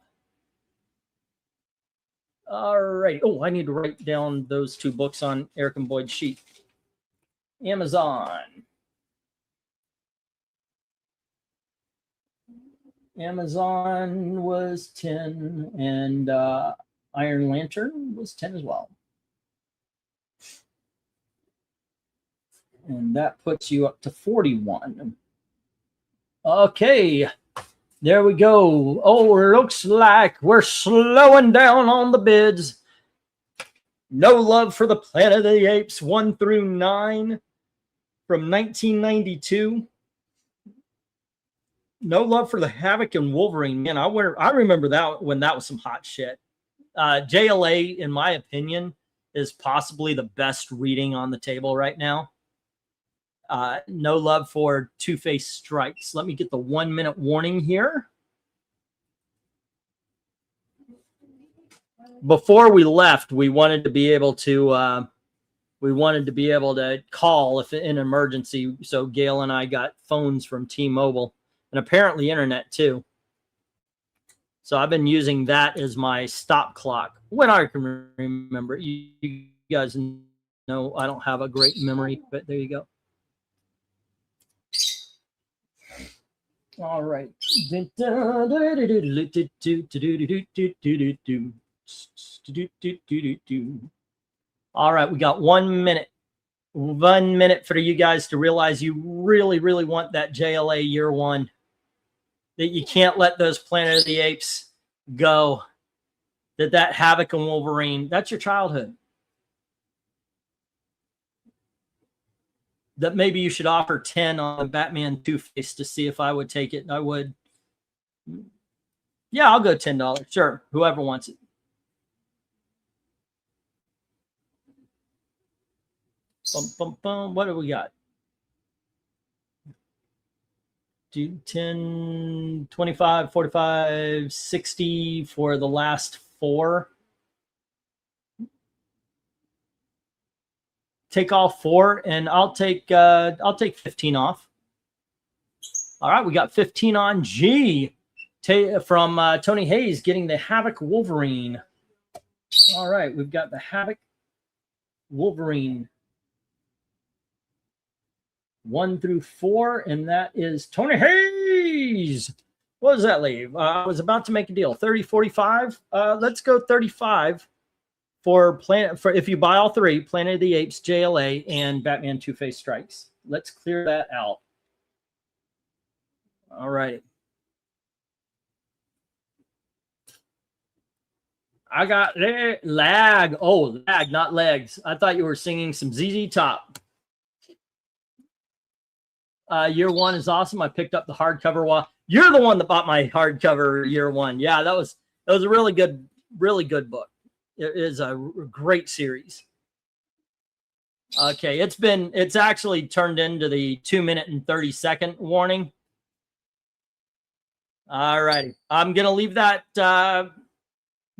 All right. Oh, I need to write down those two books on Eric and Boyd's sheet. Amazon. Amazon was 10, and Iron Lantern was 10 as well. And that puts you up to 41. Okay. There we go. Oh, looks like we're slowing down on the bids. No Love for the Planet of the Apes 1 through 9 from 1992. No Love for the Havoc and Wolverine. Man, I remember that when that was some hot shit. JLA, in my opinion, is possibly the best reading on the table right now. No Love for Two-Face Strikes. Let me get the 1 minute warning here. Before we left, we wanted to be able to call if in an emergency. So Gail and I got phones from T-Mobile and apparently internet too. So I've been using that as my stop clock when I can remember. You guys know I don't have a great memory, but there you go. All right. All right, we got 1 minute. 1 minute for you guys to realize you really, really want that JLA year one. That you can't let those Planet of the Apes go. That Havoc and Wolverine, that's your childhood. That maybe you should offer 10 on Batman Two-Face to see if I would take it. I would. Yeah, I'll go $10. Sure, whoever wants it. Bum, bum, bum. What do we got? 10, 25, 45, 60 for the last 4. Take all 4, and I'll take 15 off. All right, we got 15 on G from Tony Hayes, getting the Havoc Wolverine. All right, we've got the Havoc Wolverine 1 through 4, and that is Tony Hayes. What does that leave? I was about to make a deal. 30, 45. Let's go 35 for if you buy all 3, Planet of the Apes, JLA, and Batman Two-Face Strikes. Let's clear that out. All right. I got lag. Oh, lag, not legs. I thought you were singing some ZZ Top. Year 1 is awesome. I picked up the hardcover while you're the one that bought my hardcover year 1. Yeah, that was a really good book. It is a great series. Okay, it's actually turned into the 2 minute and 30 second warning. All righty. I'm gonna leave that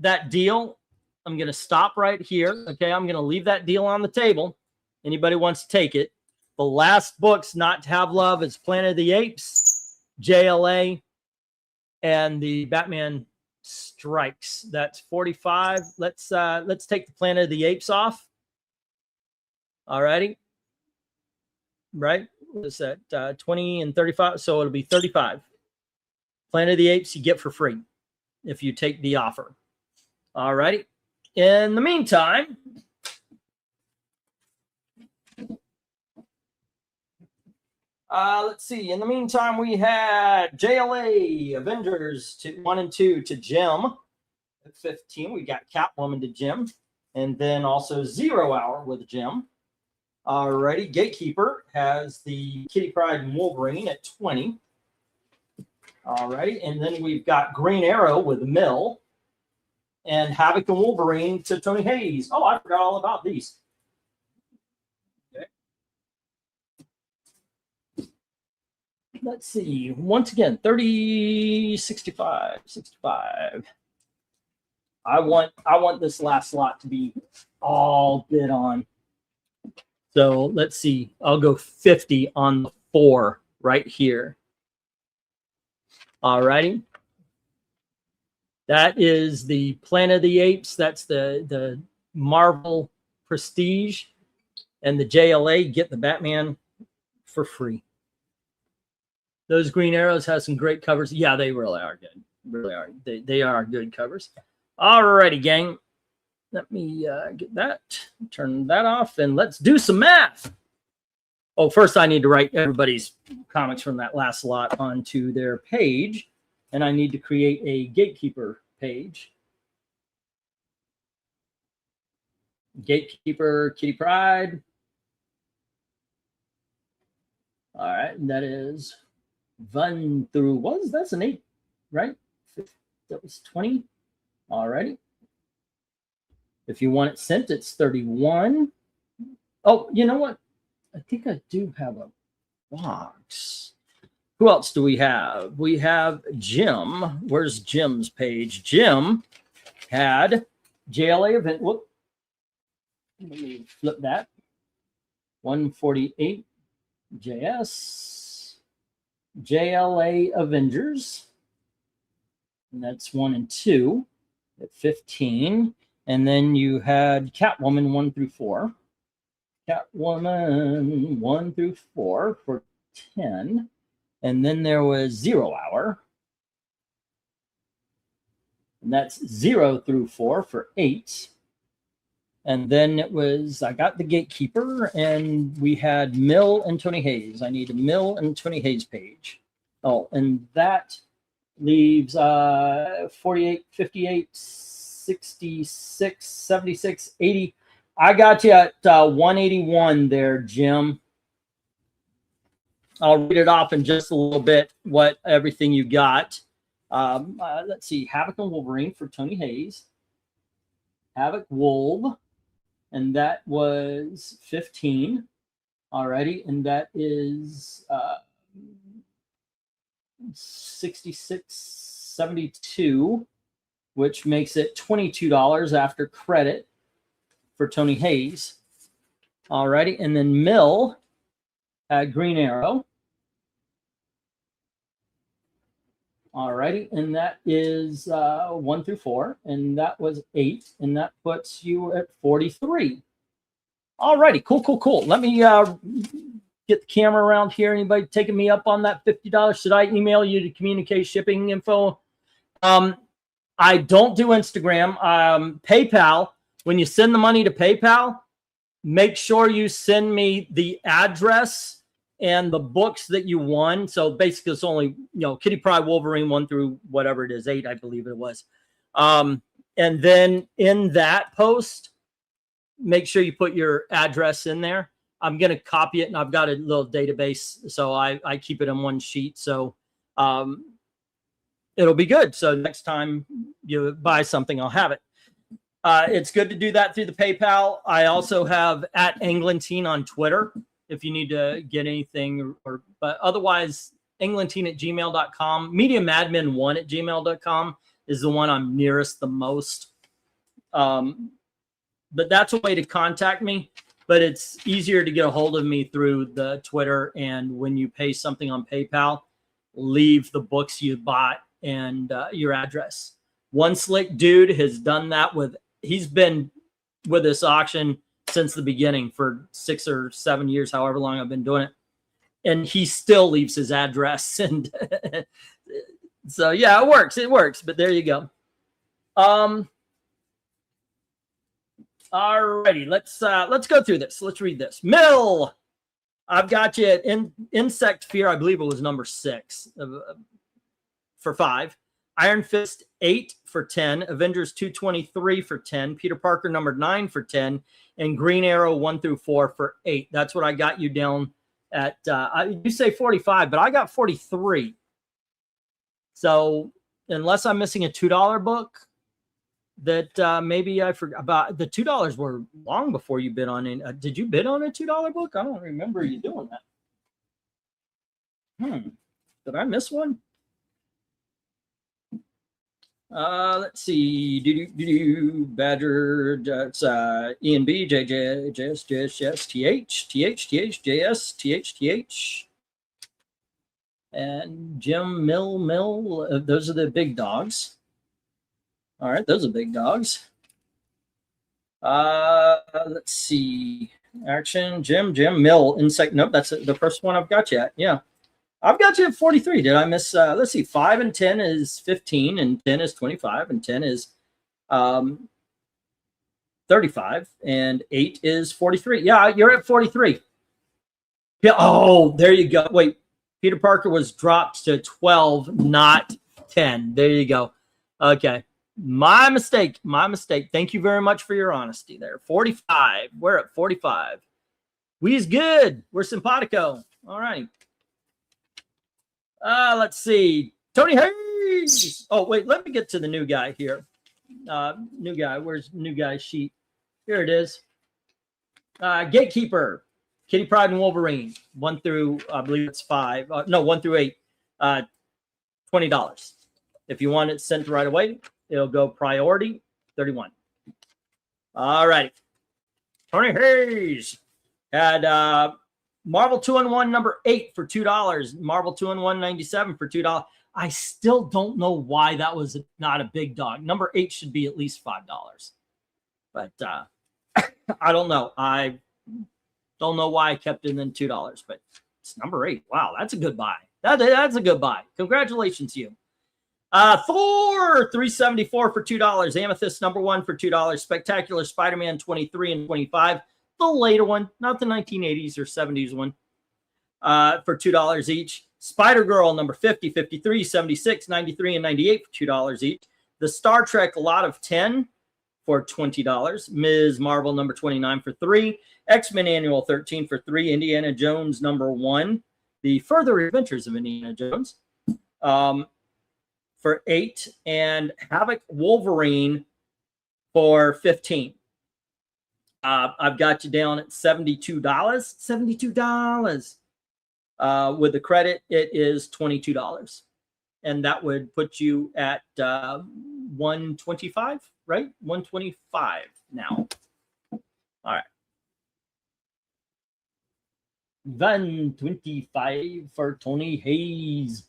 that deal I'm going to stop right here. Okay, I'm going to leave that deal on the table. Anybody wants to take it. The last books not to have love is Planet of the Apes, JLA, and the Batman Strikes. That's 45. Let's take the Planet of the Apes off. All righty. Right? What is that? 20 and 35. So it'll be 35. Planet of the Apes you get for free if you take the offer. All righty. In the meantime, let's see. In the meantime, we had JLA Avengers 1 and 2 to Jim at 15. We got Catwoman to Jim, and then also 0 Hour with Jim. Alrighty, Gatekeeper has the Kitty Pryde and Wolverine at 20. Alrighty, and then we've got Green Arrow with Mill, and Havoc and Wolverine to Tony Hayes. Oh, I forgot all about these. Let's see. Once again, 30, 65, 65. I want this last lot to be all bid on. So let's see. I'll go 50 on the 4 right here. All righty. That is the Planet of the Apes. That's the Marvel Prestige. And the JLA, get the Batman for free. Those Green Arrows have some great covers. Yeah, they really are good. Really are. They are good covers. All righty, gang. Let me get that. Turn that off, and let's do some math. Oh, first I need to write everybody's comics from that last lot onto their page, and I need to create a Gatekeeper page. Gatekeeper, Kitty Pryde. All right, and that is 1 through, that's an 8, right? That was 20. All righty. If you want it sent, it's 31. Oh, you know what? I think I do have a box. Who else do we have? We have Jim. Where's Jim's page? Jim had JLA event. Whoop. Let me flip that. 148 JS. JLA Avengers. And that's 1 and 2 at 15. And then you had Catwoman 1 through 4. Catwoman 1 through 4 for 10. And then there was 0 Hour. And that's 0 through 4 for 8. And then it was, I got the Gatekeeper, and we had Mill and Tony Hayes. I need a Mill and Tony Hayes page. Oh, and that leaves 48, 58, 66, 76, 80. I got you at 181 there, Jim. I'll read it off in just a little bit, what everything you got. Let's see. Havoc and Wolverine for Tony Hayes. Havoc Wolv. And that was 15. Alrighty. And that is 66, 72, which makes it $22 after credit for Tony Hayes. Alrighty. And then Mill had Green Arrow. Alrighty. And that is 1 through 4. And that was 8. And that puts you at 43. Alrighty. Cool, cool, cool. Let me get the camera around here. Anybody taking me up on that $50? Should I email you to communicate shipping info? I don't do Instagram. PayPal, when you send the money to PayPal, make sure you send me the address and the books that you won. So basically it's only, Kitty Pryde, Wolverine 1 through whatever it is, 8, I believe it was. And then in that post, make sure you put your address in there. I'm going to copy it, and I've got a little database, so I keep it in one sheet. So it'll be good. So next time you buy something, I'll have it. It's good to do that through the PayPal. I also have @Englentine on Twitter if you need to get anything. But otherwise, Englentine@gmail.com. MediaMadmen1 @gmail.com is the one I'm nearest the most. But that's a way to contact me. But it's easier to get a hold of me through the Twitter. And when you pay something on PayPal, leave the books you bought and your address. One slick dude has done that he's been with this auction since the beginning for 6 or 7 years, however long I've been doing it. And he still leaves his address. And so, yeah, it works. But there you go. All righty, let's go through this. Let's read this. Mill, I've got you at Insect Fear. I believe it was number 6 for 5. Iron Fist 8 for 10. Avengers 223 for 10. Peter Parker number 9 for 10. And Green Arrow 1 through 4 for 8. That's what I got you down at. You say 45, but I got 43. So unless I'm missing a $2 book, that maybe I forgot about. The $2 were long before you bid on it. Did you bid on a $2 book? I don't remember you doing that. Did I miss one? Let's see. Badger. It's ENB, JJ, JS, JS, TH, TH, TH, JS, TH, TH. And Jim Mill. Those are the big dogs. All right, those are big dogs. Let's see. Action, Jim Mill, Insect. Nope, that's the first one I've got you at. Yeah. I've got you at 43. Did I miss? Let's see. 5 and 10 is 15, and 10 is 25, and 10 is 35, and 8 is 43. Yeah, you're at 43. Yeah. Oh, there you go. Wait, Peter Parker was dropped to 12, not 10. There you go. Okay. My mistake. Thank you very much for your honesty there. 45. We're at 45. We's good. We're simpatico. All right. Let's see. Tony Hayes. Oh, wait. Let me get to the new guy here. New guy. Where's new guy's sheet? Here it is. Gatekeeper. Kitty Pryde and Wolverine. 1 through, I believe it's 5. No, 1 through 8. $20. If you want it sent right away, it'll go priority, 31. All right. Tony Hayes had Marvel 2-in-1 number 8 for $2. Marvel 2-in-1 97 for $2. I still don't know why that was not a big dog. Number 8 should be at least $5. But I don't know. I don't know why I kept it in $2, but it's number 8. Wow, that's a good buy. That's a good buy. Congratulations, you. Thor 374 for $2. Amethyst number 1 for $2. Spectacular Spider-Man 23 and 25. The later one, not the 1980s or 70s one, for $2 each. Spider-Girl number 50, 53, 76, 93, and 98 for $2 each. The Star Trek lot of 10 for $20. Ms. Marvel number 29 for $3. X-Men Annual 13 for $3. Indiana Jones number 1. The Further Adventures of Indiana Jones. For $8, and Havoc Wolverine for $15. I've got you down at $72. $72. With the credit, it is $22. And that would put you at $125, right? $125 now. All right. $125 for Tony Hayes.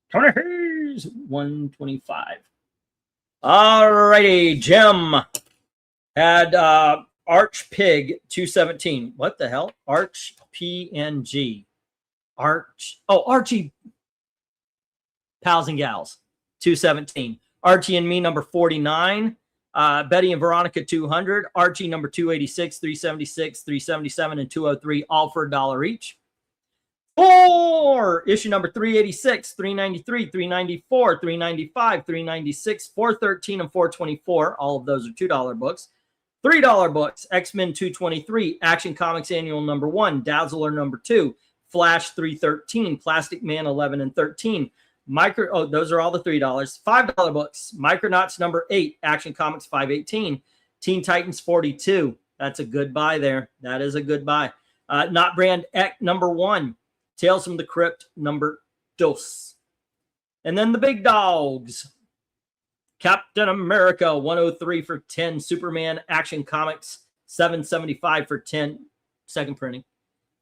Tony Hayes, $125. All righty, Jim had Arch Pig 217. What the hell? Arch PNG. Archie Pals and Gals 217. Archie and Me number 49. Betty and Veronica 200. Archie number 286, 376, 377, and 203, all for $1 each. Thor issue number 386, 393, 394, 395, 396, 413, and 424. All of those are $2 books. $3 books. X-Men 223, Action Comics Annual number 1, Dazzler number 2, Flash 313, Plastic Man 11 and 13. Those are all the $3. $5 books. Micronauts number 8, Action Comics 518, Teen Titans 42. That's a good buy there. That is a good buy. Not Brand X number 1. Tales from the Crypt number 2. And then the big dogs. Captain America 103 for 10. Superman Action Comics 775 for 10. Second printing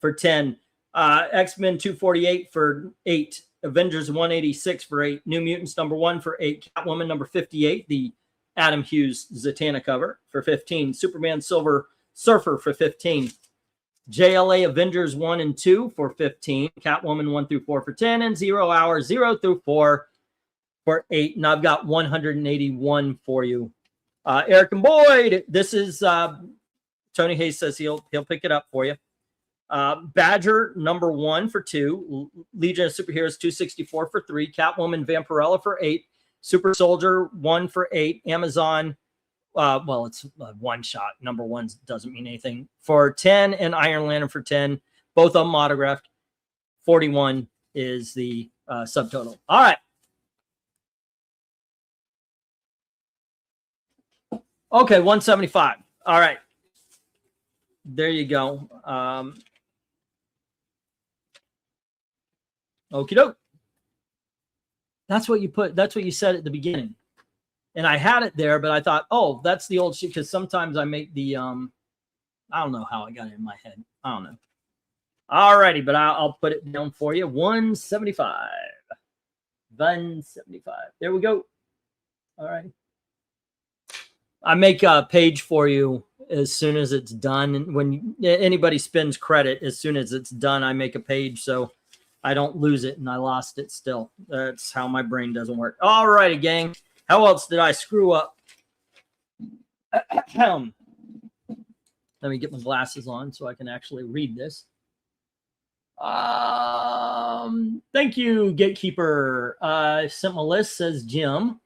for 10. X-Men 248 for 8. Avengers 186 for 8. New Mutants #1 for 8. Catwoman #58, the Adam Hughes Zatanna cover for 15. Superman Silver Surfer for 15. JLA Avengers 1 and 2 for 15. Catwoman 1 through 4 for 10. And 0 Hour 0 through 4 for 8. And I've got 181 for you. Eric and Boyd, this is Tony Hayes says he'll pick it up for you. Badger #1 for 2. Legion of Superheroes 264 for 3. Catwoman Vampirella for 8. Super Soldier 1 for 8. Amazon, well, it's a one shot. #1 doesn't mean anything for 10, and Iron Lantern for 10. Both of them autographed. 41 is the subtotal. All right. Okay, 175. All right. There you go. Okie doke. That's what you put. That's what you said at the beginning. And I had it there, but I thought, oh, that's the old shit. Because sometimes I make the, I don't know how I got it in my head. I don't know. All righty, but I'll put it down for you. 175. 175. There we go. All right. I make a page for you as soon as it's done. And when anybody spends credit, as soon as it's done, I make a page so I don't lose it, and I lost it still. That's how my brain doesn't work. All righty, gang. How else did I screw up? Let me get my glasses on so I can actually read this. Thank you, Gatekeeper. Sent my list, says Jim.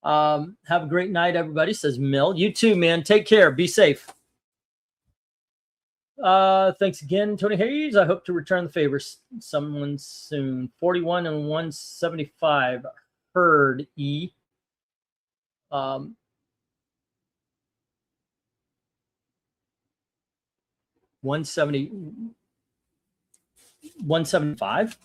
Have a great night, everybody, says Mill. You too, man. Take care. Be safe. Thanks again, Tony Hayes. I hope to return the favor someone soon. 41 and 175. Heard E. 175.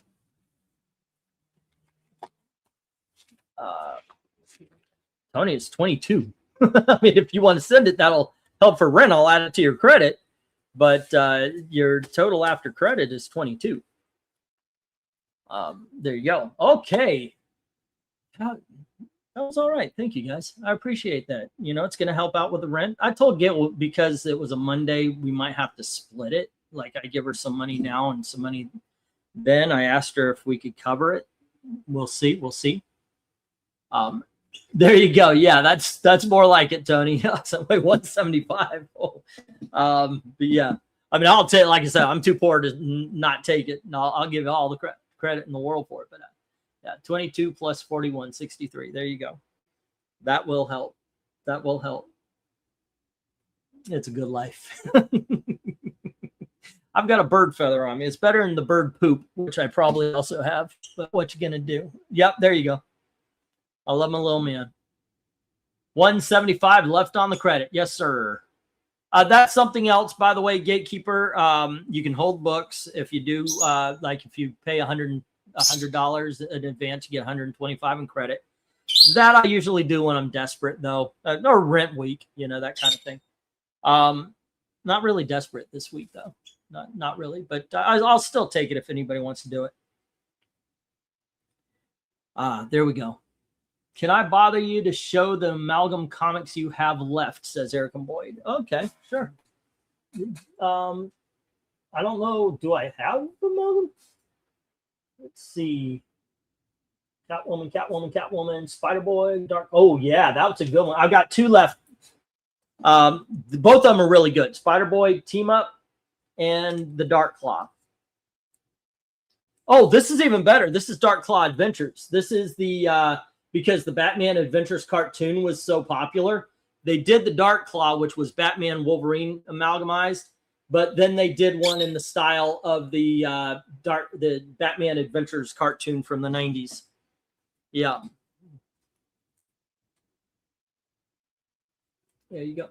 Tony, it's 22. I mean, if you want to send it, that'll help for rent. I'll add it to your credit. But your total after credit is 22. There you go. Okay. That was all right. Thank you, guys. I appreciate that. You know, it's going to help out with the rent. I told Gail because it was a Monday, we might have to split it. Like I give her some money now and some money then. I asked her if we could cover it. We'll see. We'll see. There you go. Yeah, that's more like it, Tony. So wait, 175. But yeah, I mean, I'll take. Like I said, I'm too poor to not take it. No, I'll give all the credit in the world for it. But yeah, 22 plus 41, 63. There you go. That will help. That will help. It's a good life. I've got a bird feather on me. It's better than the bird poop, which I probably also have. But what you gonna do? Yep, there you go. I love my little man. 175 left on the credit. Yes, sir. That's something else, by the way, Gatekeeper. You can hold books if you do, like if you pay $100 in advance, you get 125 in credit. That I usually do when I'm desperate, though, or rent week, you know, that kind of thing. Not really desperate this week, though. Not really, but I'll still take it if anybody wants to do it. There we go. Can I bother you to show the amalgam comics you have left, says Eric and Boyd. Okay, sure. I don't know. Do I have amalgam? Let's see. Catwoman, Spider-Boy, Dark. Oh, yeah, that was a good one. I've got 2 left. Both of them are really good. Spider-Boy Team Up and the Dark Claw. Oh, this is even better. This is Dark Claw Adventures. This is the... because the Batman Adventures cartoon was so popular, they did the Dark Claw, which was Batman Wolverine amalgamized, but then they did one in the style of the Batman Adventures cartoon from the 90s. Yeah. There you go.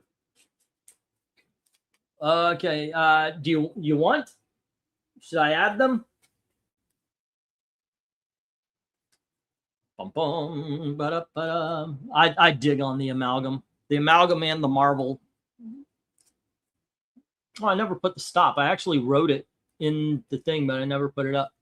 Okay. Do you want? Should I add them? Bum, bum, ba-da-ba-da. I dig on the amalgam and the Marvel. Oh, I never put the stop. I actually wrote it in the thing, but I never put it up.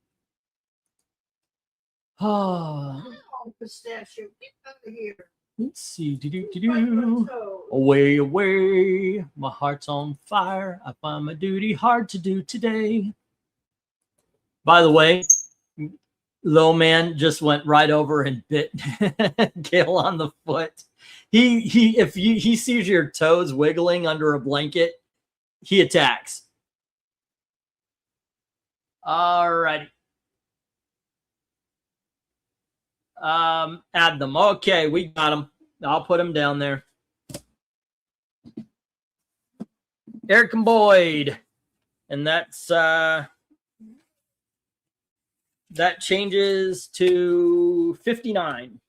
Oh, Pistachio, get out of here. let's see. Do. Away, away. My heart's on fire. I find my duty hard to do today. By the way, Little Man just went right over and bit Gail on the foot. If he sees your toes wiggling under a blanket, he attacks. All righty. Add them. Okay, we got them. I'll put them down there. Eric and Boyd. And that's that changes to 59.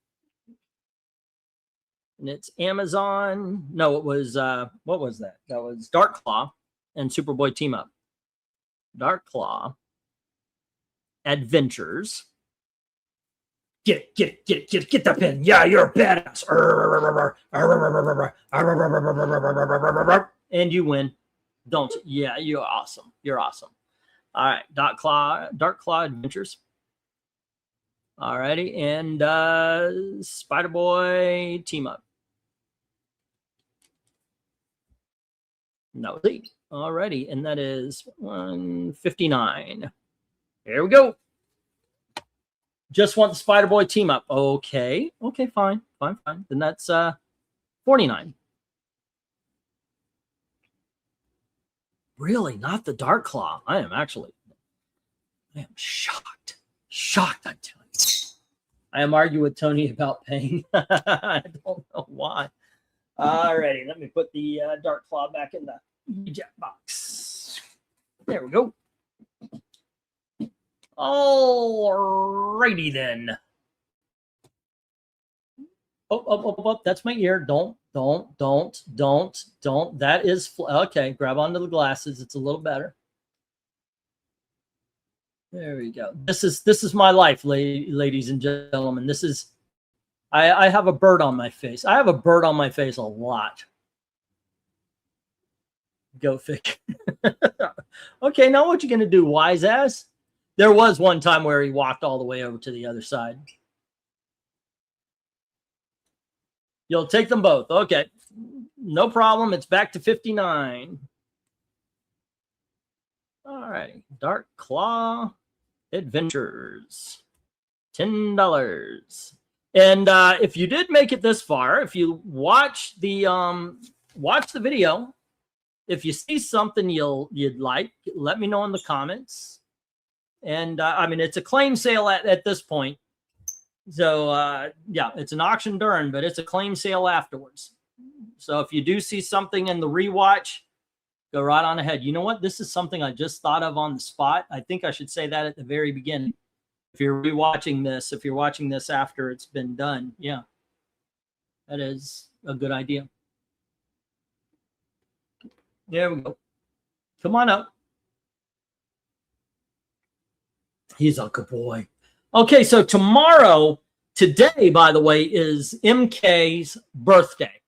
And it's Amazon. No, it was what was that? That was Dark Claw and Superboy Team Up. Dark Claw Adventures. Get the pin. Yeah, you're a badass. And you win. Don't you? Yeah, you're awesome. You're awesome. All right, Dark Claw Adventures. All righty, and Spider-Boy Team Up. No, all righty, and that is 159. Here we go. Just want the Spider-Boy Team Up. Okay, fine. Then that's 49. Really, not the Dark Claw. I am shocked. I tell you. I am arguing with Tony about paying. I don't know why. Alrighty, let me put the Dark Claw back in the eject box. There we go. Alrighty then. Oh, that's my ear. Don't. That is, okay, grab onto the glasses. It's a little better. There we go. This is my life, ladies and gentlemen. This is, I have a bird on my face. I have a bird on my face a lot. Go figure. Okay, now what you gonna do, wise ass? There was one time where he walked all the way over to the other side. You'll take them both. Okay. No problem. It's back to 59. All right. Dark Claw Adventures. $10. And if you did make it this far, if you watch the video, if you see something you'd like, let me know in the comments. And I mean, it's a claim sale at this point. So yeah, it's an auction during, but it's a claim sale afterwards. So if you do see something in the rewatch, go right on ahead. You know what? This is something I just thought of on the spot. I think I should say that at the very beginning. If you're rewatching this, if you're watching this after it's been done, yeah, that is a good idea. There we go. Come on up. He's a good boy. Okay, so today, by the way, is MK's birthday.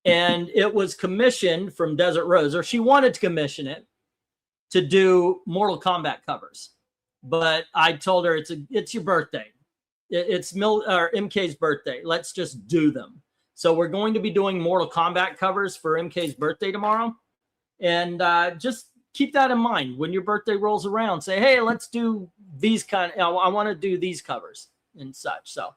And it was commissioned from Desert Rose, or she wanted to commission it to do Mortal Kombat covers. But I told her it's your birthday. It's MK's birthday. Let's just do them. So we're going to be doing Mortal Kombat covers for MK's birthday tomorrow. And just keep that in mind when your birthday rolls around. Say, hey, let's do these I want to do these covers and such. So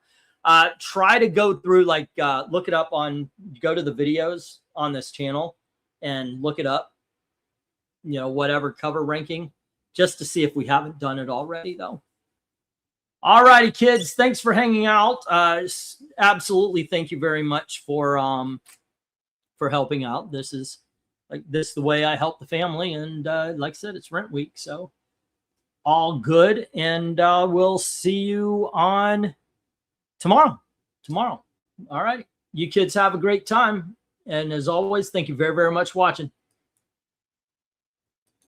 try to go through, like, look it up go to the videos on this channel and look it up, whatever cover ranking, just to see if we haven't done it already, though. All righty, kids. Thanks for hanging out. Absolutely. Thank you very much for helping out. This is the way I help the family. And like I said, it's rent week. So all good. And we'll see you on tomorrow. All right. You kids have a great time. And as always, thank you very, very much for watching.